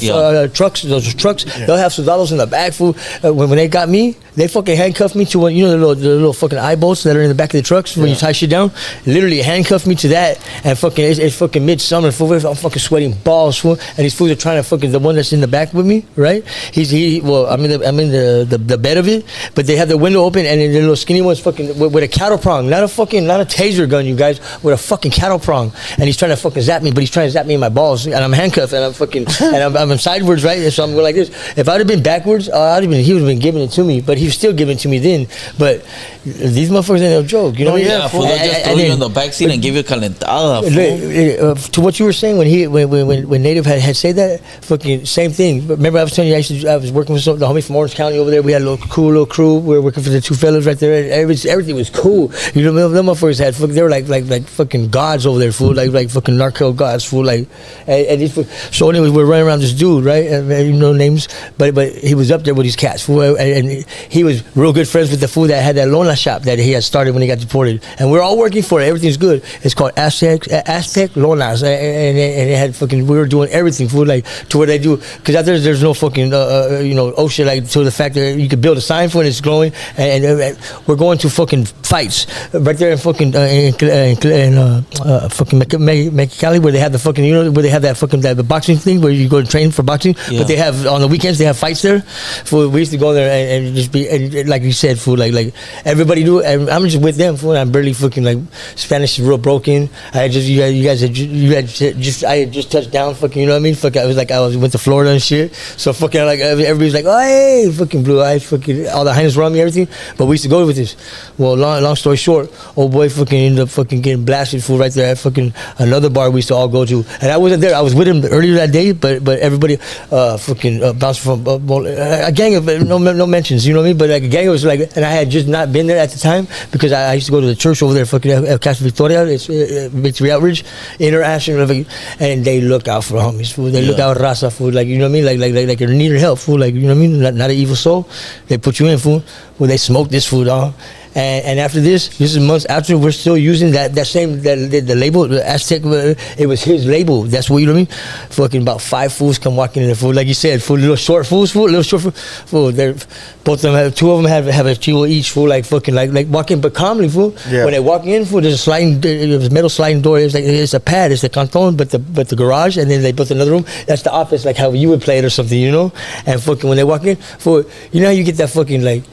trucks. Those trucks. They'll have soldados in the back, fool. When they got me, they fucking handcuffed me to one. You know the little fucking eye bolts that are in the back of the trucks when you tie shit down. Literally handcuffed me to that, and fucking it's fucking midsummer. Fool, I'm fucking sweating balls, fool. And these fools are trying to fucking the one that's in the back with me, right? I'm in the bed of it, but they have the window open, and the little skinny one's fucking with a cattle prong, not a taser gun, you guys, with a fucking cattle prong, and he's trying to fucking zap me, but he's trying to zap me in my balls, and I'm handcuffed, and I'm fucking, and I'm sideways, right? And so I'm going like this. If I'd have been backwards, he would have been giving it to me, but he was still giving it to me then. But these motherfuckers ain't no joke, you know? Fool, they just throw you in the backseat and give you a calentada. To what you were saying when Native had said that, fucking same thing. Remember I was telling you I was working with the homie from Orange County over there. We had a little crew. We were working for the two fellas right there. Everything was cool. You know, them motherfuckers had they were like fucking gods over there, fool. Like fucking narco gods, fool. Like, and these, so anyways, we're running around this dude, right? You know names, but he was up there with these cats, fool, and he was real good friends with the fool that had that Lona shop that he had started when he got deported, and we're all working for it. Everything's good. It's called Aztec Lonas, and it had fucking. We were doing everything, fool, like to where they do, because out there's no fucking ocean, like to the fact that you could build a sign for it, it's glowing, and we're going to fucking fights right there in fucking fucking Mexicali, where they have the fucking where they have that fucking the boxing thing where you go to train for boxing, but they have on the weekends they have fights there. We used to go there and just be and like you said, fool, like everybody do, and I'm just with them, fool. I'm barely fucking like Spanish is real broken. I just I had just touched down, fucking, you know what I mean? Fuck, I went to Florida and shit. So fucking like everybody's like, oh hey, fucking blue eyes, fucking all the highness around me, everything. But we used to go with this. Well, long story short, old boy fucking ended up fucking getting blasted, fool, right there at fucking another bar we used to all go to. And I wasn't there. I was with him earlier that day, but everybody fucking bounced from a gang of no mentions, you know what I mean? But like a gang was like, and I had just not been there at the time because I used to go to the church over there, fucking El Casa Victoria. It's Victory Outreach, Interaction, and they look out for homies, fool. They look out raza, fool. Like, you know what I mean? Like you need help, fool. Like, you know what I mean? Not an evil soul. They put you in, fool. Well, they smoke this food, dog. And after this is months after, we're still using that same the label, the Aztec. It was his label. That's what, you know what I mean? Fucking about 5 fools come walking in there, fool. Like you said, fool, little short fools, fool, little short fool. They're both of them have, 2 of them have a chivo each, fool. Like fucking like walking, but calmly, fool. Yeah. When they walk in, fool, there's a sliding, there's a metal sliding door. It's a pad, it's a canton, but the garage, and then they built another room. That's the office, like how you would play it or something, you know. And fucking when they walk in, fool, you know how you get that fucking like.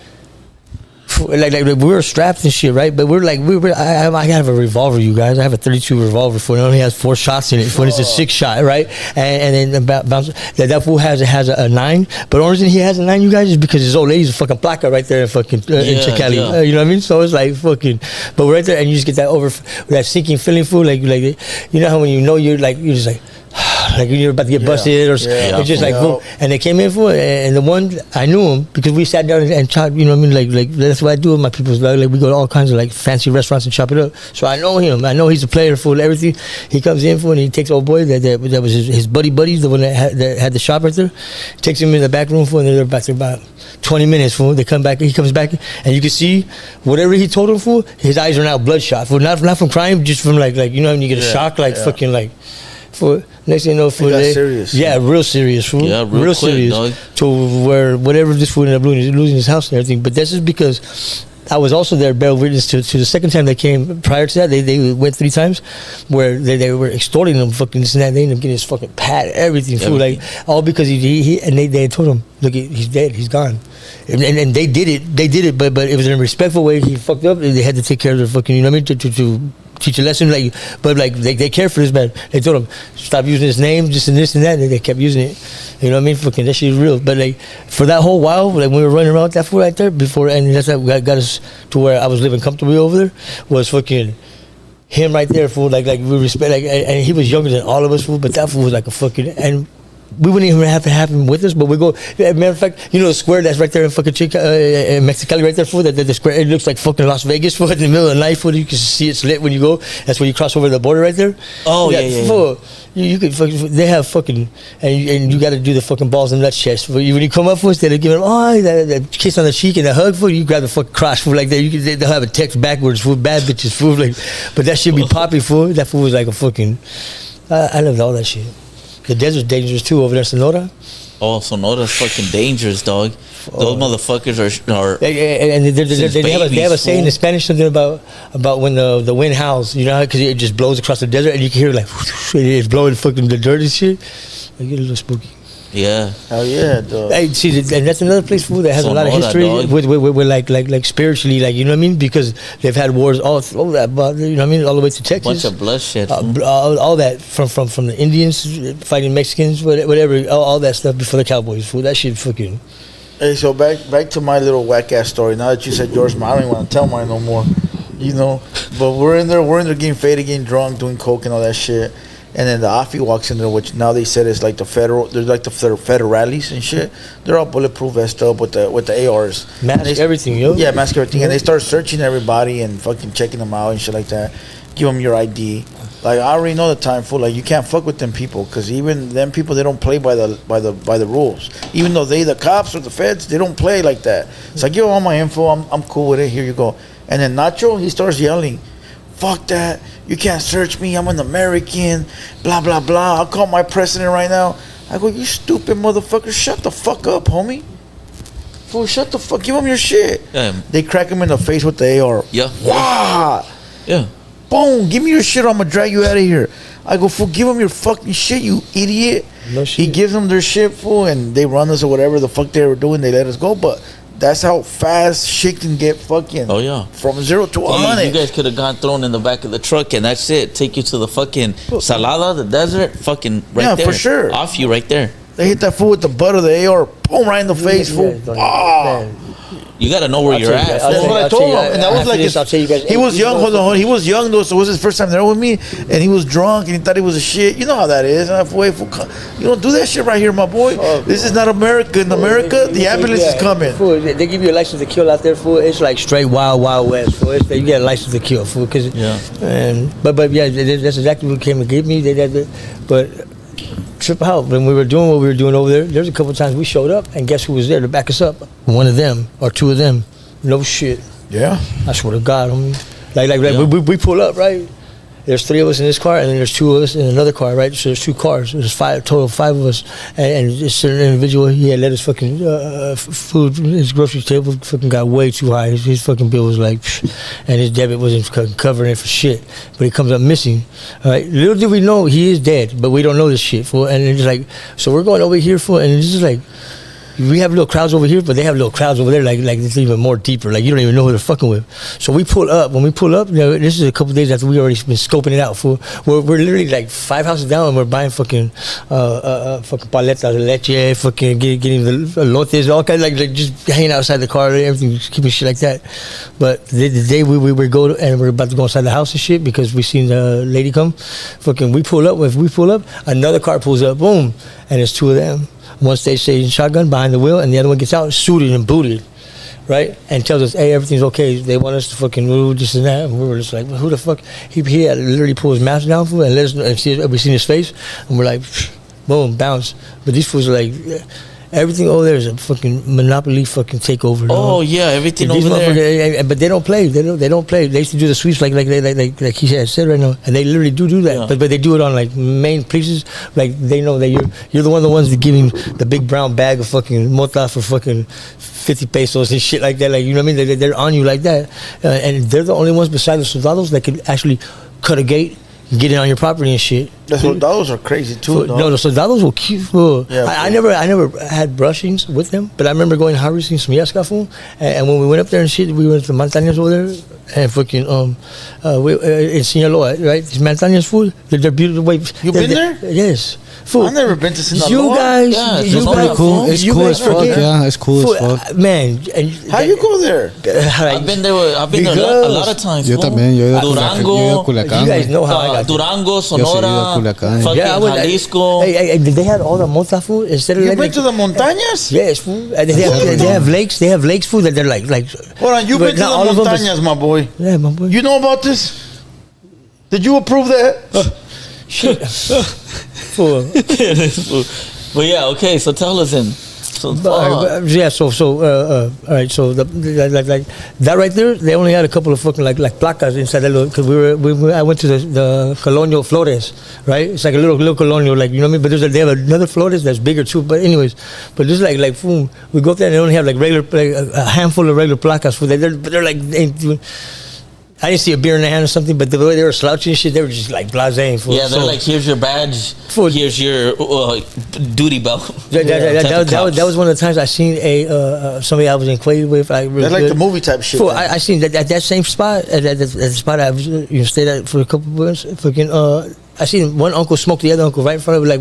like we were strapped and shit, right? But I have a revolver, you guys. I have a 32 revolver for it. Only has 4 shots in it. For it's a 6 shot, right? And then that fool has a 9. But the only reason he has a 9, you guys, is because his old lady's a fucking placa right there in fucking in Mexicali. You know what I mean? So it's like fucking, but we're right there, and you just get that sinking feeling, fool. Like you know how when you're just like. Like you're about to get busted, or it's just like, boom. And they came in for it, and the one I knew him because we sat down and chopped. You know what I mean? Like that's what I do with my people. Like we go to all kinds of like fancy restaurants and chop it up. So I know him. I know he's a player for everything. He comes in for it, and he takes old boy that was his buddies, the one that had the shop right there. Takes him in the back room for, and they're back there about 20 minutes for. They come back. He comes back, and you can see whatever he told him for. His eyes are now bloodshot. For not from crying, just from like you know when you get a shock, like fucking like. For next thing you know, for serious. Yeah, real serious. Fool. Yeah, real quick, serious. Dog. To where whatever this fool ended up losing his house and everything. But this is because I was also there, bear witness to the second time they came. Prior to that, they went 3 times, where they were extorting him, fucking this and that. They ended up getting his fucking pad, everything. Fool, like all because he and they told him, look, he's dead, he's gone. And they did it, but it was in a respectful way. He fucked up. They had to take care of their fucking, you know what I mean, to teach a lesson, like, but like they care for this man. They told him stop using his name, just and this and that, and they kept using it. You know what I mean? Fucking that shit is real. But like for that whole while, like when we were running around with that fool right there before, and that's what got us to where I was living comfortably over there, was fucking him right there, fool. Like we respect, like, and he was younger than all of us, fool. But that fool was like a fucking, and we wouldn't even have to have him with us, but we go. Matter of fact, you know the square that's right there in fucking Mexicali, right there, fool. The square, it looks like fucking Las Vegas, fool. In the middle of the night, fool. You can see it's lit when you go. That's when you cross over the border, right there. Oh yeah. Fool. You could fucking. They have fucking, and you got to do the fucking balls and nuts chest. When you come up, fool, instead of giving that kiss on the cheek and a hug, fool, you grab the fucking crotch, fool. Like that, they'll have a text backwards, fool. Bad bitches, fool. Like, but that shit be poppy, fool. That fool was like a fucking. I loved all that shit. The desert's dangerous too over there, Sonora. Oh, Sonora's fucking dangerous, dog. Those motherfuckers are and they have a saying in Spanish, something about when the wind howls, you know, because it just blows across the desert and you can hear like it's blowing fucking the dirt and shit. It get a little spooky. Yeah. Hell yeah, dog. Hey, see, and that's another place, fool, that has a lot of history with like spiritually, like, you know what I mean? Because they've had wars all that, but you know what I mean, all the way to Texas. Bunch of bloodshed. All that from the Indians fighting Mexicans, whatever, all that stuff before the Cowboys, fool. That shit fucking. Hey, so back to my little whack ass story. Now that you said yours, I don't even want to tell mine no more. You know, but we're in there getting faded, getting drunk, doing coke and all that shit. And then the AFI walks in there, which now they said is like they're like the federales and shit. They're all bulletproof, vest up with the ARs. Mask everything, yo. Yeah, mask everything. And they start searching everybody and fucking checking them out and shit like that. Give them your ID. Like, I already know the time, fool. Like, you can't fuck with them people, because even them people, they don't play by the rules. Even though the cops or the feds, they don't play like that. So I give them all my info. I'm cool with it. Here you go. And then Nacho, he starts yelling, "Fuck that! You can't search me. I'm an American. Blah blah blah. I'll call my president right now." I go, "You stupid motherfucker! Shut the fuck up, homie. Fool, shut the fuck. Give him your shit." They crack him in the face with the AR. Yeah. Wow. Yeah. Boom! Give me your shit, or I'm gonna drag you out of here. I go, "Fool, give them your fucking shit, you idiot." No shit. He gives them their shit, fool, and they run us or whatever the fuck they were doing. They let us go, but that's how fast shit can get fucking. Oh yeah. From 0 to 100. You guys could have gone thrown in the back of the truck, and that's it. Take you to the fucking Salada, the desert, fucking right there. Yeah, for sure. Off you right there. They hit that fool with the butt of the AR, boom, right in the face, fool. You gotta know where you're at. That's what I told him, and that was like he was young. Hold on, he was young though, so it was his first time there with me, and he was drunk and he thought he was a shit. You know how that is. You don't do that shit right here, my boy. This is not America. In America, the ambulance is coming. Fool, they give you a license to kill out there, fool. It's like straight wild west, fool. You get a license to kill, fool. But yeah, that's exactly what came to get me. But trip out when we were doing what we were doing over there. There's a couple of times we showed up, and guess who was there to back us up? One of them or two of them. No shit. Yeah. I swear to God, homie. Like we pull up, right? There's 3 of us in this car, and then there's 2 of us in another car, right? So there's 2 cars. There's total 5 of us, and this certain individual, he had let his fucking food, his grocery table fucking got way too high. His fucking bill was like, and his debit wasn't covering it for shit. But he comes up missing. All right, little did we know he is dead, but we don't know this shit, fool. And it's like, so we're going over here, fool, and it's just like, we have little crowds over here, but they have little crowds over there, like it's even more deeper. Like you don't even know who they're fucking with. So we pull up. When we pull up, this is a couple days after we already been scoping it out. We're literally like 5 houses down, and we're buying fucking paletas, leche, fucking getting the lotes, all kinds like just hanging outside the car, everything, just keeping shit like that. But the day we go to, and we're about to go inside the house and shit because we seen the lady come. Fucking we pull up. If we pull up, another car pulls up. Boom, and it's 2 of them. One stays shotgun behind the wheel, and the other one gets out, suited and booted, right? And tells us, hey, everything's okay. They want us to fucking move this and that. And we were just like, well, who the fuck? He had literally pulled his mask down for and let us know, and we seen his face, and we're like, boom, bounce. But these fools are like, everything over there is a fucking monopoly fucking takeover. Oh yeah, everything over there. But they don't play. They don't play. They used to do the sweeps like he said right now, and they literally do that. Yeah. But they do it on like main places. Like they know that you're the ones that give him the big brown bag of fucking mota for fucking 50 pesos and shit like that. Like, you know what I mean? They're on you like that, and they're the only ones besides the soldados that can actually cut a gate, get in on your property and shit. The soldados are crazy too. No, the soldados will keep. Yeah, I never had brushings with them, but I remember going harvesting some yasca food, and when we went up there and shit, we went to the montañas over there, and fucking in Sinaloa, right? These montañas food, they're beautiful. You been there? Yes. Food. I've never been to Sinaloa. You guys, it's cool. It's cool as fuck. Yeah, it's cool as fuck. Man, how you go there? I've been there. I've been there a lot of times. Yo también. Yo Durango. You guys know how I got Durango, Sonora, fucking Jalisco. Hey, they had all the mota food instead of. You went to the montañas? Yes, food. They have lakes. They have lakes food that they're like. Hold on, you been to the montañas, my boy? Yeah, my boy. You know about this? Did you approve that? Shit. But yeah, okay. So tell us then. So all right. So like that right there, they only had a couple of fucking like placas inside that little. Because I went to the Colonial Flores, right? It's like a little colonial, like, you know what I mean. But they have another Flores that's bigger too. But anyways, but just like boom, we go up there and they only have like regular, like a handful of regular placas. They're like. I didn't see a beer in the hand or something, but the way they were slouching and shit, they were just like blasé. Yeah, they're like, here's your badge, here's your duty belt. That was one of the times I seen somebody I was acquainted with. Like, really, that's like the movie type shit. I seen that at that same spot, at the spot I was stayed at for a couple of months. Fucking, I seen one uncle smoke the other uncle right in front of me. Like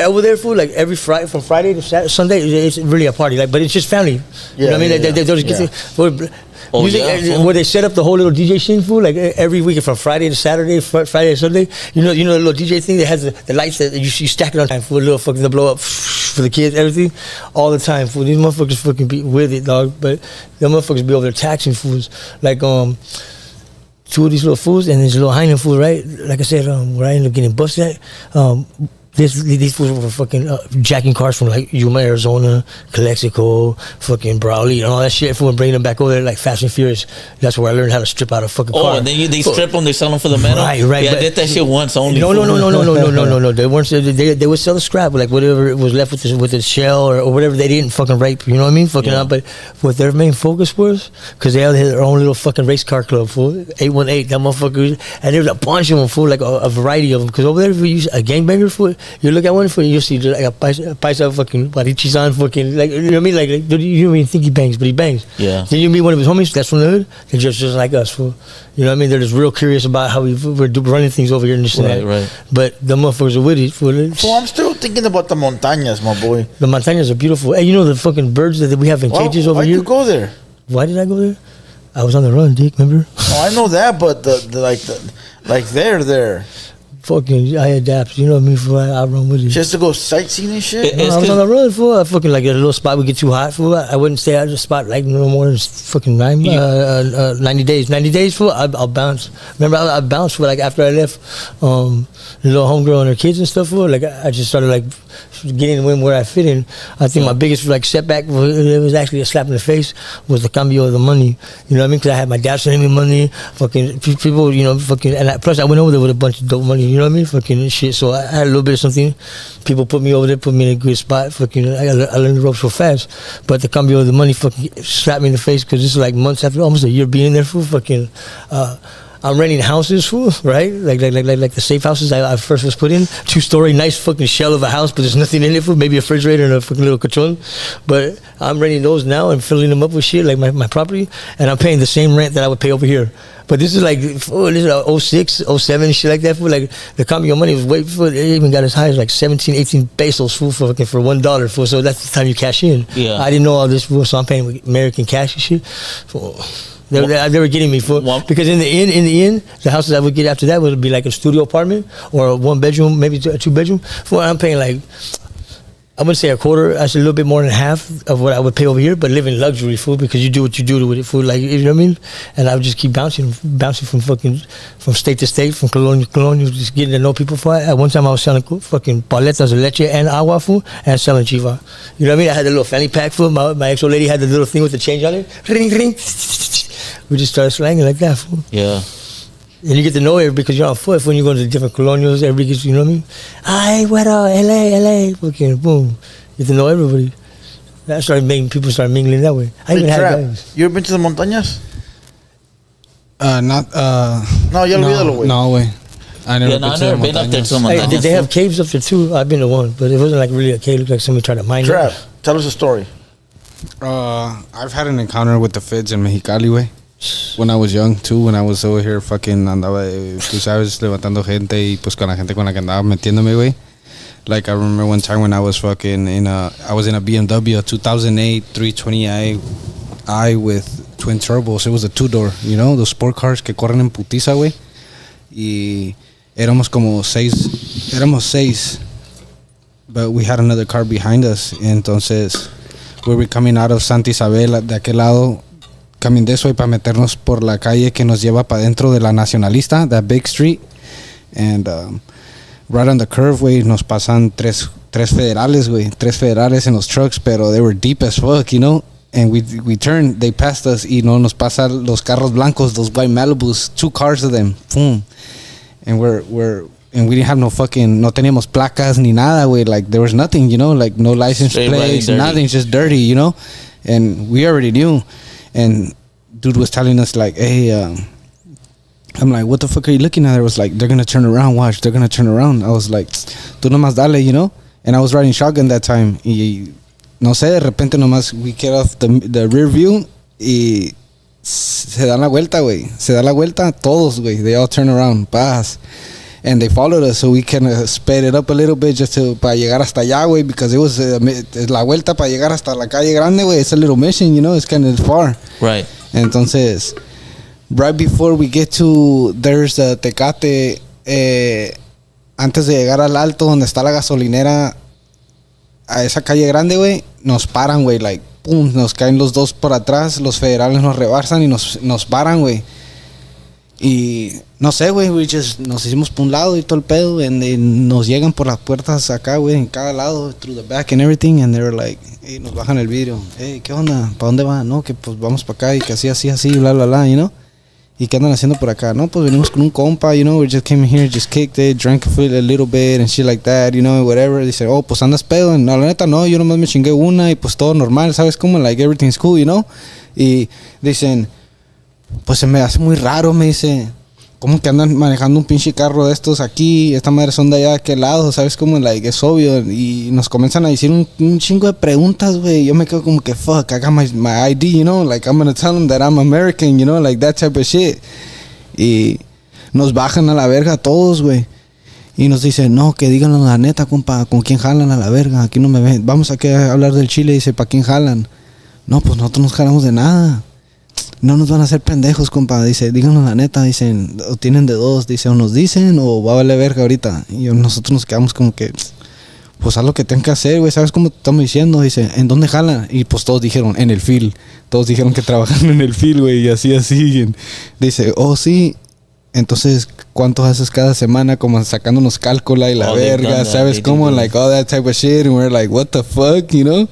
over there, food like every Friday, from Friday to Sunday, it's really a party. Like, but it's just family. You know what I mean? They just get where they set up the whole little DJ scene food, like every week from Friday to Saturday, Friday to Sunday. You know the little DJ thing that has the lights that you stack it on time for a little fucking to blow up for the kids, everything, all the time. Food. These motherfuckers fucking be with it, dog. But the motherfuckers be over there taxing foods like 2 of these little foods and this little Heinen food, right? Like I said, where I ended up getting busted at. These fools were fucking jacking cars from like Yuma, Arizona, Calexico, fucking Brawley, and all that shit. Fool, and bringing them back over there like Fast and Furious. That's where I learned how to strip out a fucking car. Oh, and then they strip them, they sell them for the metal. Right. Yeah, I did that shit once only. No. They weren't. They would sell the scrap, like whatever was left with the shell or whatever they didn't fucking rape. You know what I mean? Fucking out. But what their main focus was, because they had their own little fucking race car club, fool. 818, that motherfucker. And there was a bunch of them, fool, like a variety of them. Because over there, if you use a gangbanger, fool, you look at one fool, you see like a paisa fucking Marichizan fucking, like, you know what I mean? Like you don't even think he bangs, but he bangs. Yeah. Then you meet one of his homies that's from the hood, they're just like us, fool. You know what I mean? They're just real curious about how we're running things over here in this and right. But the motherfuckers are with it, fool. So I'm still thinking about the montañas, my boy. The montañas are beautiful. Hey, you know the fucking birds that we have in cages over here? Why'd you go there? Why did I go there? I was on the run, dick, remember? Oh, I know that, but they're there. Fucking, I adapt. You know what I mean? For I run with it. Just to go sightseeing and shit? I was on the road for I fucking like a little spot would get too hot for. I wouldn't stay at the spot like no more than fucking 90 days. 90 days for I'll bounce. Remember I bounced for like after I left the little homegirl and her kids and stuff for. Like I just started like getting in where I fit in. I think my biggest like setback was actually a slap in the face was the cambio of the money. You know what I mean? Because I had my dad sending me money. Fucking people, you know, fucking, and plus I went over there with a bunch of dope money. You know what I mean? Fucking shit. So I had a little bit of something. People put me over there, put me in a good spot. Fucking, I learned the ropes so fast. But the cambio of the money fucking slapped me in the face because this is like months after, almost a year being there for fucking. I'm renting houses, fool, right? Like the safe houses I first was put in. 2-story, nice fucking shell of a house, but there's nothing in it, fool. Maybe a refrigerator and a fucking little control. But I'm renting those now and filling them up with shit, like my property, and I'm paying the same rent that I would pay over here. But this is like, fool, this is 06, 07, shit like that, fool. Like, the cambio money was way, fool, it even got as high as like 17, 18 pesos, fool, for $1, fool. So that's the time you cash in. Yeah. I didn't know all this, fool, so I'm paying with American cash and shit. Fool. They were getting me for because in the end, the houses I would get after that would be like a studio apartment or a 1-bedroom, maybe a 2-bedroom. For I'm paying like, I wouldn't say a quarter. I said a little bit more than half of what I would pay over here, but live in luxury, food, because you do what you do with it, food. Like, you know what I mean? And I would just keep bouncing from state to state, from colonial to colonial, just getting to know people. For at one time I was selling fucking paletas de leche and agua, food, and selling chiva. You know what I mean? I had a little fanny pack, food. My ex old lady had the little thing with the change on it. Ring, ring. We just started slanging like that, fool. Yeah. And you get to know everybody because you're on foot. When you go to different colonials, everybody gets, you know what I mean? Ay, bueno, LA, fucking boom. You get to know everybody. That started making people start mingling that way. I even had guys. You ever been to the montañas? No, ya olvídalo, güey. No, way. I never been up there to the Hey, montañas. they have caves up there too. I've been to one, but it wasn't like really a cave. It looked like somebody tried to mine Trap, it. tell us a story. I've had an encounter with the feds in Mexicali, way. When I was young too, when I was over here fucking andaba, tú sabes, levantando gente y pues con la gente con la que andaba metiéndome, güey. Like I remember one time when I was fucking I was in a BMW, a 2008 320i with twin turbos. It was a 2-door, you know, those sport cars que corren en putiza, güey. Y éramos seis, but we had another car behind us. Entonces, we were coming out of Santa Isabel de aquel lado, coming this way para meternos por la calle que nos lleva para dentro de la Nacionalista, that big street. And right on the curve, güey, nos pasan tres federales, güey. 3 federales in those trucks, pero they were deep as fuck, you know. And we turned, they passed us, y no nos pasan los carros blancos, those white Malibus, 2 cars of them, boom. And and we didn't have no teníamos placas ni nada, güey. Like, there was nothing, you know, like no license plates, nothing, just dirty, you know. And we already knew. And dude was telling us like, hey, I'm like, what the fuck are you looking at? I was like, they're gonna turn around, watch, they're gonna turn around. I was like, tú nomás dale, you know. And I was riding shotgun that time. Y no sé, de repente nomás we get off the rear view y se dan la vuelta, güey. Se da la vuelta todos, güey. They all turn around, paz. And they followed us, so we kind of sped it up a little bit just para llegar hasta allá, güey, because it was la vuelta para llegar hasta la calle grande, güey. It's a little mission, you know, it's kind of far. Right. Entonces, right before we get to, there's the Tecate, antes de llegar al alto donde está la gasolinera, a esa calle grande, güey, nos paran, güey, like, pum, nos caen los dos por atrás, los federales nos rebasan y nos paran, güey. Y no sé, güey, nos hicimos por un lado y todo el pedo, y nos llegan por las puertas acá, güey, en cada lado, through the back and everything, and they were like, hey, nos bajan el vidrio, hey, ¿qué onda? ¿Para dónde va? No, que pues vamos para acá y que así, bla, bla, bla, you know? ¿Y qué andan haciendo por acá? No, pues venimos con un compa, you know, we just came here, just kicked it, drank a little bit and shit like that, you know, whatever. Dice, oh, pues andas pedo. No, la neta no, yo nomás me chingué una y pues todo normal, ¿sabes cómo? Like, everything's cool, you know? Y dicen, pues se me hace muy raro, me dice, ¿cómo que andan manejando un pinche carro de estos aquí? Esta madre son de allá de aquel lado, ¿sabes cómo? Like, es obvio. Y nos comienzan a decir un chingo de preguntas, güey. Yo me quedo como que, fuck, I got my ID, you know? Like, I'm gonna tell them that I'm American, you know? Like, that type of shit. Y nos bajan a la verga todos, güey. Y nos dicen, no, que díganlo la neta, compa, ¿con quién jalan a la verga? Aquí no me ven. Vamos aquí a hablar del Chile. Dice, ¿para quién jalan? No, pues nosotros no jalamos de nada. No nos van a hacer pendejos, compa. Dice, díganos la neta. Dicen, o tienen de dos. Dice, o nos dicen o va a valer verga ahorita. Y nosotros nos quedamos como que, pues haz lo que tengan que hacer, güey. ¿Sabes cómo te estamos diciendo? Dice, ¿en dónde jalan? Y pues todos dijeron, en el field. Todos dijeron que trabajan en el field, güey. Y así. Y dice, oh, sí. Entonces, ¿cuánto haces cada semana? Como sacándonos cálcula y la verga. ¿Sabes cómo? Like, all that type of shit. And we're like, what the fuck, you know?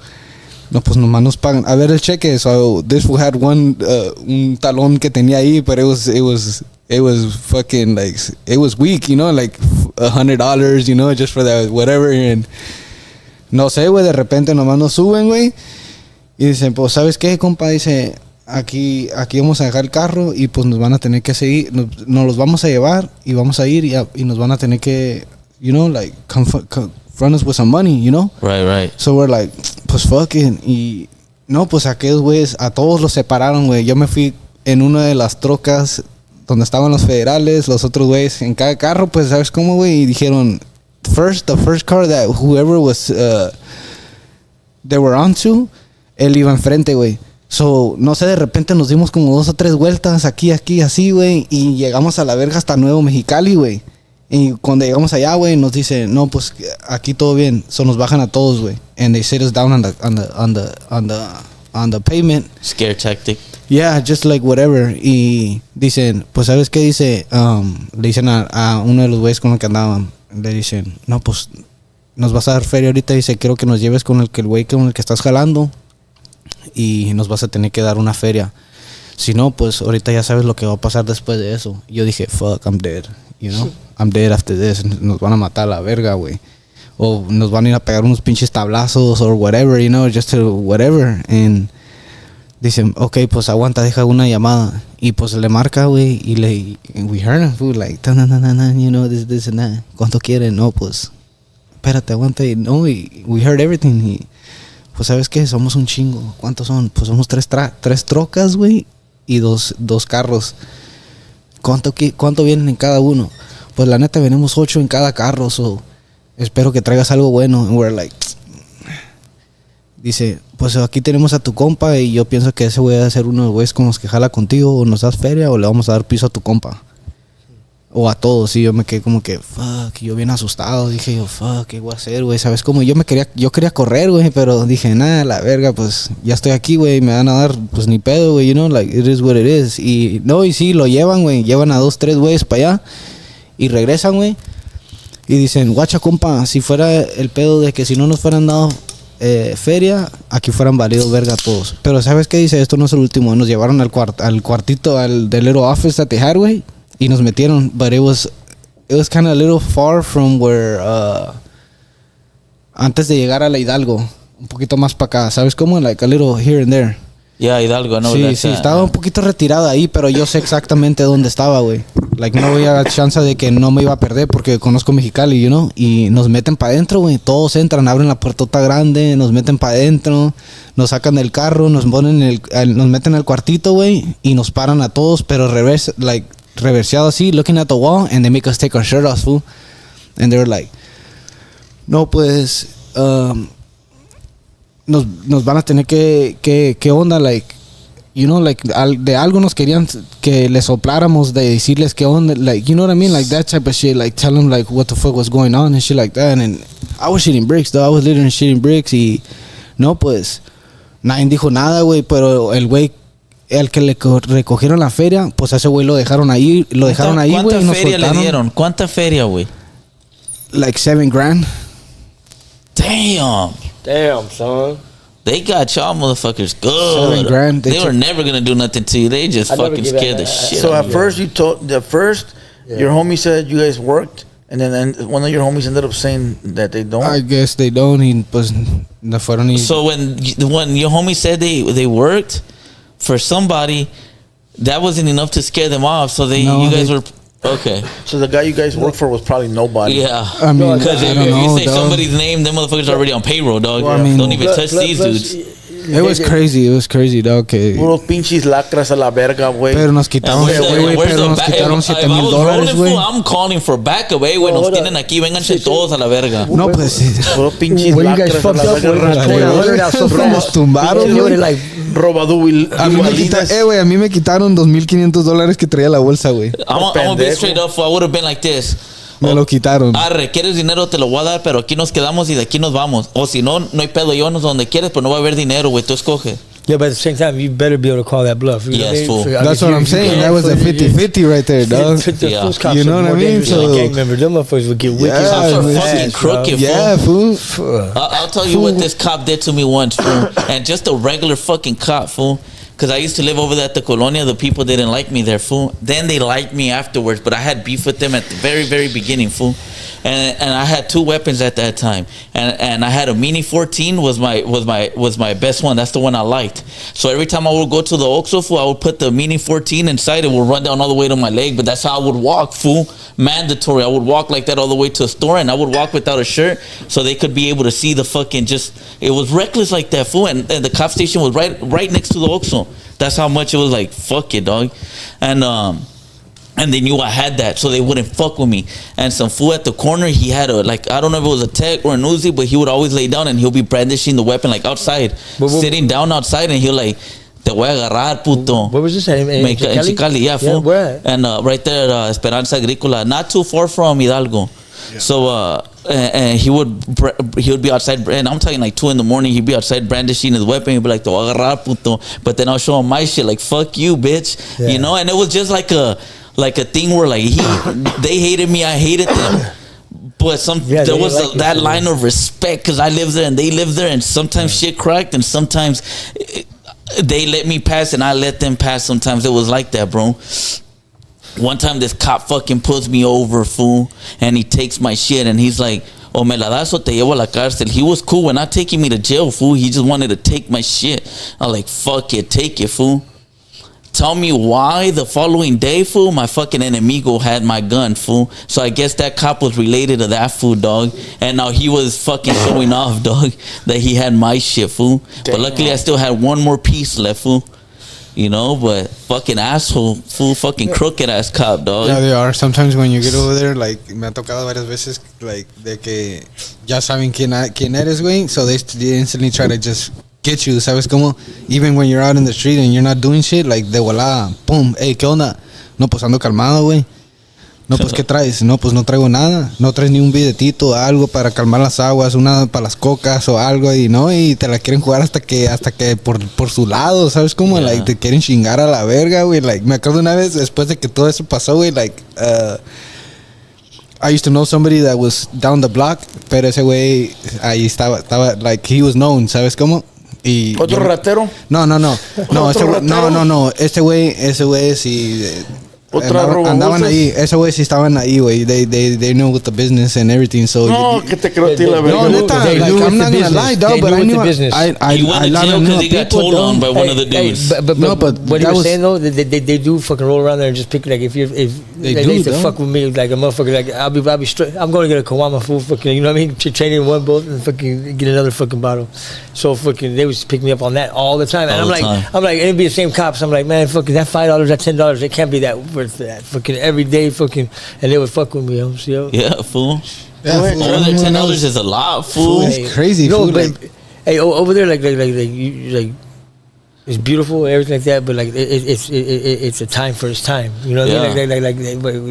No, pues nomás nos pagan. A ver el cheque. So this fool had un talón que tenía ahí, but it was fucking like, it was weak, you know, like $100, you know, just for that whatever. And no sé, güey, de repente nomás nos suben, güey. Y dicen, pues, ¿sabes qué, compa? Dice, aquí vamos a dejar el carro y pues nos van a tener que seguir, nos los vamos a llevar y vamos a ir y nos van a tener que, you know, like, confront us with some money, you know? Right. So we're like, pues fucking, y no, pues aquellos güeyes, a todos los separaron, güey. Yo me fui en una de las trocas donde estaban los federales, los otros güeyes en cada carro, pues, ¿sabes cómo, güey? Y dijeron, the first car that whoever was, they were onto, él iba enfrente, güey. So, no sé, de repente nos dimos como 2 o 3 vueltas aquí, así, güey. Y llegamos a la verga hasta Nuevo Mexicali, güey. Y cuando llegamos allá, güey, nos dicen, no, pues aquí todo bien. So nos bajan a todos, güey. And they sit us down on the pavement. Scare tactic. Yeah, just like whatever. Y dicen, pues, ¿sabes qué? Dice, le dicen a uno de los güeyes con el que andaban. Le dicen, no, pues, nos vas a dar feria ahorita. Dice, quiero que nos lleves con el güey con el que estás jalando. Y nos vas a tener que dar una feria. Si no, pues ahorita ya sabes lo que va a pasar después de eso. Y yo dije, fuck, I'm dead, you know? I'm dead after this. Nos van a matar a la verga, güey. O nos van a ir a pegar unos pinches tablazos or whatever, you know, just to whatever. And dicen, okay, pues aguanta, deja una llamada. Y pues le marca, güey, y we heard him, food, like, you know, this and that. ¿Cuánto quieren? No, pues, espérate, aguanta. Y no, y we heard everything. Y pues, ¿sabes qué? Somos un chingo. ¿Cuántos son? Pues somos 3 trocas, güey, y dos carros. ¿Cuánto vienen en cada uno? Pues la neta venimos 8 en cada carro, so espero que traigas algo bueno. And we're like, dice, pues aquí tenemos a tu compa y yo pienso que ese güey va a ser uno de los güeyes con los que jala contigo, o nos das feria o le vamos a dar piso a tu compa. O a todos, y yo me quedé como que, fuck, yo bien asustado, dije yo, fuck, ¿qué voy a hacer, güey? ¿Sabes cómo? Yo quería correr, güey, pero dije, nada, la verga, pues, ya estoy aquí, güey, me van a dar, pues, ni pedo, güey, you know, like, it is what it is. Y, no, y sí, lo llevan, güey, llevan a 2, 3 güeyes para allá, y regresan, güey, y dicen, guacha, compa, si fuera el pedo de que si no nos fueran dado feria, aquí fueran valido verga todos. Pero, ¿sabes qué dice? Esto no es el último, nos llevaron al cuartito, del little office that they had, güey, y nos metieron, but it was kind of a little far from where antes de llegar a la Hidalgo, un poquito más para acá, ¿sabes cómo? Like a little here and there. Yeah, Hidalgo, no. Sí, estaba un poquito retirado ahí, pero yo sé exactamente dónde estaba, güey. Like, no había chance de que no me iba a perder porque conozco Mexicali, you know. Y nos meten para adentro, güey. Todos entran, abren la puertota grande, nos meten para adentro, nos sacan del carro, nos meten al cuartito, güey, y nos paran a todos, pero reverseado así, looking at the wall, and they make us take our shirt off, fool. And they were like, no, pues, nos van a tener ¿qué onda? Like, you know, like, de algo nos querían que les sopláramos, de decirles qué onda, like, you know what I mean? Like, that type of shit, like, tell them, like, what the fuck was going on and shit like that. And I was shitting bricks, though. I was literally shitting bricks. Y, no, pues, nadie dijo nada, güey, pero el güey, el que le recogieron la feria, pues a ese güey lo dejaron ahí, güey. ¿Cuánta feria le dieron? ¿Cuánta feria, güey? Like $7,000. Damn, son. They got y'all motherfuckers good. $7,000. They were never gonna do nothing to you. They just fucking scared the shit So out at of first your homie said you guys worked, and then one of your homies ended up saying that they don't. I guess they don't. Y pues no fueron ni. So when your homie said they worked for somebody, that wasn't enough to scare them off. So you guys were okay. So the guy you guys worked for was probably nobody. Yeah, I mean, because if you say somebody's name, them motherfuckers are already on payroll, dog. Well, I mean, don't even touch these dudes. It was crazy, dog. Que Puros pinches lacras a la verga, güey. pero nos quitaron, $7,000, güey. I'm calling for backup, güey. Nos tienen aquí, vénganse todos a la verga. No, pues, Puros pinches lacras a la verga. Nos tumbaron, güey. Robadúbil. A mí me quitaron $2,500 que traía la bolsa, güey. I'm gonna be straight up. I would have been like this. Me lo quitaron. Arre, ¿quieres dinero? Te lo voy a dar, pero aquí nos quedamos y de aquí nos vamos. O si no, no hay pedo, llévanos donde quieres, pero no va a haber dinero, güey. Tú escoge. Yeah, but at the same time, you better be able to call that bluff. Yes, fool. That's what I'm saying. That was a 50-50 right there, dog. Yeah. You know what I mean? So gang members, them motherfuckers would get wicked. Yeah, fucking crooked, fool. Yeah, fool. I'll tell you what this cop did to me once, fool. And just a regular fucking cop, fool. Because I used to live over there at the Colonia. The people didn't like me there, fool. Then they liked me afterwards, but I had beef with them at the very, very beginning, fool. and I had 2 weapons at that time, and I had a Mini 14 was my best one. That's the one I liked. So every time I would go to the Oxxo, fool, I would put the Mini 14 inside. It would run down all the way to my leg, but that's how I would walk, fool. Mandatory. I would walk like that all the way to a store, and I would walk without a shirt so they could be able to see the fucking it was reckless like that, fool. And the cop station was right next to the Oxxo. That's how much it was like, fuck it, dog. And they knew I had that, so they wouldn't fuck with me. And some fool at the corner, he had I don't know if it was a tech or an Uzi, but he would always lay down and he'll be brandishing the weapon like outside, sitting down outside, and he'll like, te voy a agarrar, puto. Where was this at? In Mexicali, yeah, fool. Where at? And right there at Esperanza Agrícola, not too far from Hidalgo. Yeah. So and he would be outside, and I'm talking like 2 a.m. he'd be outside brandishing his weapon. He'd be like, te voy a agarrar, puto. But then I'll show him my shit, like, fuck you, bitch. Yeah. You know, and it was just like a thing where like they hated me, I hated them, but there was that line of respect because I lived there and they lived there, and sometimes shit cracked, and sometimes they let me pass and I let them pass. Sometimes it was like that, bro. One time this cop fucking pulls me over, fool, and he takes my shit and he's like, o me la das o te llevo a la cárcel. He was cool when not taking me to jail, fool. He just wanted to take my shit. I was like, fuck it, take it, fool. Tell me why the following day, fool, my fucking enemigo had my gun, fool. So I guess that cop was related to that fool, dog. And now he was fucking showing off, dog, that he had my shit, fool. Damn. But luckily I still had one more piece left, fool. You know, but fucking asshole, fool, fucking crooked ass cop, dog. Yeah, they are. Sometimes when you get over there, like, me ha tocado varias veces, like, de que ya saben quién eres, güey. So they instantly try to just get you, ¿sabes cómo? Even when you're out in the street and you're not doing shit, like, de volada, pum, hey, ¿qué onda? No, pues ando calmado, güey. No, pues, ¿qué traes? No, pues no traigo nada. No traes ni un billetito, algo para calmar las aguas, una para las cocas o algo, y no, y te la quieren jugar hasta que por su lado, ¿sabes cómo? Yeah. Like, te quieren chingar a la verga, güey. Like, me acuerdo una vez, después de que todo eso pasó, güey, like, I used to know somebody that was down the block, pero ese güey ahí estaba, like, he was known, ¿sabes cómo? Y ¿otro ratero? No, ese güey sí andaban ahí, ese güey sí estaban ahí, güey. They know with the business and everything, so no, que te creo a ti la verga. No, neta, like, I'm not gonna lie, dog, but I knew he went to jail because he got told on by one of the dudes. But what he was saying though, they do fucking roll around there and just pick, like, if they used to fuck with me like a motherfucker, like I'll be straight. I'm going to get a Kawama, fool, fucking, you know what I mean? Training one boat and fucking get another fucking bottle. So fucking they was pick me up on that all the time, and I'm like, it'd be the same cops. I'm like, man, fucking that $5, that $10, it can't be that worth that. Fucking every day, fucking, and they would fuck with me, yo. Yeah, fool. Yeah, over there, $10 is a lot, fool. It's crazy, fool. No, but hey, over there, like it's beautiful, everything like that. But like, it's a time for its time. You know what I mean? Like,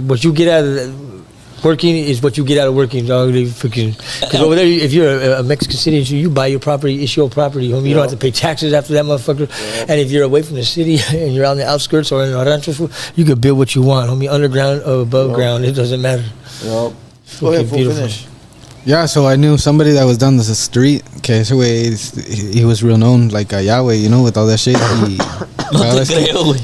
what you get out of working is what you get out of working, dog. Because over there, if you're a Mexican citizen, you buy your property, it's your property, homie. You don't have to pay taxes after that motherfucker. Yeah. And if you're away from the city and you're on the outskirts or in the ranchos, you can build what you want, homie. Underground or above ground, it doesn't matter. Yep. Go ahead, finish. Yeah, so I knew somebody that was down the street. Okay, so he was real known, like Yahweh, you know, with all that shit.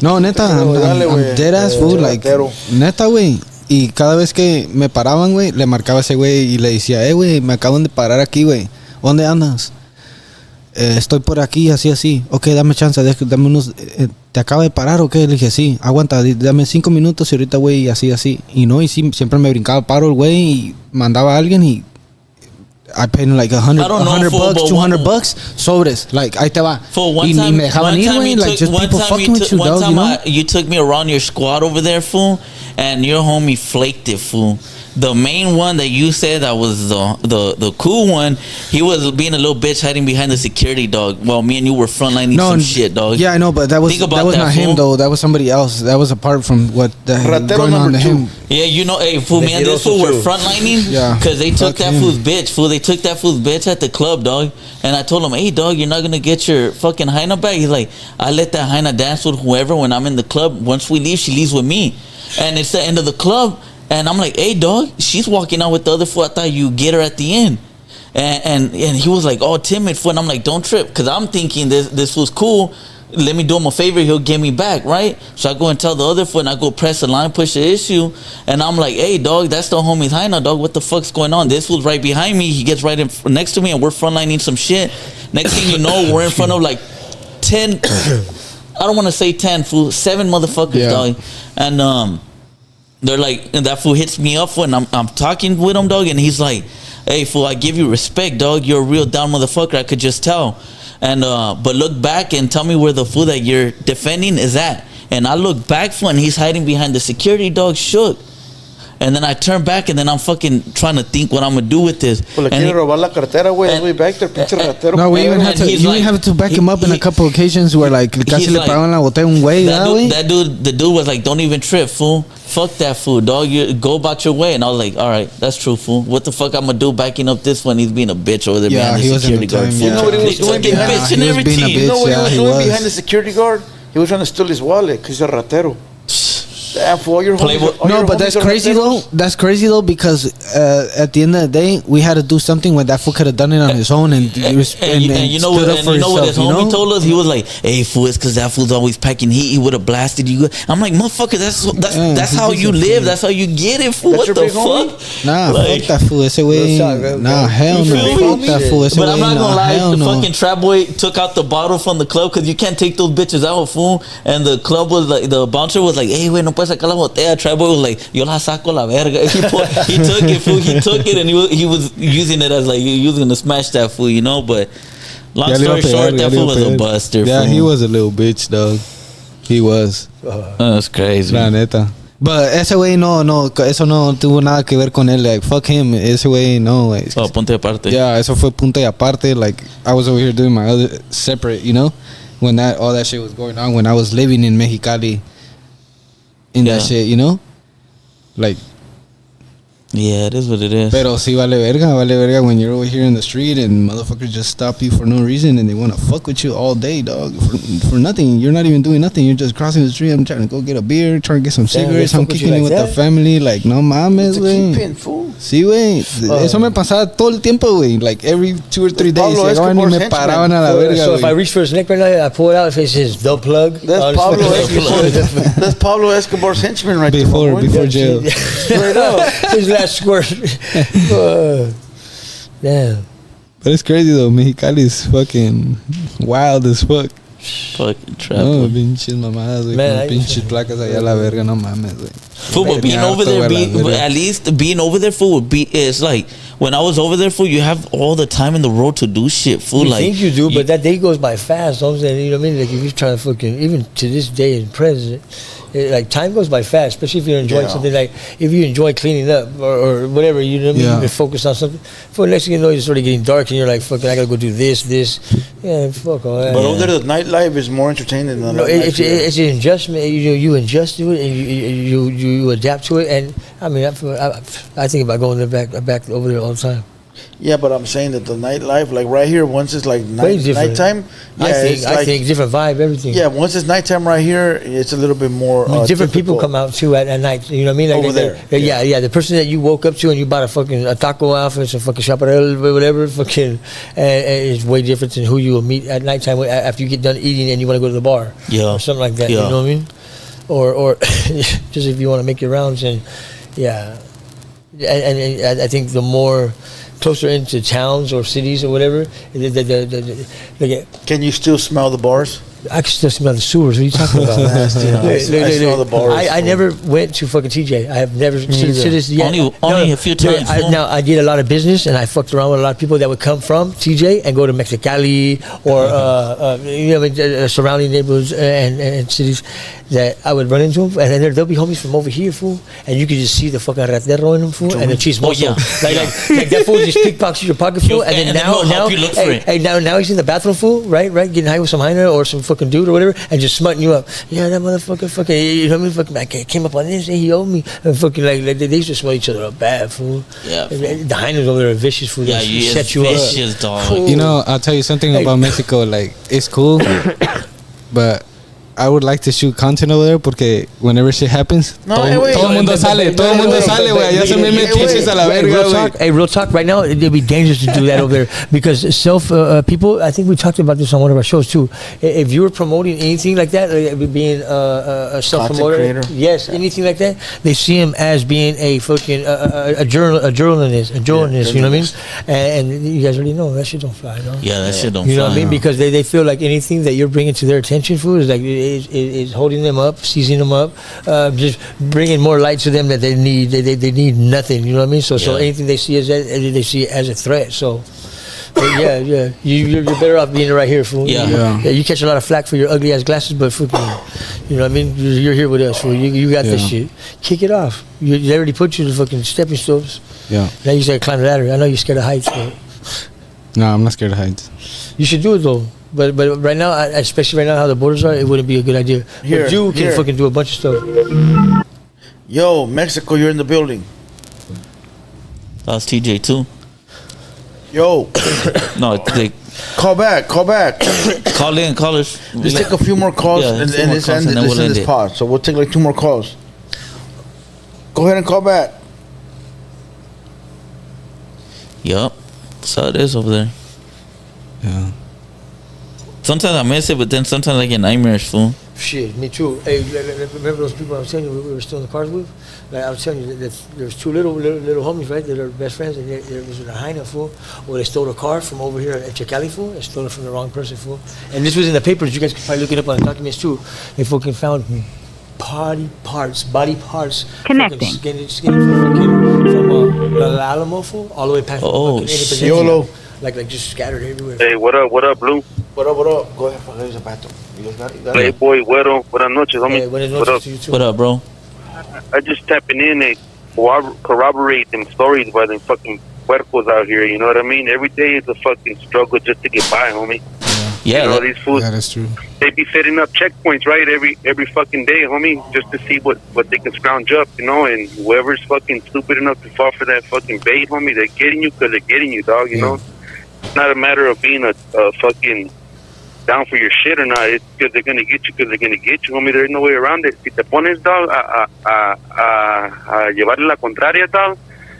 No, neta, I'm dead ass, fool. Like, neta, güey. Y cada vez que me paraban, güey, le marcaba a ese güey y le decía, güey, me acaban de parar aquí, güey. ¿Dónde andas? Estoy por aquí, así. Ok, dame chance, dame unos... ¿Te acaba de parar o qué? Le dije, sí, aguanta, dame 5 minutos y ahorita, güey, así. Y no, y sí, siempre me brincaba paro el güey y mandaba a alguien y... I paid him like $100 bucks, $200, sobres, like, ahí te va. One time, me dejaban ir, güey, like, just people fucking with you, dog, you know? You took me around your squad over there, fool, and your homie flaked it, fool. The main one that you said that was the cool one, he was being a little bitch hiding behind the security, dog. Well, me and you were frontlining some shit, dog. Yeah, I know, but that was not him, though. That was somebody else. That was apart from what going on to him. Yeah, you know, hey, fool, me and this fool were frontlining because they took that fool's bitch, fool. They took that fool's bitch at the club, dog. And I told him, hey, dog, you're not going to get your fucking hyena back? He's like, I let that hyena dance with whoever when I'm in the club. Once we leave, she leaves with me. And it's the end of the club. And I'm like, hey, dog, she's walking out with the other fool. I thought you get her at the end. And he was like, oh, timid fool. And I'm like, don't trip. Because I'm thinking this was cool. let me do him a favor, he'll get me back, right? So I go and tell the other fool, and I go press the line, push the issue, and I'm like, hey, dog, that's the homie's high now, dog. What the fuck's going on? This fool's right behind me. He gets right next to me, and we're frontlining some shit. Next thing you know, we're in front of like 10, I don't want to say 10, fool, 7 motherfuckers, dog. And they're like, and that fool hits me up, and I'm talking with him, dog, and he's like, hey, fool, I give you respect, dog. You're a real down motherfucker. I could just tell. And but look back and tell me where the fool that you're defending is at. And I look back, fool, and he's hiding behind the security, dog, shook. And then I turn back, and then I'm fucking trying to think what I'm gonna do with this. Pues le quiere robar la cartera, güey. Way back there, pinche ratero. No, we even had to. You have to back him up in a couple occasions where like casi le pagaban la botella un güey. The dude was like, "Don't even trip, fool. Fuck that fool, dog. You go about your way." And I was like, "All right, that's true, fool. What the fuck I'm gonna do backing up this one? He's being a bitch over there behind the security guard. You know what he was doing behind? You know what he was doing behind the security guard? He was trying to steal his wallet because he's a ratero. Damn, for all your homies, no, but that's crazy though. That's crazy though because at the end of the day, we had to do something when that fool could have done it on his own and you know what? And you know what his homie told us? He was like, "Hey, fool, it's because that fool's always packing heat. He would have blasted you." I'm like, "Motherfucker, that's how you live. That's how you get it, fool. What the fuck?" Nah, fuck that fool. Ese way, nah, hell no. Fuck that fool. But I'm not gonna lie, the fucking trap boy took out the bottle from the club because you can't take those bitches out, fool. And the club was like, the bouncer was like, "Hey, wait, no puedes sacar la botella." Trap boy was like, "Yo la saco la verga." He took it, fool. He took it, and he was using it as like using to smash that fool, you know. But long story short, that fool was a buster. Yeah, fool. he was a little bitch, dog. He was. That's crazy. La neta. But ese güey no, eso no tuvo nada que ver con él. Like, fuck him. Ese güey no. Like, punto y aparte. Yeah, eso fue punto y aparte. Like, I was over here doing my other separate, you know, when all that shit was going on. When I was living in Mexicali. That shit, you know, like, yeah, it is what it is. Pero sí vale verga when you're over here in the street and motherfuckers just stop you for no reason and they want to fuck with you all day, dog, for nothing. You're not even doing nothing. You're just crossing the street. I'm trying to go get a beer, trying to get some cigarettes. I'm kicking it with the family. Like, no mames, güey. Sí, güey. Eso me pasaba todo el tiempo, güey. Like, every 2 or 3 days. Llegaban y me paraban a la verga, So if I reach for his neck right now, I pull it out. If it says the plug. That's Pablo Escobar's henchman right there. Before jail. Straight up. His last squirt. Damn. But it's crazy though. Mexicali is fucking wild as fuck. Fucking trap. No, pinches mamadas, güey. Con pinches placas allá a la verga, no mames, güey. Fool, but being over there, at least being over there, fool, would be, it's like, when I was over there, fool, you have all the time in the world to do shit, fool. You like, think you do, but that day goes by fast. You know what I'm saying? You know what I mean? Like, if you're trying to fucking, even to this day in present, like, time goes by fast, especially if you're enjoying something. Like, if you enjoy cleaning up or whatever, you know what I mean? You're focused on something. For the next thing you know, it's sort of getting dark and you're like, fucking, I gotta go do this. Yeah, fuck all that. But over there, the nightlife is more entertaining than it's an adjustment. You adjust to it and you adapt to it. And I mean, I think about going back over there all the time. Yeah, but I'm saying that the nightlife, like right here, once it's like nighttime, I think different vibe, everything. Yeah, once it's nighttime right here, it's a little bit more. Different people come out too at night. You know what I mean? Like over there. Yeah. The person that you woke up to and you bought a taco outfit, some fucking chaparral, whatever, fucking, and it's way different than who you will meet at nighttime after you get done eating and you want to go to the bar. Yeah. Or something like that. Yeah. You know what I mean? Or just if you want to make your rounds and and I think the more closer into towns or cities or whatever. Can you still smell the bars? I can still smell the sewers. What are you talking about? I smell the bars. I never went to fucking TJ. I have never. Only a few times. Now, I did a lot of business and I fucked around with a lot of people that would come from TJ and go to Mexicali or surrounding neighborhoods and cities that I would run into them. And then there'll be homies from over here, fool. And you could just see the fucking ratero in them, fool. And the chismoso. Like that fool just pickpockets your pocket, fool. And then now he's in the bathroom, fool. Right? Getting high with some hyena or some fucking dude or whatever, and just smutting you up. Yeah, that motherfucker, fucking, you know what I mean? Fucking, I came up on this, and he owed me. And fucking, like they used to smell each other up bad, fool. Yeah. The hyenas over there are vicious, fool. Yeah, you set you vicious, up. Dog. Cool. You know, I'll tell you something about Mexico. Like, it's cool, but I would like to shoot content over there porque whenever shit happens, todo el mundo sale, güey. Ya son bien metiches a la verga, güey. Hey, real talk. Right now, it'd be dangerous to do that over there because people. I think we talked about this on one of our shows too. If you were promoting anything like that, like being a self-promoter, yes, anything like that, they see him as being a fucking a journalist. You know what I mean? And you guys already know that shit don't fly, no? Yeah, that shit don't fly. You know what I mean? Because they feel like anything that you're bringing to their attention, food, is like is holding them up, seizing them up, just bringing more light to them that they need. They need nothing. You know what I mean? So anything they see as that, they see it as a threat. So. Yeah, you're better off being right here, fool. Yeah. You catch a lot of flack for your ugly ass glasses, but fucking, you know what I mean? You're here with us, fool. You got this shit. Kick it off. They already put you to fucking stepping stones. Yeah. Now you gotta climb the ladder. I know you're scared of heights, but no, I'm not scared of heights. you should do it though. But right now, especially right now, how the borders are, it wouldn't be a good idea. But you can fucking do a bunch of stuff. Yo, Mexico, you're in the building. That's TJ too. Yo. No, they call back. Call in, call us. Let's take a few more calls and let's end this pod. So we'll take like 2 more calls. Go ahead and call back. Yup. That's how it is over there. Yeah. Sometimes I miss it, but then sometimes I get nightmares, fool. Shit, me too. Hey, remember those people I was telling you we were still in the cars with? Like I was telling you that there's 2 little homies, right? That are best friends, and there was a Haina, fool. Where they stole a car from over here at Mexicali, fool. They stole it from the wrong person, fool. And this was in the papers. You guys can probably look it up on the documents too. They fucking found body parts. Connecting. Skinny from La Alamo, fool, all the way past. YOLO. Like just scattered everywhere. Hey, what up, Blue? What up? Go ahead, Valeria, zapato. You got it? Playboy, Güero. Buenas noches, homie. Hey, buenas noches to you too. What up, bro? I just tapping in and corroborate them stories by them fucking puercos out here. You know what I mean? Every day is a fucking struggle just to get by, homie. Yeah, you know, these fools. Yeah, that's true. They be setting up checkpoints, right? Every fucking day, homie, just to see what they can scrounge up, you know. And whoever's fucking stupid enough to fall for that fucking bait, homie, they're getting you because they're getting you, dog. You know. It's not a matter of being a fucking down for your shit or not. It's because they're gonna get you, homie. There's no way around it. Si te pones, dog, a llevarle la contraria, dog,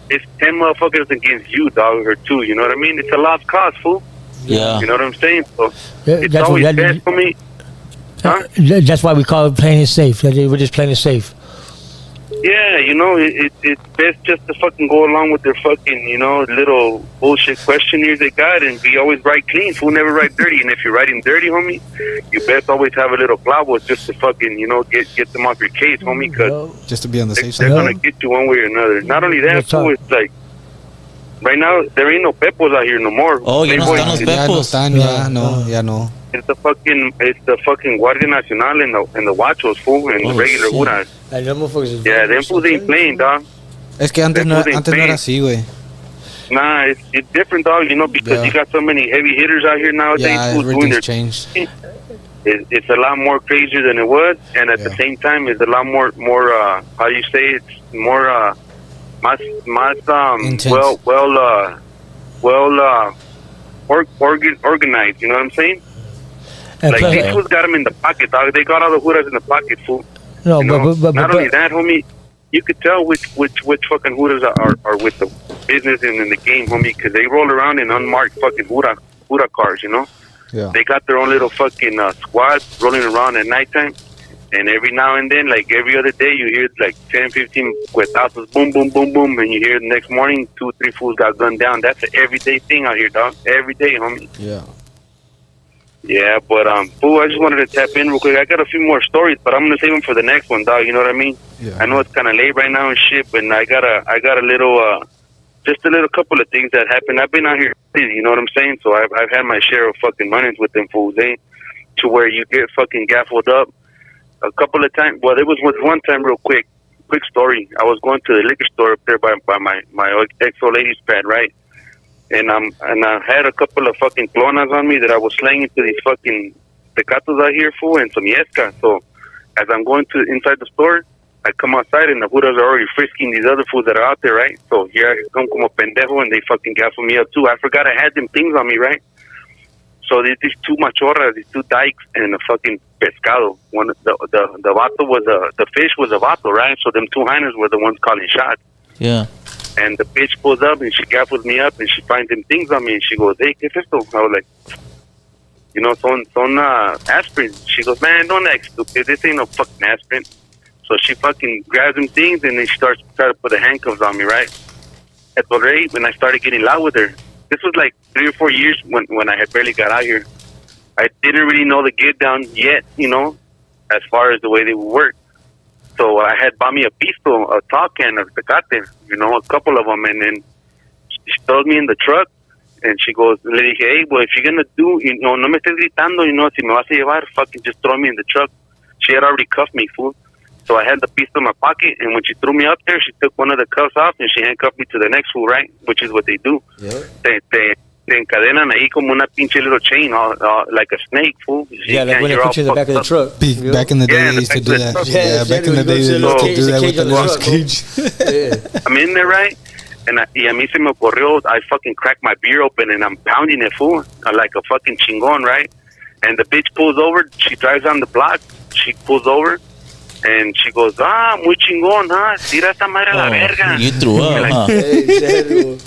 it's 10 motherfuckers against you, dog, or 2. You know what I mean? It's a lost cause, fool. Yeah. You know what I'm saying? So it's that's always best for me. Huh? That's why we call it playing it safe. We're just playing it safe. Yeah, you know, it's best just to fucking go along with their fucking, you know, little bullshit questionnaires they got and be always write clean. Fool, never write dirty. And if you're writing dirty, homie, you best always have a little clavos just to fucking, you know, get them off your case, homie, because just to be on the safe side. They're going to get you one way or another. Not only that, fool, it's like, right now, there ain't no pepos out here no more. Oh, ya no están los pepos. Ya no. It's the fucking Guardia Nacional and the Wachos, fool, and the regular Juras. Yeah, them fools ain't playing, dog. Es que antes no era así, güey. Nah, it's different, dog, you know, because you got so many heavy hitters out here nowadays. Yeah, everything's changed. It's a lot more crazier than it was, and at the same time, it's a lot more how do you say it? It's more organized, you know what I'm saying? Like, these fools got them in the pocket, dog. They got all the Juras in the pocket, fool. No, you know? But not only that, homie, you could tell which fucking Juras are with the business and in the game, homie, because they roll around in unmarked fucking Jura cars, you know? Yeah. They got their own little fucking squad rolling around at nighttime, and every now and then, like every other day, you hear like 10, 15 cuetazos, boom, boom, boom, boom, and you hear the next morning 2 or 3 fools got gunned down. That's an everyday thing out here, dog. Every day, homie. Yeah. Yeah, but fool, I just wanted to tap in real quick. I got a few more stories, but I'm gonna save them for the next one, dog. You know what I mean? Yeah. I know it's kind of late right now and shit, but I got a little, just a little couple of things that happened. I've been out here, you know what I'm saying? So I've had my share of fucking run-ins with them fools, to where you get fucking gaffled up a couple of times. Well, it was one time, real quick story. I was going to the liquor store up there by my ex-old lady's pad, right? And I had a couple of fucking clonas on me that I was slanging to these fucking tecatos out here, fool, and some yesca. So as I'm going to inside the store, I come outside and the Juras are already frisking these other fools that are out there, right? So here I come como pendejo and they fucking gaffle me up too. I forgot I had them things on me, right? So these two machorras, these two dykes, and a fucking pescado. One, the vato was the fish was a vato, right? So them two hyenas were the ones calling shots. Yeah. And the bitch pulls up and she gaffles me up and she finds them things on me and she goes, "Hey, ¿qué es esto?" I was like, "You know, son aspirin." She goes, "Man, don't act stupid. This ain't no fucking aspirin." So she fucking grabs them things and then she starts trying to put the handcuffs on me, right? At the rate when I started getting loud with her. This was like 3 or 4 years when I had barely got out here. I didn't really know the get down yet, you know, as far as the way they would work. So I had bought me a pistol, a top can of Tecate, you know, a couple of them, and then she throws me in the truck, and she goes, le dije, "Hey, well, if you're gonna do, you know, no me estés gritando, you know, si me vas a llevar, fucking just throw me in the truck." She had already cuffed me, fool. So I had the pistol in my pocket, and when she threw me up there, she took one of the cuffs off, and she handcuffed me to the next fool, right? Which is what they do. Yeah. Te encadenan ahí como una pinche little chain, like a snake, fool. Yeah, like when they put you in the back of the truck. Back in the day, they used to do that. Yeah, back in the day, they used to do that with the little cage. I'm in there, right? And y a mí se me ocurrió, I fucking cracked my beer open and I'm pounding it, fool, like a fucking chingon, right? And the bitch pulls over, she drives on the block, she pulls over, and she goes, muy chingón, huh? Tira esta madre a la verga. You threw up, huh?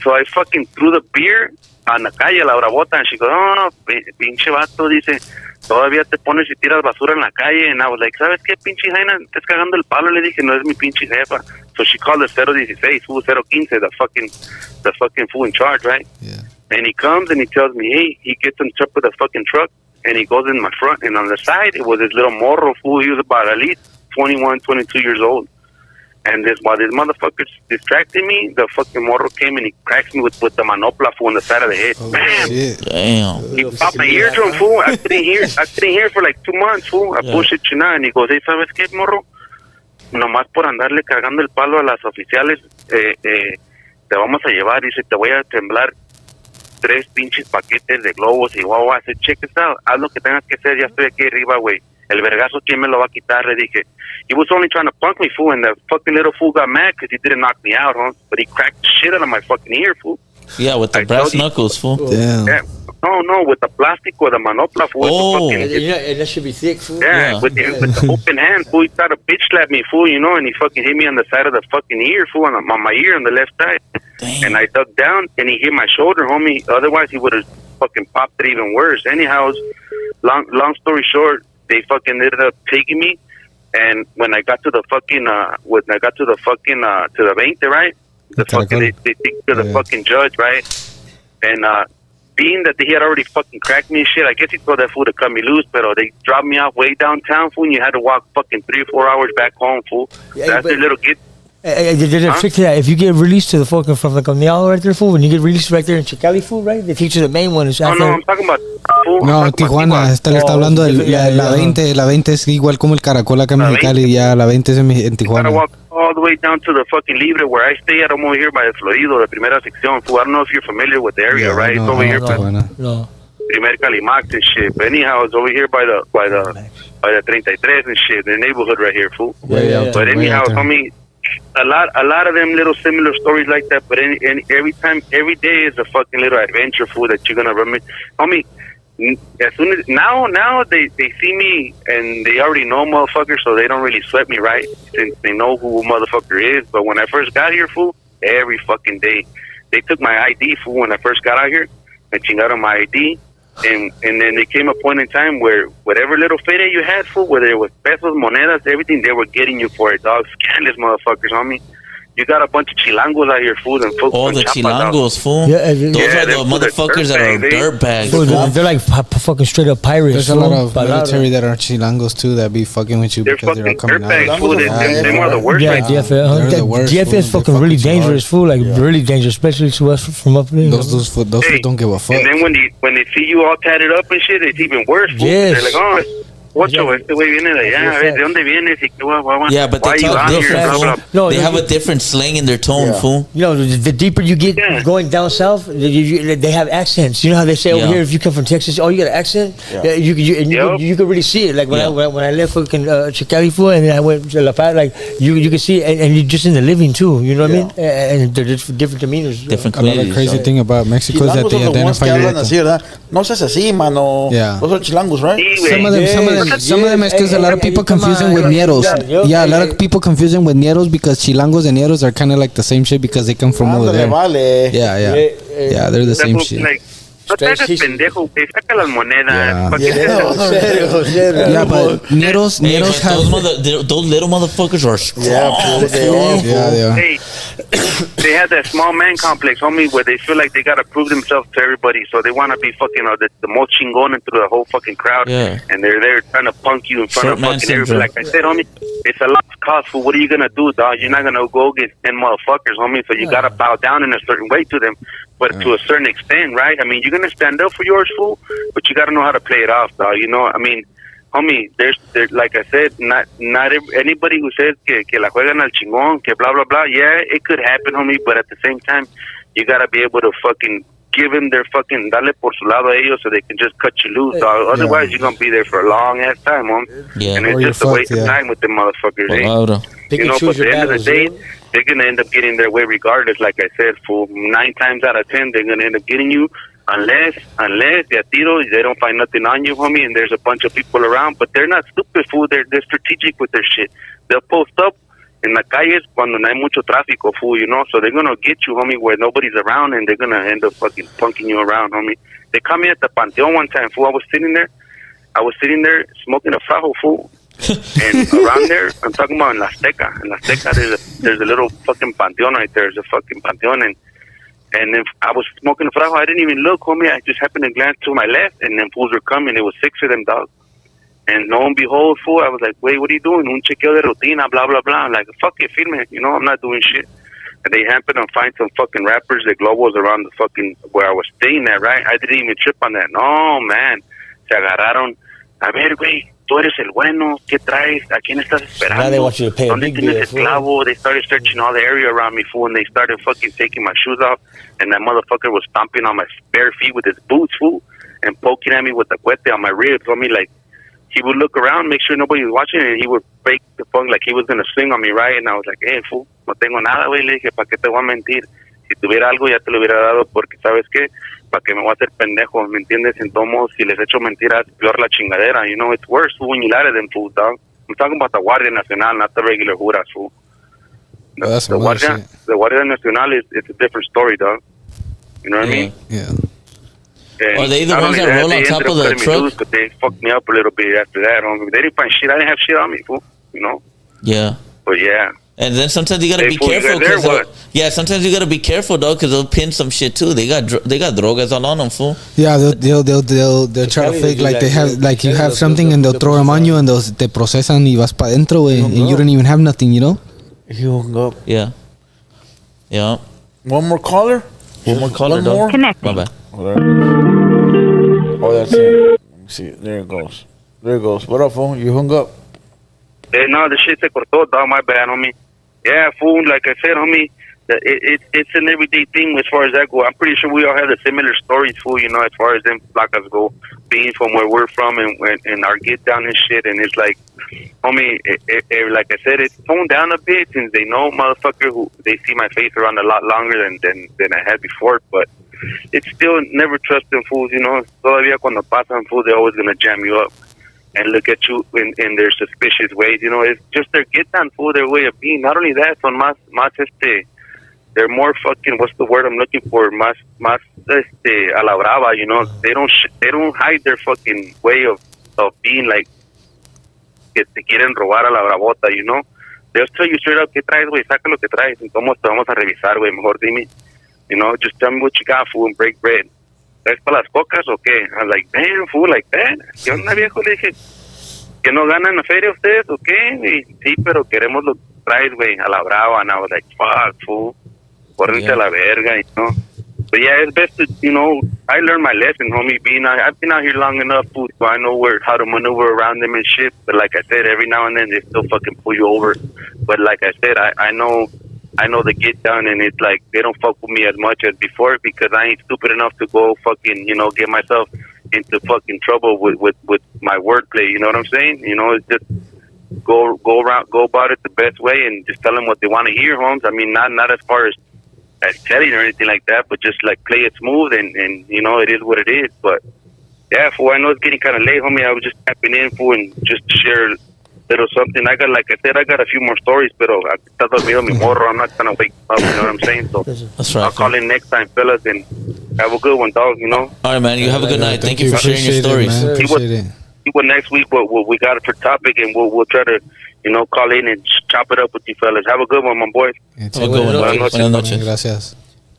So I fucking threw the beer on la calle, la bravota, and she goes, "Oh, pinche vato," dice, "todavía te pones y tiras basura en la calle." And I was like, "¿Sabes qué, pinche jaina? Estás cagando el palo." Le dije, "No es mi pinche jefa." So she called the 016, fool, 015, the fucking fool in charge, right? Yeah. And he comes and he tells me, hey, he gets on top of the fucking truck and he goes in my front, and on the side it was this little morro, fool. He was about at least 21, 22 years old. And while this motherfucker's distracting me, the fucking morro came and he cracks me with the manopla, fool, on the side of the head. Bam! Shit. Damn. He popped my eardrum, fool. I couldn't hear for like 2 months, fool. I bullshit you now. And he goes, "Hey, ¿sabes qué, morro? Nomás por andarle cargando el palo a las oficiales, te vamos a llevar." Dice, "Te voy a temblar 3 pinches paquetes de globos y guau." I said, "Check this out. Haz lo que tengas que hacer. Ya estoy aquí arriba, güey. El vergazo, ¿quién me lo va a quitar?" Le dije, "He was only trying to punk me, fool, and the fucking little fool got mad because he didn't knock me out, huh? But he cracked the shit out of my fucking ear, fool." Yeah, with the brass knuckles, fool. Damn. Yeah. No, with the plastic or the manopla, fool. Oh. And that should be thick, fool. Yeah, with the open hand, fool. He tried to bitch slap me, fool, you know, and he fucking hit me on the side of the fucking ear, fool, on my ear on the left side. Damn. And I dug down, and he hit my shoulder, homie. Otherwise, he would have fucking popped it even worse. Anyhow, long story short, they fucking ended up taking me, and when I got to the fucking, to the 20, right? The fucking, they take to the fucking judge, right? And being that he had already fucking cracked me and shit, I guess he told that fool to cut me loose, but they dropped me off way downtown, fool, and you had to walk fucking 3 or 4 hours back home, fool. Yeah, That's the little get. There's a trick to that. If you get released to the fucking from the Condial right there, fool, when you get released right there in Mexicali, fool, right? They teach you the main one is after. No, I'm talking about. Fool, No, Tijuana, le está hablando de la 20. La 20 es igual como el Caracol acá en Mexicali. Ya, la 20 es en Tijuana. I walk all the way down to the fucking Libre where I stay. I'm over here by the Florido, the Primera Sección. Fool, I don't know if you're familiar with the area, right? It's over here by Primer Calimax and shit. But anyhow, it's over here by the 33 and shit, the neighborhood right here, fool. But anyhow, homie, a lot of them little similar stories like that. But every day is a fucking little adventure, fool, that you're gonna run. Homie, as soon as now they see me and they already know motherfucker, so they don't really sweat me, right? Since they know who motherfucker is. But when I first got here, fool, every fucking day they took my ID, fool. When I first got out here, and chingaron my ID. And then there came a point in time where whatever little feria you had, fool, whether it was pesos, monedas, everything, they were getting you for it, dog. Scandalous motherfuckers, homie. You got a bunch of chilangos out here, fool. And all the chilangos, fool. Yeah, those are the motherfuckers that are dirtbags. They're like fucking straight up pirates. There's a lot of military that are chilangos too that be fucking with you because they're coming out. Them are the worst. Yeah, DF is fucking really dangerous, fool. Like really dangerous, especially to us from up there. Those don't give a fuck. And then when they see you all tatted up and shit, it's even worse. Fool. Yes. They're like, oh. Ocho, este güey viene de allá, a ver, ¿de dónde vienes? Y qué guay, Yeah, but they talk different, fool. They have a different slang in their tone, fool. You know, the deeper you get going down south, they have accents. You know how they say over here, if you come from Texas, oh, you got an accent? Yeah. You can really see it. Like when I left fucking Mexicali, fool, and then I went to La Paz, like you can see it, and you're just in the living too. You know what I mean? And they're just different demeanors. Different Another crazy thing about Mexico is that they identify you. No seas así, mano. Yeah. Those are chilangos, right? Some of them is because a lot of people confuse them with ñeros. Yeah, a lot of people confuse them with ñeros because chilangos and ñeros are kind of like the same shit because they come from over there. Yeah, they're the same shit. Like, no te hagas pendejo, güey. Saca las monedas. Yeah, but ñeros have... Those little motherfuckers are strong. Yeah. Hey, they have that small man complex, homie, where they feel like they gotta prove themselves to everybody, so they wanna be fucking the most chingon into the whole fucking crowd, and they're there trying to punk you in front of fucking everybody. Like I said, homie, it's a lost cause. For what are you gonna do, dog? You're not gonna go against 10 motherfuckers, homie. So you gotta bow down in a certain way to them, but to a certain extent, right? I mean, you're gonna stand up for yours, fool, but you gotta know how to play it off, dog. You know, I mean, homie, there's like I said, not anybody who says que la juegan al chingón, que blah blah blah. Yeah, it could happen, homie, but at the same time, you gotta be able to fucking give them their fucking dale por su lado a ellos so they can just cut you loose, dog. Otherwise, you're gonna be there for a long ass time, homie. And it's just a waste of time with them motherfuckers, You know, but at the end of the day, they're gonna end up getting their way regardless. Like I said, fool, 9 times out of 10, they're gonna end up getting you. Unless de a tiro, they don't find nothing on you, homie, and there's a bunch of people around, but they're not stupid, fool. They're strategic with their shit. They'll post up in the calles cuando no hay mucho tráfico, fool, you know, so they're gonna get you, homie, where nobody's around, and they're gonna end up fucking punking you around, homie. They caught me at the Panteon one time, fool. I was sitting there smoking a fajo, fool. And around there, I'm talking about in La Azteca. In La Azteca, there's a little fucking Panteon right there. There's a fucking Panteon, and then I was smoking a frajo. I didn't even look, homie. I just happened to glance to my left, and then fools were coming. It was 6 of them, dog. And lo and behold, fool, I was like, wait, what are you doing? Un chequeo de rutina, blah, blah, blah. I'm like, fuck it, firme. You know, I'm not doing shit. And they happened to find some fucking rappers, the globos around the fucking, where I was staying at, right? I didn't even trip on that. No, man. Se agarraron. A ver, güey, tú eres el bueno. ¿Qué traes? ¿A quién estás esperando? Now they want you to pay a big deal. They started searching all the area around me, fool, and they started fucking taking my shoes off. And that motherfucker was stomping on my bare feet with his boots, fool, and poking at me with the cuete on my ribs. I mean, like, he would look around, make sure nobody was watching, and he would break the phone like he was going to swing on me, right? And I was like, hey, fool, no tengo nada, güey. Le dije, ¿para qué te voy a mentir? Si tuviera algo, ya te lo hubiera dado, porque, ¿sabes qué? ¿Para qué me voy a hacer pendejo? ¿Me entiendes? En todos, si les echo mentiras, peor la chingadera. You know, it's worse, fool, when you lie to them, fool, dog. I'm talking about the Guardia Nacional, not the regular juras, fool. That's the Guardia Nacional it's a different story, dog. You know what I mean? Yeah. Are they the ones that roll on top of the truck? But they fucked me up a little bit after that, homie. They didn't find shit. I didn't have shit on me, fool. You know? Yeah. But yeah. And then sometimes you gotta be careful. Sometimes you gotta be careful, though, because they'll pin some shit too. They got drogas all on them, fool. Yeah, they'll try to fake like they have, like you have something and they'll throw them on you and they'll te procesan y vas pa dentro, and you don't even have nothing, you know? You hung up. Yeah. One more caller. One more. Connecting. My bad. Oh, that's it. Let me see. There it goes. What up, fool? You hung up. No, the shit se cortó, dog. My bad, homie. Yeah, fool. Like I said, homie, it's an everyday thing as far as that go. I'm pretty sure we all have the similar stories, fool. You know, as far as them placas go, being from where we're from and our get down and shit. And it's like, homie, like I said, it's toned down a bit since they know, motherfucker, who they see my face around a lot longer than I had before. But it's still never trust them fools. You know, todavía cuando pasan, fool, they're always gonna jam you up and look at you in their suspicious ways. You know, it's just their get down, fool, their way of being. Not only that, son más they're more fucking, what's the word I'm looking for? Más a la brava, you know. They don't hide their fucking way of being, like que te quieren robar a la bravota, you know. They'll tell you straight up, ¿qué traes, güey? Saca lo que traes. ¿Cómo te vamos a revisar, güey? Mejor dime. You know, just tell me what you got, fool, and break bread. ¿Traes para las cocas o qué? I was like, damn, fool, like that. ¿Qué onda, viejo? Le dije, ¿que no ganan la feria ustedes o qué? Y, sí, pero queremos lo que traes, güey, a la brava. And I was like, fuck, fool. Córrete a la verga, you know. But yeah, it's best to, you know, I learned my lesson, homie. I've been out here long enough, fool, so I know how to maneuver around them and shit. But like I said, every now and then they still fucking pull you over. But like I said, I know the get down, and it's like they don't fuck with me as much as before because I ain't stupid enough to go fucking, get myself into fucking trouble with my wordplay. You know what I'm saying? It's just go about it the best way and just tell them what they want to hear, Holmes. I mean, not as far as telling or anything like that, but just like play it smooth and it is what it is. But yeah, fool, I know it's getting kind of late, homie. I was just tapping in, fool, and just to share a little something. I got a few more stories, but I'm not gonna wake up. You know what I'm saying? So that's right. I'll call in next time, fellas, and have a good one, dog. All right, man. You have a good night. Thank you for sharing your stories. See what next week what we got for topic, and we'll try to call in and chop it up with you fellas. Have a good one, my boys. Have a good one. Buenas noches. Gracias.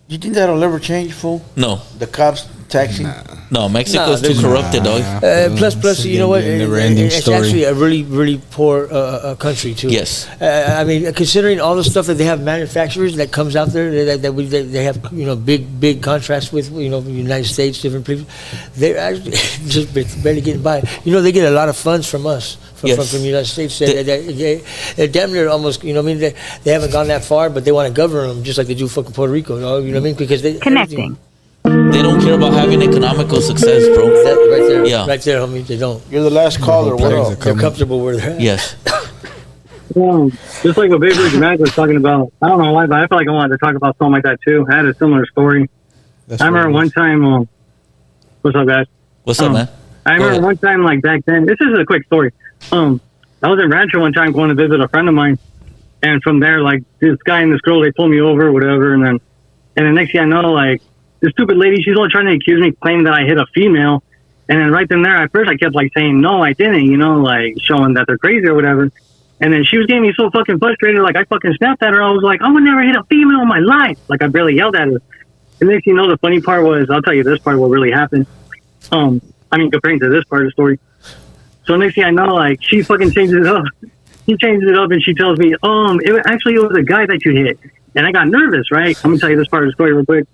You think that'll ever change, fool? No. The cops taxing? No, Mexico's too corrupted, dog. Plus, you know what? It's actually a really, really poor country too. Yes. I mean, considering all the stuff that they have manufacturers that comes out there that they have big contracts with the United States, different people, they're actually just barely getting by. They get a lot of funds from us. From the United States, they're damn near almost. They haven't gone that far, but they want to govern them just like they do fucking Puerto Rico. You know what I mean? Because Connecting. They don't care about having economical success, bro. Right there, yeah. Right there, homie. They don't. You're the last caller. What up? They're comfortable where they're at. Yes. Just like what Big Rig Mag was talking about. I don't know why, but I feel like I wanted to talk about something like that too. I had a similar story. I remember one time. What's up, guys? What's up, man? I remember one time, like back then. This is a quick story. I was in Rancho one time going to visit a friend of mine, and from there, like this guy and this girl, they pulled me over, whatever, and then next thing I know, like this stupid lady, she's all trying to accuse me, claiming that I hit a female, and then right then there, at first I kept like saying no, I didn't, like showing that they're crazy or whatever, and then she was getting me so fucking frustrated, like I fucking snapped at her. I was like, I would never hit a female in my life, like I barely yelled at her. And next thing you know, the funny part was, I'll tell you this part, what really happened. Comparing to this part of the story. So next thing I know, like, she fucking changes it up. She changes it up and she tells me, it was a guy that you hit. And I got nervous, right? I'm going to tell you this part of the story real quick.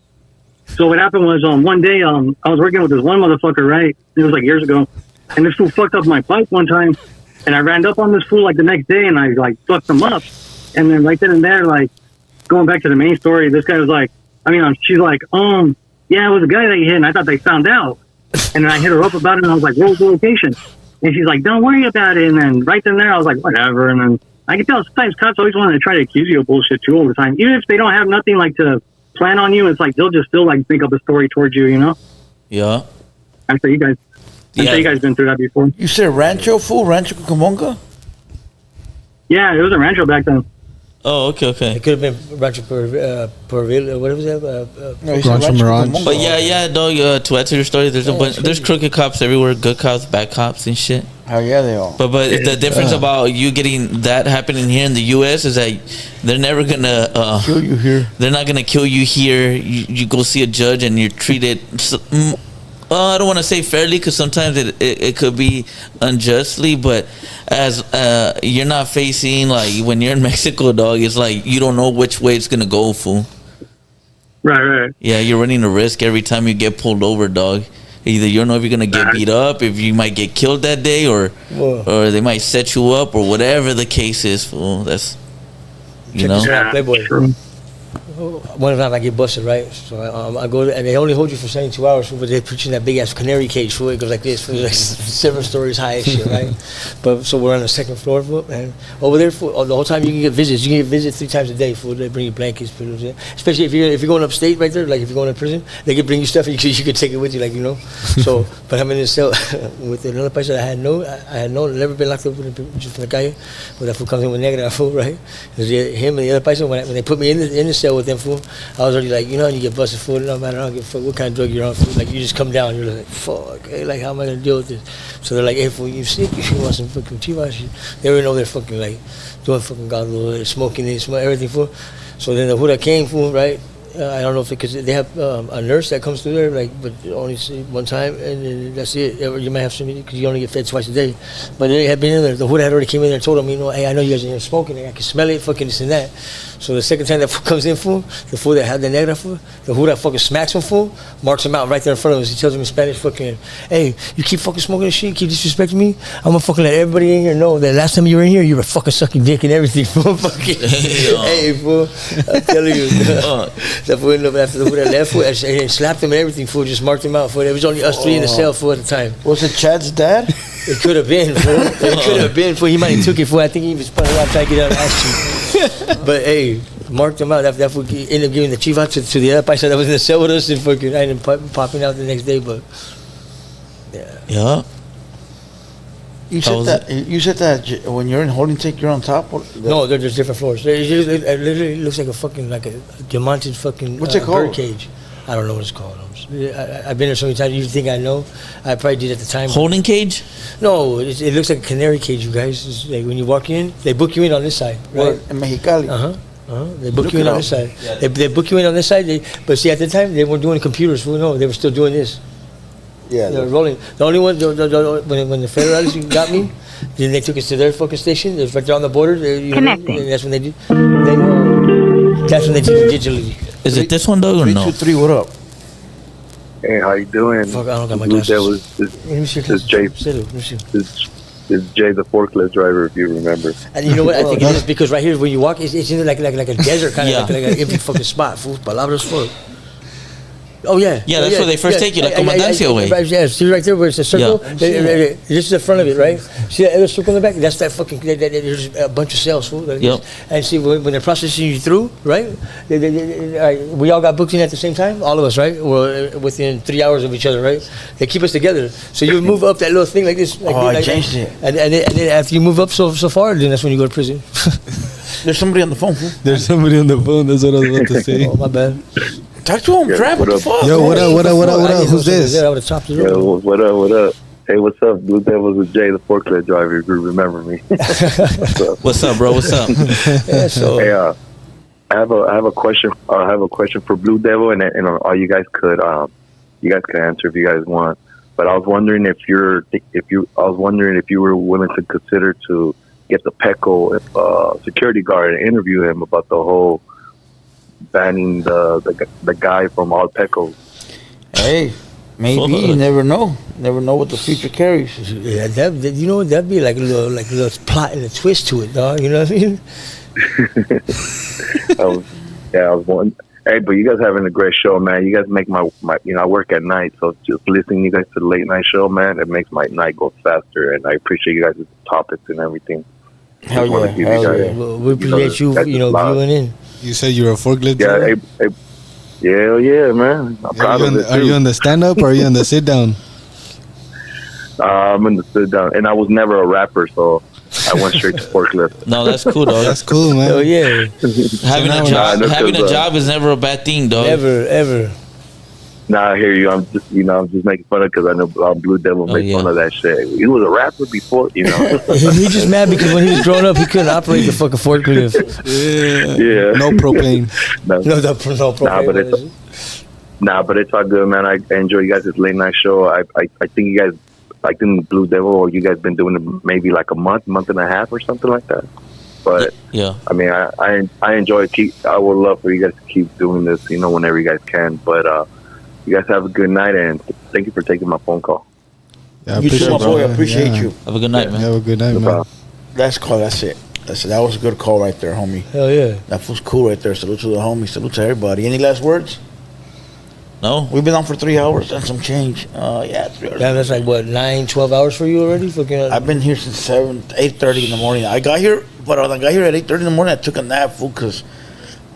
So what happened was, one day, I was working with this one motherfucker, right? It was like years ago. And this fool fucked up my bike one time. And I ran up on this fool, like, the next day and I, like, fucked him up. And then right then and there, like, going back to the main story, this guy was like, she's like, yeah, it was a guy that you hit and I thought they found out. And then I hit her up about it and I was like, where's the location? And she's like, don't worry about it. And then right then there, I was like, whatever. And then I can tell sometimes cops always want to try to accuse you of bullshit too all the time. Even if they don't have nothing like to plan on you, it's like they'll just still like make up a story towards you, Yeah. I'm sure you guys been through that before. You said Rancho, fool? Rancho Cucamonga? Yeah, it was a Rancho back then. Oh, okay. It could have been Rancho Perville, what was that? Rancho Mirage. But yeah, dog. To answer your story, there's crooked cops everywhere, good cops, bad cops, and shit. Hell yeah, they are. But the difference about you getting that happening here in the U.S. is that they're never gonna kill you here. They're not gonna kill you here. You go see a judge and you're treated. I don't want to say fairly because sometimes it could be unjustly, but as you're not facing, like when you're in Mexico, dog, it's like you don't know which way it's gonna go, fool. Right. Yeah, you're running a risk every time you get pulled over, dog. Either you don't know if you're gonna get beat up, if you might get killed that day, or they might set you up, or whatever the case is, fool. That's Playboy. One time I get busted, right? So I go there, and they only hold you for 72 hours, but they put you in that big ass canary cage. Fool. It goes like this, fool, like 7 stories high and shit, right? But so we're on the 2nd floor, fool, and over there, fool, the whole time you can get visits. You can get visits 3 times a day, fool. They bring you blankets, pillows, especially if you're going upstate, right there. Like if you're going to prison, they can bring you stuff and you can take it with you, like So, but I'm in this cell with another person I had never been locked up just in the calle. But that fool comes in with negra, fool, right? Him and the other person when they put me in the cell with them, fool, I was already like, you get busted, fool, no matter, I don't give a fuck what kind of drug you're on, fool. Like, you just come down, you're like, fuck, hey, like, how am I gonna deal with this? So they're like, hey, fool, you sick? You want some fucking chivas? They already know they're fucking, like, doing fucking godlo, smoking, everything, fool. So then the Huda came, fool, right? I don't know if because they have a nurse that comes through there, like, but only see one time, and then that's it. You might have some because you only get fed twice a day. But they had been in there. The hood had already came in there and told them, you know, hey, I know you guys are here smoking. I can smell it, fucking this and that. So the second time that fool comes in, fool, the fool that had the negative, fool, the hood that fucking smacks him, fool, marks him out right there in front of us. He tells him in Spanish, fucking, hey, you keep fucking smoking this shit, keep disrespecting me. I'm gonna fucking let everybody in here know that last time you were in here, you were fucking sucking dick and everything, fool. Fucking, hey, fool, I'm telling you. That fool ended up after the fool that left, fool, and slapped him and everything, fool, just marked him out, fool. There was only us three in the cell, fool, at the time. Was it Chad's dad? It could have been, fool. It could have been, fool. He might have took it, fool. I think he was probably out trying to get out of action. But hey, marked him out. That fool ended up giving the chief out to the other person that was in the cell with us, and fucking I ended up popping out the next day. But yeah. You said that when you're in holding tank, you're on top. No, there's different floors. It literally looks like a fucking like a diamante fucking what's it called? Bird cage. I don't know what it's called. I've been there so many times. You think I know? I probably did at the time. Holding cage? No, it looks like a canary cage. You guys, it's like when you walk in, they book you in on this side, right? In Mexicali. They book you in on this side. Yeah, they book you in on this side. But see, at the time they weren't doing computers. Well, no, they were still doing this. Yeah, they were rolling. The only one when the federales got me, then they took us to their fucking station. It was right there on the border. Connecting. And that's when they did. That's when they did it digitally. Is it this one, Doug, or no? 323, what up? Hey, how you doing? Fuck, I don't got my glasses. This is Jay. This is Jay, the forklift driver, if you remember. And you know what? I think it is because right here, when you walk, it's in like a desert kind of like an empty fucking spot. Fool, palabras full. Oh yeah, yeah. That's where they first take you, like Comandancia way. Yeah, see right there where it's a circle. Yeah. This is the front of it, right? See that other circle in the back? That's that fucking. There's a bunch of cells, fool. Yep. And see when they're processing you through, right? We all got booked in at the same time, all of us, right? Well, within 3 hours of each other, right? They keep us together, so you move up that little thing like this. Like I changed it. And then after you move up so far, then that's when you go to prison. There's somebody on the phone, fool. There's somebody on the phone. That's what I was about to say. Oh my bad. Talk to him, Trav. What the fuck? Yo, what up? Who's this? I would have chopped it. Yo, what up? Hey, what's up? Blue Devils with Jay, the forklift driver. If you remember me. What's up, bro? What's up? Yeah, so. Hey, I have a question. I have a question for Blue Devil, and all you guys could answer if you guys want. But I was wondering if you were willing to consider to get the Petco security guard and interview him about the whole banning the guy from all Petco. Hey, maybe you never know. Never know what the future carries. Yeah, you know that'd be like a little plot and a twist to it, dog. You know what I mean? I was wondering. Hey, but you guys having a great show, man. You guys make my I work at night, so just listening to you guys to the late night show, man, it makes my night go faster, and I appreciate you guys' topics and everything. Hell yeah. Well, we appreciate you viewing in. You said you're a forklift driver? Yeah, man. I'm proud of it, too. Are you on the stand-up or are you on the sit-down? I'm in the sit-down. And I was never a rapper, so I went straight to forklift. No, that's cool, dog. That's cool, man. Oh, yeah. Having a job is never a bad thing, dog. Never, ever. Nah, I hear you. I'm just making fun of it because I know Blue Devil makes fun of that shit. He was a rapper before, He's just mad because when he was growing up, he couldn't operate the fucking forklift. Yeah. No propane. No propane. But it's all good, man. I enjoy you guys' late night show. I think you guys, like in Blue Devil, or you guys been doing it maybe like a month and a half or something like that. But yeah, I mean, I enjoy it. I would love for you guys to keep doing this, whenever you guys can. But you guys have a good night, and thank you for taking my phone call. Yeah, you too, my boy. I appreciate you. Have a good night, man. Have a good night, man. That's it. That was a good call right there, homie. Hell yeah. That was cool right there. Salute to the homie. Salute to everybody. Any last words? No. We've been on for 3 hours and some change. 3 hours. Yeah, that's like, what, 9-12 hours for you already? I've been here since 8:30 in the morning. I got here, but when I got here at 8:30 in the morning, I took a nap, because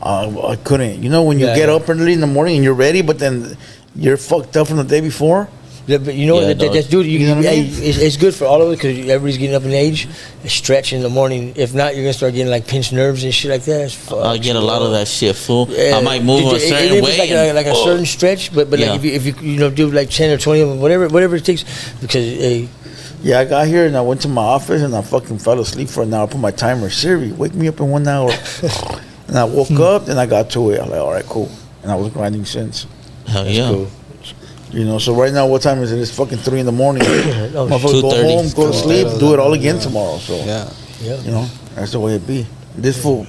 I couldn't. When you get up early in the morning and you're ready, but then you're fucked up from the day before. Yeah, but that's dude. It's good for all of it because everybody's getting up in age. Stretch in the morning. If not, you're gonna start getting like pinched nerves and shit like that. I get a lot of that shit, fool. I might move a certain way, like a certain stretch. But like if you do like 10 or 20 of them, whatever it takes, because. Yeah, I got here and I went to my office and I fucking fell asleep for an hour. I put my timer, Siri, wake me up in 1 hour. And I woke up and I got to it. I'm like, all right, cool. and I was grinding since. Hell yeah. Cool. You know, so right now, what time is it? It's fucking 3 a.m. Oh, Motherfucker, go 2:30. home, go to sleep, do it all again tomorrow. So, Yeah. you know, that's the way it be. This fool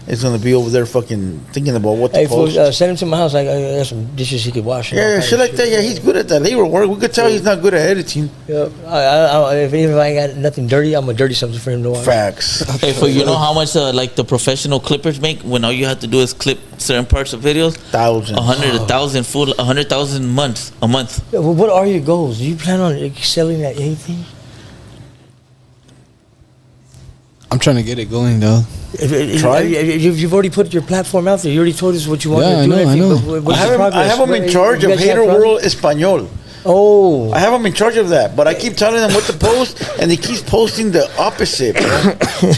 is gonna be over there fucking thinking about what to Hey, post. send him to my house. I got some dishes he could wash. and all Yeah, kinds shit of like that. Yeah, he's good at that labor work. We could tell he's not good at editing. Yeah. If I ain't got nothing dirty, I'm gonna dirty something for him to wash. Facts. Hey, for you know how much like the professional clippers make when all you have to do is clip certain parts of videos? Thousands. 100,000 full 100,000 a month. Yeah, well, what are your goals? Do you plan on excelling at anything? I'm trying to get it going though. You've already put your platform out there. You already told us what you want Yeah, to do. I know. But what's I the have progress? him in charge You of guys have Hater progress? World Espanol. Oh, I have him in charge of that, but I keep telling him what to post, and he keeps posting the opposite. Bro.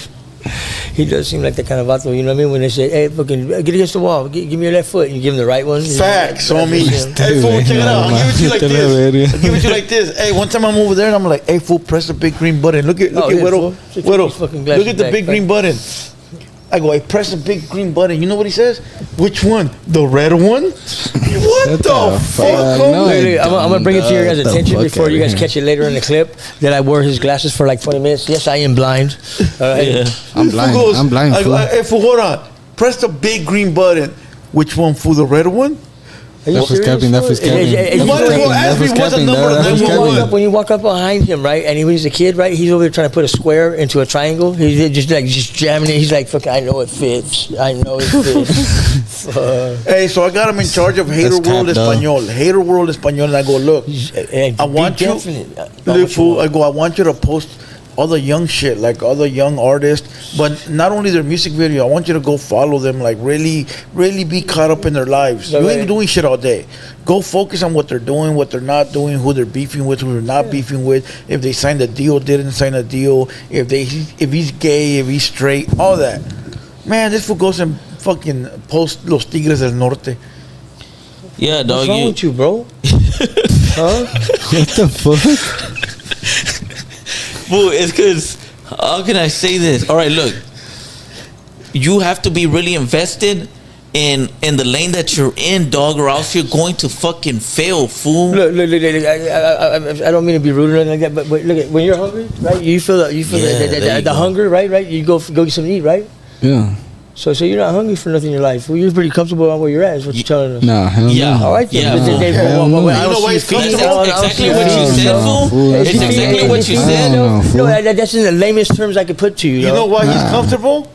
he does seem like that kind of vato. You know what I mean? When they say, "Hey, fucking get against the wall, give me your left foot," and you give him the right one. Facts, homie. That's Hey, fool, check it out. I'll give it to you like Valeria. this. I'll give it to you like this. Hey, one time I'm over there and I'm like, "Hey, fool, press the big green button. Look at Oh, yeah, Widow. fool. Just Widow. keep these fucking glasses Look at the back, big green button." I go, "Hey, press the big green button." You know what he says? Which one? The red one? What the fuck? No, Look, I'm gonna bring it to your guys' Get the attention fuck before you outta guys here. catch it later in the clip that I wore his glasses for like 20 minutes. Yes, I am blind. All right. Yeah. I'm blind. Fool goes, I'm blind. I go, Fool. "Hey, fool, hold on. Press the big green button." Which one, fool? The red one? Are you That was serious? capping, that was capping. You might as well ask me what's the number of That was capping. 911. When you walk up behind him, right, and when he's a kid, right, he's over there trying to put a square into a triangle. He's just jamming it. He's like, "Fuck, I know it fits. I know it fits." Hey, so I got him in charge of Hater That's World capped up. Espanol. Hater World Espanol, and I go, "Look, I want you, look, fool, I go, I want you to post all the young shit, like all the young artists, but not only their music video. I want you to go follow them, like really, really be caught up in their lives. You ain't doing shit all day. Go focus on what they're doing, what they're not doing, who they're beefing with, who they're not beefing with. If they signed a deal, didn't sign a deal. If he's gay, if he's straight, all that. Man, this fool goes and fucking posts Los Tigres del Norte. Yeah, dog. What's wrong with you, bro? Huh? What the fuck? Fool, it's because, how can I say this? All right, look. You have to be really invested in the lane that you're in, dog, or else you're going to fucking fail, fool. Look, I don't mean to be rude or anything like that, but look, when you're hungry, right? You feel the hunger, right? You go get something to eat, right? Yeah. So you're not hungry for nothing in your life. Well, you're pretty comfortable on where you're at. Is what you're telling us. Nah, hell Yeah. no. All right, then. Yeah. I don't why see he's you feeding. comfortable? That's exactly what you said, fool. That's It's exactly what you said. No, that's in the lamest terms I could put to you. You know why he's comfortable?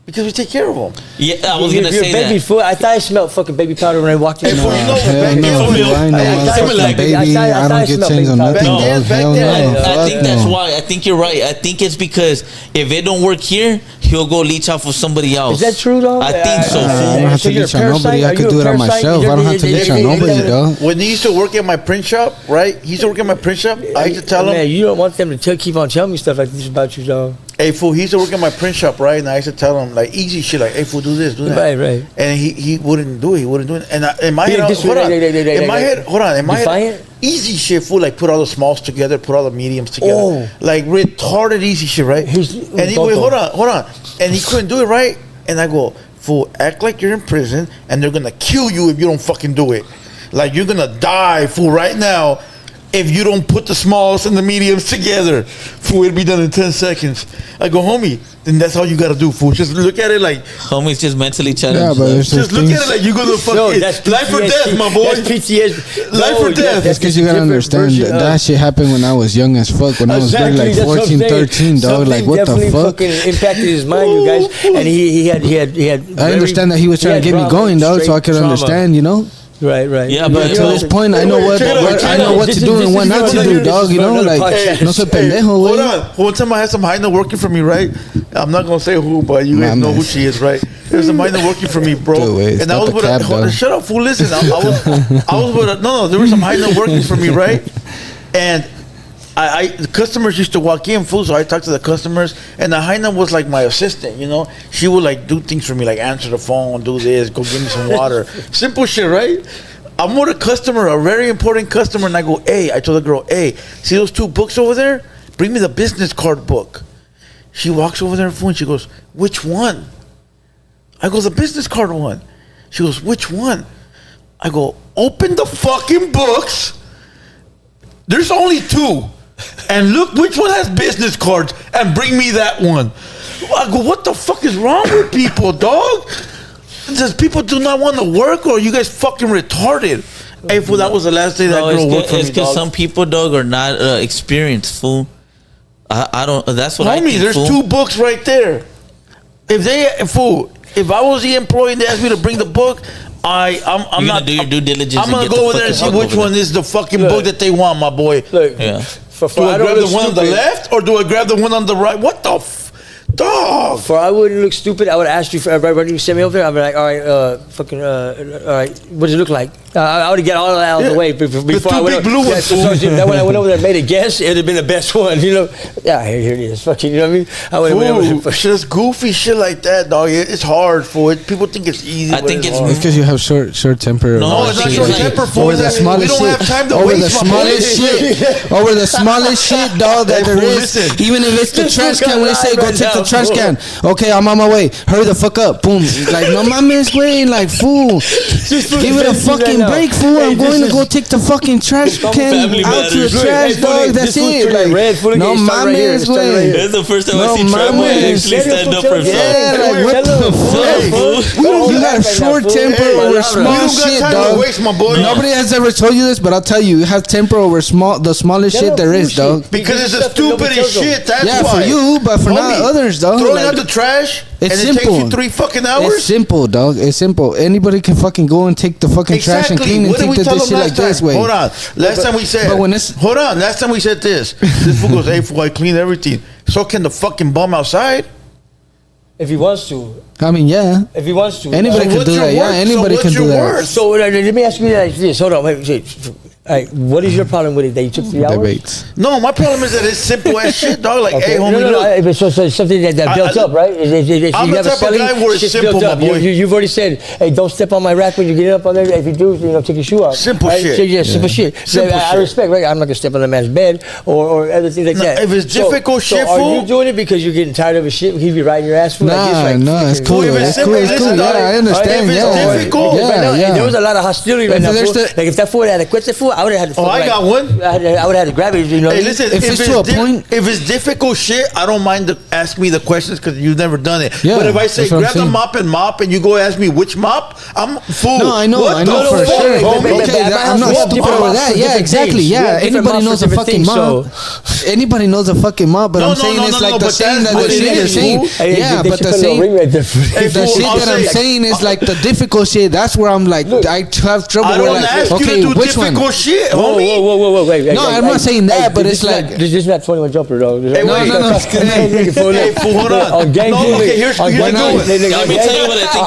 Because we take care of him. Yeah, I was gonna You're say baby that. food. I thought I smelled fucking baby powder when I walked in. Hey, fool, you know, Hell back no, then, fool. I know I I'm baby. I don't get chains on nothing, Back then, dog. back Hell then, no. I Fuck think that's no. why. I think you're right. I think it's because if it don't work here, he'll go leech off of somebody else. Is that true, though? I think so, I don't fool. have to you're leech a on nobody. parasite? I Are could you a do it on parasite? myself. I don't have to leech on nobody, dog. When he used to work at my print shop, right? He used to work at my print shop. I used to tell him, Man, you don't want them to keep on telling me stuff like this about you, dog. "Hey, fool," he used to work at my print shop, right? And I used to tell him like easy shit, like, "Hey, fool, do this, do that." Right. And he wouldn't do it. He wouldn't do it. And in my head, This- hold on. like- In my head, hold on. In my head, Defiant? easy shit, fool. Like put all the smalls together, put all the mediums together. Oh. Like retarded easy shit, right? And he wait, hold on. And he couldn't do it, right? And I go, "Fool, act like you're in prison, and they're gonna kill you if you don't fucking do it. Like you're gonna die, fool, right now." If you don't put the smalls and the mediums together, fool, it'll be done in 10 seconds. I go, "Homie, then that's all you gotta do, fool. Just look at it like, Homie's just mentally challenged. Yeah, but it's just look at it like you're gonna fucking life or death, my boy. That's PTSD. Life or death. That's because you gotta understand that shit happened when I was young as fuck. When I was barely like 14, 13, dog. Like what the fuck? Fucking impacted his mind, you guys. And he had. I understand that he was trying to get me going, dog, so I could understand, you know. Right. Yeah, But but to this point, I know what to do and what not to do, dog. You know, like no soy pendejo, hold güey. on. One time I had some hyena working for me, right? I'm not gonna say who, but you guys know who she is, right? There's some hyena working for me, bro. Dude, and I was with a, shut up, fool. Listen, I was with a, no. There was some hyena working for me, right? And the customers used to walk in, fool. So I talked to the customers, and the hyena was like my assistant. You know, she would like do things for me, like answer the phone, do this, go give me some water, simple shit, right? I'm with a customer, a very important customer, and I go, "Hey," I told the girl, "Hey, see those 2 books over there? Bring me the business card book." She walks over there, fool, and she goes, "Which one?" I go, "The business card one." She goes, which one? I go, open the fucking books. There's only 2. And look which one has business cards and bring me that one. I go, what the fuck is wrong with people, dog? Does people do not want to work, or are you guys fucking retarded? Hey, fool, that was the last day that girl worked for me, it's because some people, dog, are not experienced, fool. I don't. That's what I think. There's fool. 2 books right there. If I was the employee and they asked me to bring the book, I'm not do your due diligence. I'm gonna go over there and see which one is the fucking book that they want, my boy. Look, yeah. Do I grab the one on the left or do I grab the one on the right? What the dog? For I wouldn't look stupid, I would ask you for right when you send me over there. I'd be like, all right, all right, what does it look like? I would get all that out of the way before I went over. Blue ones, that when I went over there and made a guess, it'd have been the best one, you know. Yeah, here it is. Fucking, you know what I mean? I would have went over. Just goofy shit like that, dog. It's hard for it. People think it's easy. I think it's because you have short temper. No, it's not short temper for that. We don't have time to waste my shit. Over the smallest shit, dog, that there is. Even if it's the trash can, when they say go take the trash can. Okay, I'm on my way. Hurry the fuck up. Boom. Like, no mames, güey. Like, fool. Give it a fucking break, fool. I'm going to go take the fucking trash can out to the trash, dog. That's it. Like, no mames, güey. That's the first time I see Trevor actually stand up for himself. Yeah, like, what the fuck? You got short temper over small shit, dog. Nobody has ever told you this, but I'll tell you, you have temper over the smallest shit there is, dog. Because it's the stupidest shit. That's why. Yeah, for you, but for not others, dog. Throwing out the trash. It's and simple. It takes you 3 fucking hours. It's simple, dog. It's simple. Anybody can fucking go and take the fucking trash and clean and take this shit like this way. Hold on. Last time we said. But when it's hold on. Last time we said this. This fool goes, "Hey, fool, I clean everything." So can the fucking bum outside? If he wants to. I mean, yeah. If he wants to. Anybody can do that. Yeah, anybody can do that. So let me ask you like this. Hold on. Wait. All right, what is your problem with it? That you took 3 hours? Debates. No, my problem is that it's simple as shit, dog. Like, okay. hey, homie, no. So it's something that built up, right? If I'm the type of guy where it's simple, my boy. You've already said, hey, don't step on my rack when you get up on there. If you do, take your shoe off. Simple right? shit. So, yeah, simple shit. I respect, right? I'm not going to step on a man's bed or other things like that. If it's difficult shit, so are you doing it because you're getting tired of his shit? He'd be riding your ass for like this? No, it's cool. It's cool. Yeah, I understand. If it's difficult. There was a lot of hostility right now. Like, if that fool had a quit that fool, I would have had to. Oh, I got one. I would have had to grab it. You know. Hey, listen. If it's to a point, if it's difficult shit, I don't mind to ask me the questions because you've never done it. Yeah, but if I say grab the mop, and you go ask me which mop, I'm fool. No, I know for sure. Okay, I'm not stupid over that. Yeah, exactly. Yeah, anybody knows a fucking mop. Anybody knows a fucking mop, but I'm saying it's like the saying that the shit you're saying. Yeah, but the shit that I'm saying is like the difficult shit. That's where I'm like, I have trouble. I don't ask you to do difficult shit, homie. Whoa, wait. No, I'm not saying that, but it's like this is not 21 Jumper, dog. No. Hey, fool, hold on. Okay, here's a good one. Let me tell you what I think.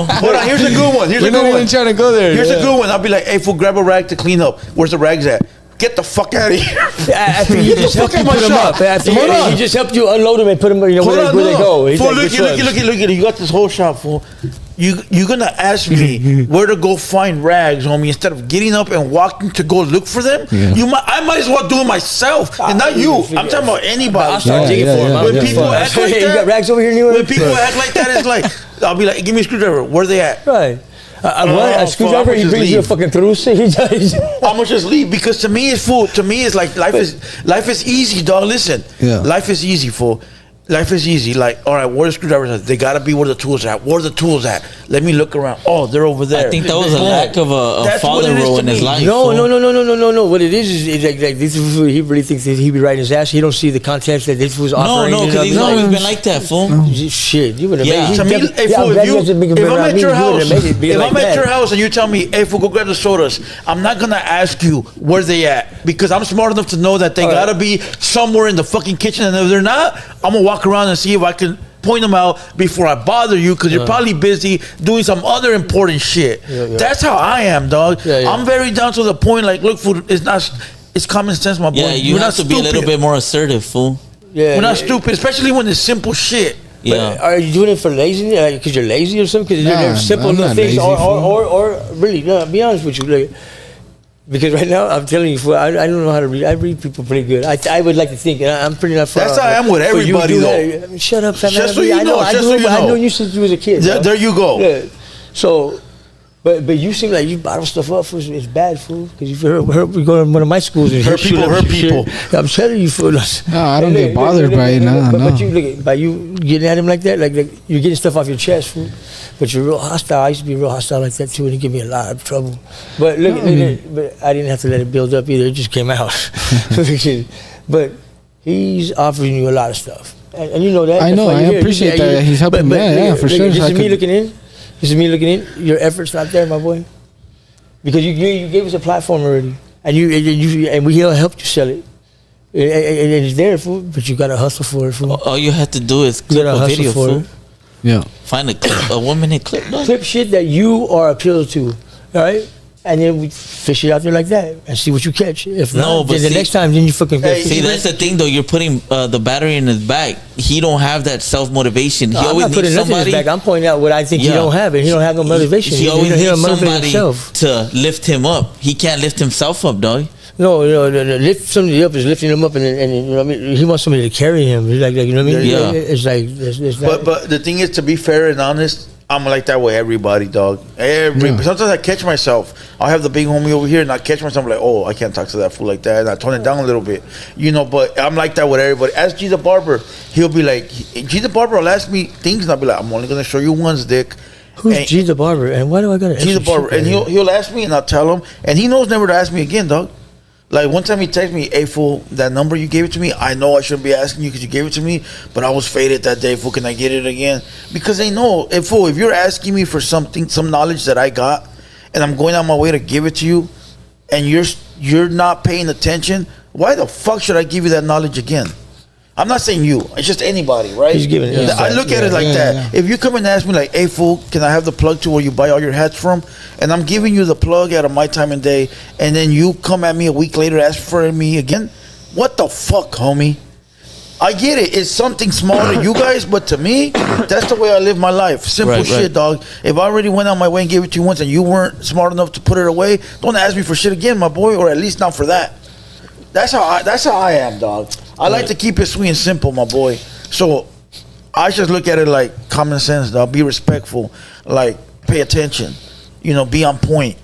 Hold on, here's a good one. We're not even trying to go there. Here's a good one. I'll be like, hey, fool, grab a rag to clean up. Where's the rags at? Get the fuck out of here. After you just helped you put them up. He just helped you unload them and put them where they go. Fool, look, you got this whole shop, fool. You're gonna ask me where to go find rags, homie, instead of getting up and walking to go look for them. Yeah. I might as well do it myself, and not you. I'm talking about anybody. I'll start digging for them. When people act like that, you got rags over here in New York? When people act like that, it's like I'll be like, give me a screwdriver. Where they at? Right. A screwdriver? He brings you a fucking truce. He does. I'm gonna just leave because to me it's fool. To me it's like life is easy, dog. Listen, life is easy, fool. Life is easy. Like, all right, where the screwdrivers at? They gotta be where the tools are at. Where the tools at? Let me look around. Oh, they're over there. I think that was a lack of a father role in his life. No. What it is like this fool, he really thinks that he be riding his ass. He don't see the contents that this was offering. No, because he's always been like that, fool. Shit, you would have made it. If I'm at your house and you tell me, hey, fool, go grab the sodas, I'm not gonna ask you where they at because I'm smart enough to know that they gotta be somewhere in the fucking kitchen, and if they're not, I'm gonna walk around and see if I can point them out before I bother you because you're probably busy doing some other important shit. That's how I am, dog. I'm very down to the point. Like, look, fool, it's common sense, my boy. Yeah, you have to be a little bit more assertive, fool. Yeah, we're not stupid, especially when it's simple shit. Yeah. But are you doing it for laziness? Because you're lazy or something? Because they're simple little things, or really, no, be honest with you, like, because right now I'm telling you, I don't know how to read. I read people pretty good. I would like to think, and I'm pretty enough. That's how I am with everybody, though. Shut up, fam. Just so you know. I know you since you was a kid. There you go. Yeah. So But you seem like you bottle stuff up, fool. It's bad, fool. Because you heard we go to one of my schools and hurt people. I'm telling you, fool. No, I don't get bothered by it. No. But you look at by you getting at him like that, like you're getting stuff off your chest, fool. But you're real hostile. I used to be real hostile like that too, and it gave me a lot of trouble. But look, but I didn't have to let it build up either. It just came out. But he's offering you a lot of stuff, and you know that. I know. I appreciate that. He's helping me. Yeah, for sure. This is me looking in. This is me looking in. Your effort's not there, my boy, because you gave us a platform already, and we helped you sell it. And it's there, fool. But you gotta hustle for it, fool. All you have to do is clip a video, fool. Yeah. Find a clip, a 1 minute clip. No? Clip shit that you are appealed to, all right? And then we fish it out there like that and see what you catch. If not, then the next time, then you fucking. See, that's the thing though. You're putting the battery in his back. He don't have that self motivation. He always I'm not putting nothing in his back. I'm pointing out what I think he don't have, and he don't have no motivation. He always needs somebody himself to lift him up. He can't lift himself up, dog. No, lift somebody up is lifting him up, and you know what I mean. He wants somebody to carry him. He's like you know what I mean. Yeah. It's like it's not. But the thing is, to be fair and honest, I'm like that with everybody, dog. Sometimes I catch myself. I'll have the big homie over here, and I catch myself like, oh, I can't talk to that fool like that, and I tone it down a little bit, you know. But I'm like that with everybody. Ask G the barber, he'll be like, G the barber will ask me things, and I'll be like, I'm only gonna show you once, dick. Who's G the barber, and why do I gotta? G the barber, and he'll ask me, and I'll tell him, and he knows never to ask me again, dog. Like one time he texted me, hey fool, that number you gave it to me, I know I shouldn't be asking you because you gave it to me, but I was faded that day, fool, can I get it again? Because they know, hey fool, if you're asking me for something, some knowledge that I got, and I'm going out my way to give it to you, and you're not paying attention, why the fuck should I give you that knowledge again? I'm not saying you, it's just anybody, right? He's giving it. I look at it like that. Yeah. If you come and ask me like, hey fool, can I have the plug to where you buy all your hats from? And I'm giving you the plug out of my time and day, and then you come at me a week later ask for me again, what the fuck, homie? I get it, it's something small to you guys, but to me, that's the way I live my life. Simple shit, dog. If I already went out my way and gave it to you once and you weren't smart enough to put it away, don't ask me for shit again, my boy, or at least not for that. That's how I am, dog. I like to keep it sweet and simple, my boy. So I just look at it like common sense, dog. Be respectful, like pay attention, you know, be on point.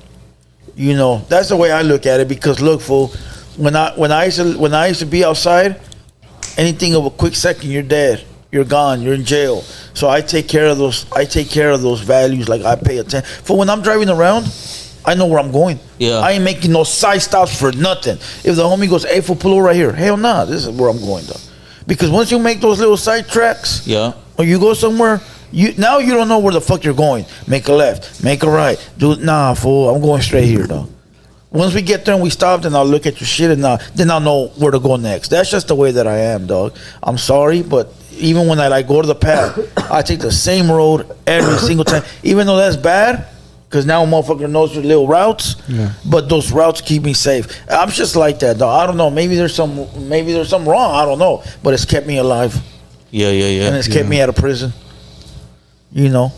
You know, that's the way I look at it. Because look, fool, when I used to be outside, anything of a quick second, you're dead, you're gone, you're in jail. So I take care of those. I take care of those values. Like I pay attention. For when I'm driving around, I know where I'm going. Yeah. I ain't making no side stops for nothing. If the homie goes, hey, fool, pull over right here. Hell nah, this is where I'm going, though. Because once you make those little side tracks, or you go somewhere, you don't know where the fuck you're going. Make a left, make a right. Nah, fool, I'm going straight here, though. Once we get there and we stop, then I'll look at your shit, and then I'll know where to go next. That's just the way that I am, dog. I'm sorry, but even when I go to the path, I take the same road every single time. Even though that's bad, because now a motherfucker knows your little routes, but those routes keep me safe. I'm just like that, dog. I don't know. Maybe there's some wrong. I don't know. But it's kept me alive. Yeah. And it's kept me out of prison. You know.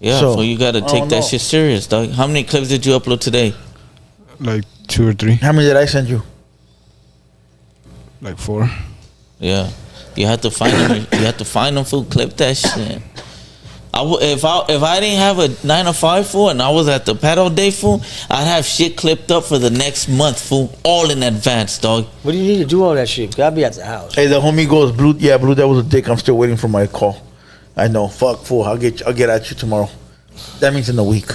Yeah. So you got to take that shit serious, dog. How many clips did you upload today? Like 2 or 3. How many did I send you? Like 4. Yeah. You have to find them. You have to find them, fool. Clip that shit. If I didn't have a 9 to 5, fool, and I was at the pad all day, fool, I'd have shit clipped up for the next month, fool, all in advance, dog. What do you need to do all that shit? I'll be at the house. Hey, the homie goes, Blue, that was a dick. I'm still waiting for my call. I know. Fuck, fool. I'll get at you tomorrow. That means in a week.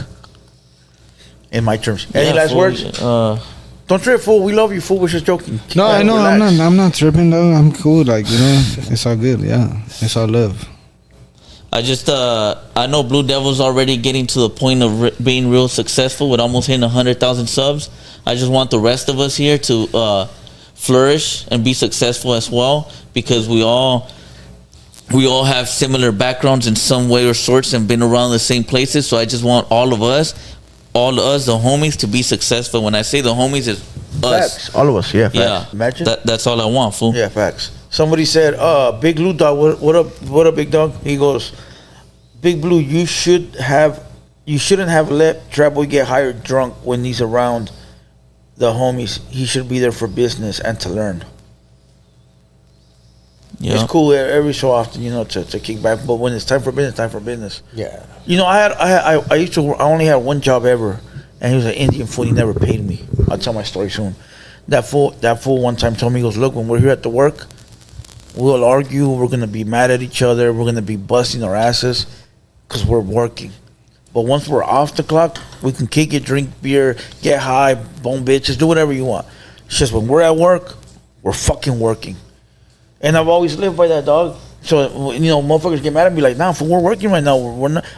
In my terms. Any last words? Don't trip, fool. We love you, fool. We're just joking. No, I know. I'm not tripping, though. I'm cool. Like, you know, it's all good. Yeah. It's all love. I just, I know Blue Devil's already getting to the point of being real successful with almost hitting 100,000 subs. I just want the rest of us here to flourish and be successful as well, because we all have similar backgrounds in some way or sorts and been around the same places. So I just want all of us, the homies, to be successful. When I say the homies, it's us. Facts. All of us, yeah. Facts. Yeah. Imagine. That's all I want, fool. Yeah, facts. Somebody said, Big Blue dog, what up, Big Dog? He goes, Big Blue, you shouldn't have let Trap Boy get hired drunk when he's around the homies. He should be there for business and to learn. It's cool every so often, to kick back. But when it's time for business, time for business. Yeah. I used to. I only had one job ever, and he was an Indian fool. He never paid me. I'll tell my story soon. That fool one time told me, he goes, look, when we're here at the work, we'll argue. We're gonna be mad at each other. We're gonna be busting our asses because we're working. But once we're off the clock, we can kick it, drink beer, get high, bone bitches, do whatever you want. It's just when we're at work, we're fucking working. And I've always lived by that, dog. So, motherfuckers get mad at me like, nah, we're working right now.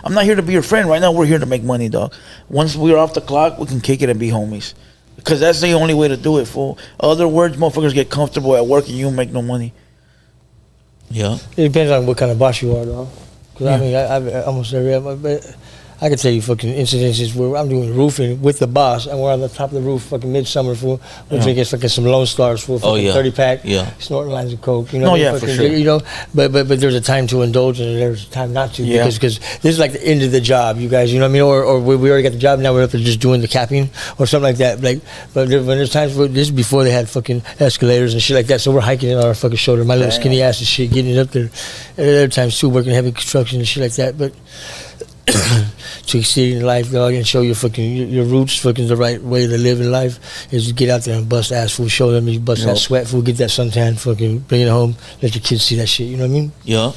I'm not here to be your friend. Right now, we're here to make money, dog. Once we're off the clock, we can kick it and be homies. Because that's the only way to do it, fool. Other words, motherfuckers get comfortable at work and you don't make no money. Yeah. It depends on what kind of boss you are, dog. Because, I mean, I almost every... But I can tell you fucking incidences where I'm doing roofing with the boss and we're on the top of the roof fucking midsummer, fool. We're drinking fucking some Lone Stars, fool, fucking 30-pack, snorting lines of coke, for sure. But there's a time to indulge and there's a time not to because this is like the end of the job, you guys, you know what I mean? Or we already got the job, now we're up to just doing the capping or something like that. But when there's times where this is before they had fucking escalators and shit like that, so we're hiking it on our fucking shoulder, my little skinny ass and shit, getting it up there. And there are times too, working heavy construction and shit like that, but to exceed in life, dog, and show your fucking your roots, fucking the right way to live in life is to get out there and bust ass, fool. Show them you bust that sweat, fool. Get that suntan, fucking bring it home. Let your kids see that shit. You know what I mean? Yeah.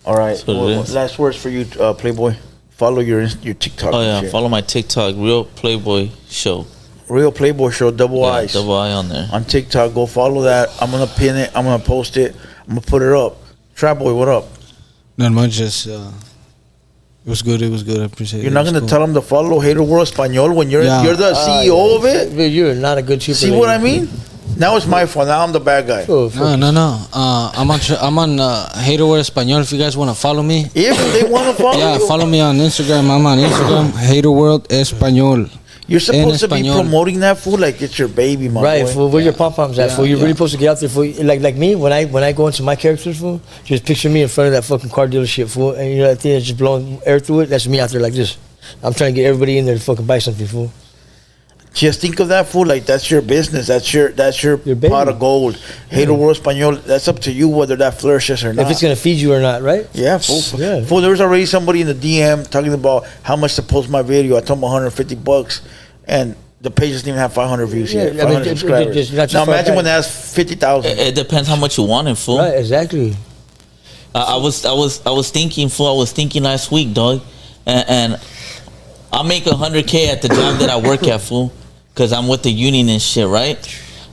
All right. Last words for you, Playboy. Follow your TikTok. Oh yeah, follow my TikTok, Real Playboy Show. Real Playboy Show, double eyes. Double I on there. On TikTok, go follow that. I'm gonna pin it. I'm gonna post it. I'm gonna put it up. Trap Boy, what up? Not much, just it was good. I appreciate it. You're not going to tell them to follow Hater World Español when you're the CEO of it? You're not a good cheaper. See what I mean? Now it's my fault. Now I'm the bad guy. No. I'm on Hater World Español. If you guys want to follow me. If they want to follow you. Follow me on Instagram. I'm on Instagram. Hater World Español. You're supposed to be promoting that, fool, like it's your baby, my right, boy. Fool. Where your pom-poms at, fool? You're really supposed to get out there, fool. Like me, when I go into my characters, fool, just picture me in front of that fucking car dealership, fool, and you know that thing that's just blowing air through it. That's me out there like this. I'm trying to get everybody in there to fucking buy something, fool. Just think of that, fool, like that's your business. That's your pot of gold. Hater World Español, that's up to you whether that flourishes or not. If it's going to feed you or not, right? Yeah, fool. Yeah. Fool, there was already somebody in the DM talking about how much to post my video. I told him $150, and the page doesn't even have 500 views yet. 500 subscribers. Now imagine when it has 50,000. It depends how much you want it, fool. Right, exactly. I was thinking, fool. I was thinking last week, dog, and I make $100K at the job that I work at, fool, because I'm with the union and shit, right?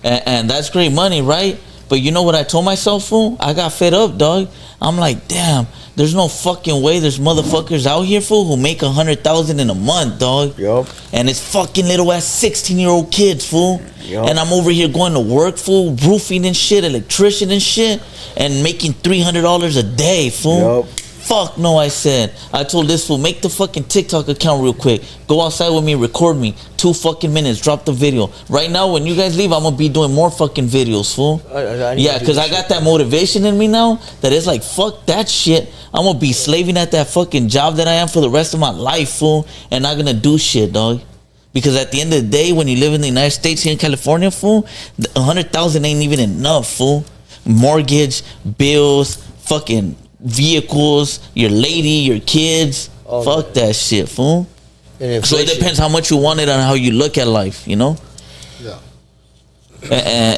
And that's great money, right? But you know what I told myself, fool? I got fed up, dog. I'm like, damn, there's no fucking way there's motherfuckers out here, fool, who make $100,000 in a month, dog. Yup. And it's fucking little ass 16-year-old kids, fool. Yep. And I'm over here going to work, fool, roofing and shit, electrician and shit, and making $300 a day, fool. Yep. Fuck no, I said. I told this fool, make the fucking TikTok account real quick. Go outside with me, record me. 2 fucking minutes, drop the video. Right now, when you guys leave, I'm gonna be doing more fucking videos, fool. Yeah, because I got that motivation in me now that it's like, fuck that shit. I'm gonna be slaving at that fucking job that I am for the rest of my life, fool, and not gonna do shit, dog. Because at the end of the day, when you live in the United States here in California, fool, 100,000 ain't even enough, fool. Mortgage, bills, fucking vehicles, your lady, your kids. Fuck that shit, fool. So it depends how much you want it and how you look at life, you know? Yeah.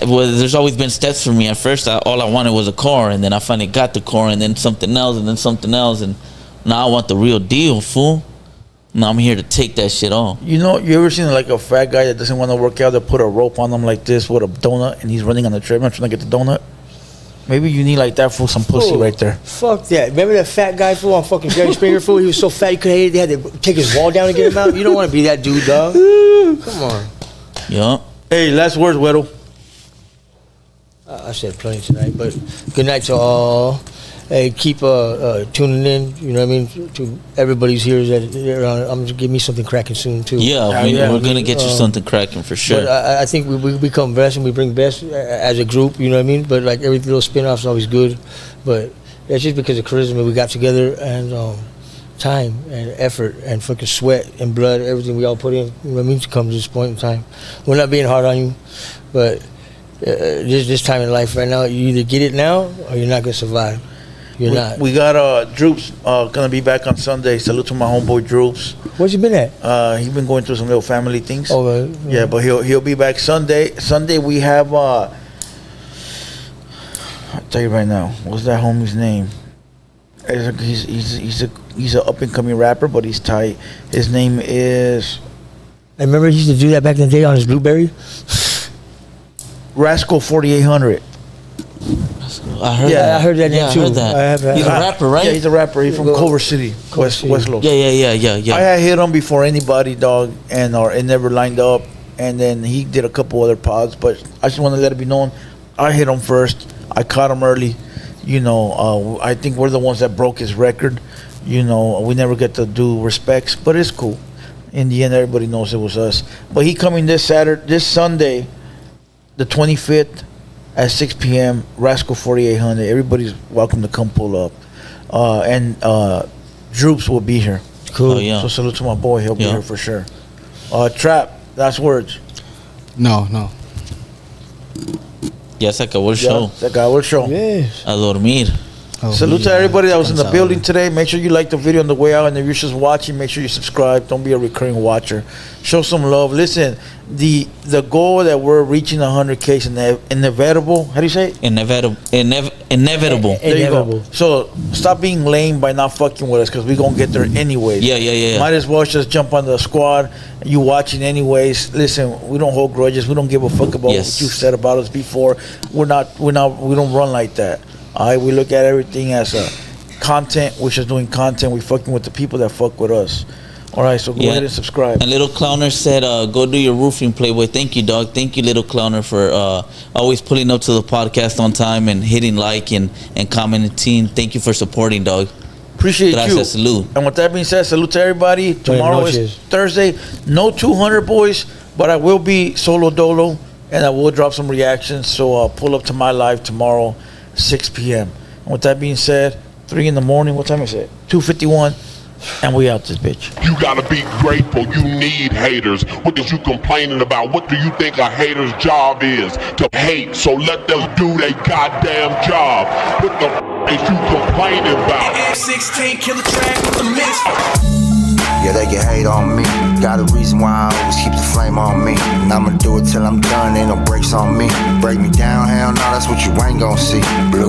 Well, there's always been steps for me. At first, all I wanted was a car, and then I finally got the car, and then something else, and then something else, and now I want the real deal, fool. Now I'm here to take that shit off. You know, you ever seen like a fat guy that doesn't want to work out, that put a rope on him like this with a donut, and he's running on the treadmill trying to get the donut? Maybe you need like that for some pussy right there. Fuck that. Remember that fat guy fool on fucking Jerry Springer fool? He was so fat he could hate it. They had to take his wall down to get him out. You don't want to be that dude, dog. Come on. Yeah. Hey, last words, Weddle. I said plenty tonight, but good night to all. Hey, keep tuning in. You know what I mean? To everybody's here. I'm gonna give me something cracking soon too. Yeah, we're gonna get you something cracking for sure. But I think we become best and we bring best as a group. You know what I mean? But like every little spin-off is always good. But that's just because of charisma we got together and time and effort and fucking sweat and blood, everything we all put in. You know what I mean? To come to this point in time. We're not being hard on you, but this time in life right now, you either get it now or you're not gonna survive. You're not. We got Droops gonna be back on Sunday. Salute to my homeboy Droops. Where's he been at? He been going through some little family things. Oh, yeah, but he'll be back Sunday. Sunday we have I'll tell you right now. What's that homie's name? He's a up and coming rapper, but he's tight. His name is. I remember he used to do that back in the day on his Blueberry. Rascal 4800. I heard that name too. I heard that. He's a rapper, right? Yeah, he's a rapper. He's from Culver City, West Los. Yeah. I had hit him before anybody, dog, and it never lined up. And then he did a couple other pods, but I just want to let it be known, I hit him first. I caught him early. You know, I think we're the ones that broke his record. You know, we never get to do respects, but it's cool. In the end, everybody knows it was us. But he coming this Sunday, the 25th. At 6 p.m., Rascal 4800. Everybody's welcome to come pull up. And Droops will be here. Cool. Oh, yeah. So salute to my boy. He'll be here for sure. Trap, last words. No. Ya se acabó el show. Se acabó el show. Yes. A dormir. Salute to everybody that was in the building today. Make sure you like the video on the way out, and if you're just watching, make sure you subscribe. Don't be a recurring watcher. Show some love. Listen, the goal that we're reaching 100K is inevitable. How do you say it? Inevitable. There you go. So stop being lame by not fucking with us, because we're gonna get there anyways. Yeah. Might as well just jump on the squad. You watching anyways. Listen, we don't hold grudges. We don't give a fuck about what you said about us before. We don't run like that. All right, we look at everything as a content. We're just doing content. We fucking with the people that fuck with us. All right, so go ahead and subscribe. And Little Clowner said, go do your roofing, Playboy. Thank you, dog. Thank you, Little Clowner, for always pulling up to the podcast on time and hitting like and commenting. Thank you for supporting, dog. Appreciate Gracias, you. salute. And with that being said, salute to everybody. Tomorrow is Thursday. No 200 boys, but I will be solo dolo, and I will drop some reactions. So pull up to my live tomorrow, 6 p.m. And with that being said, 3 in the morning. What time is it? 2:51. And we out this bitch. You gotta be grateful. You need haters. What is you complaining about? What do you think a hater's job is? To hate. So let them do their goddamn job. What the is you complaining about? F-16 killer track with the mix. Yeah, they can hate on me. Got a reason why I always keep the flame on me. And I'ma do it till I'm done. Ain't no brakes on me. Break me down, hell no, that's what you ain't gon' see. Blue.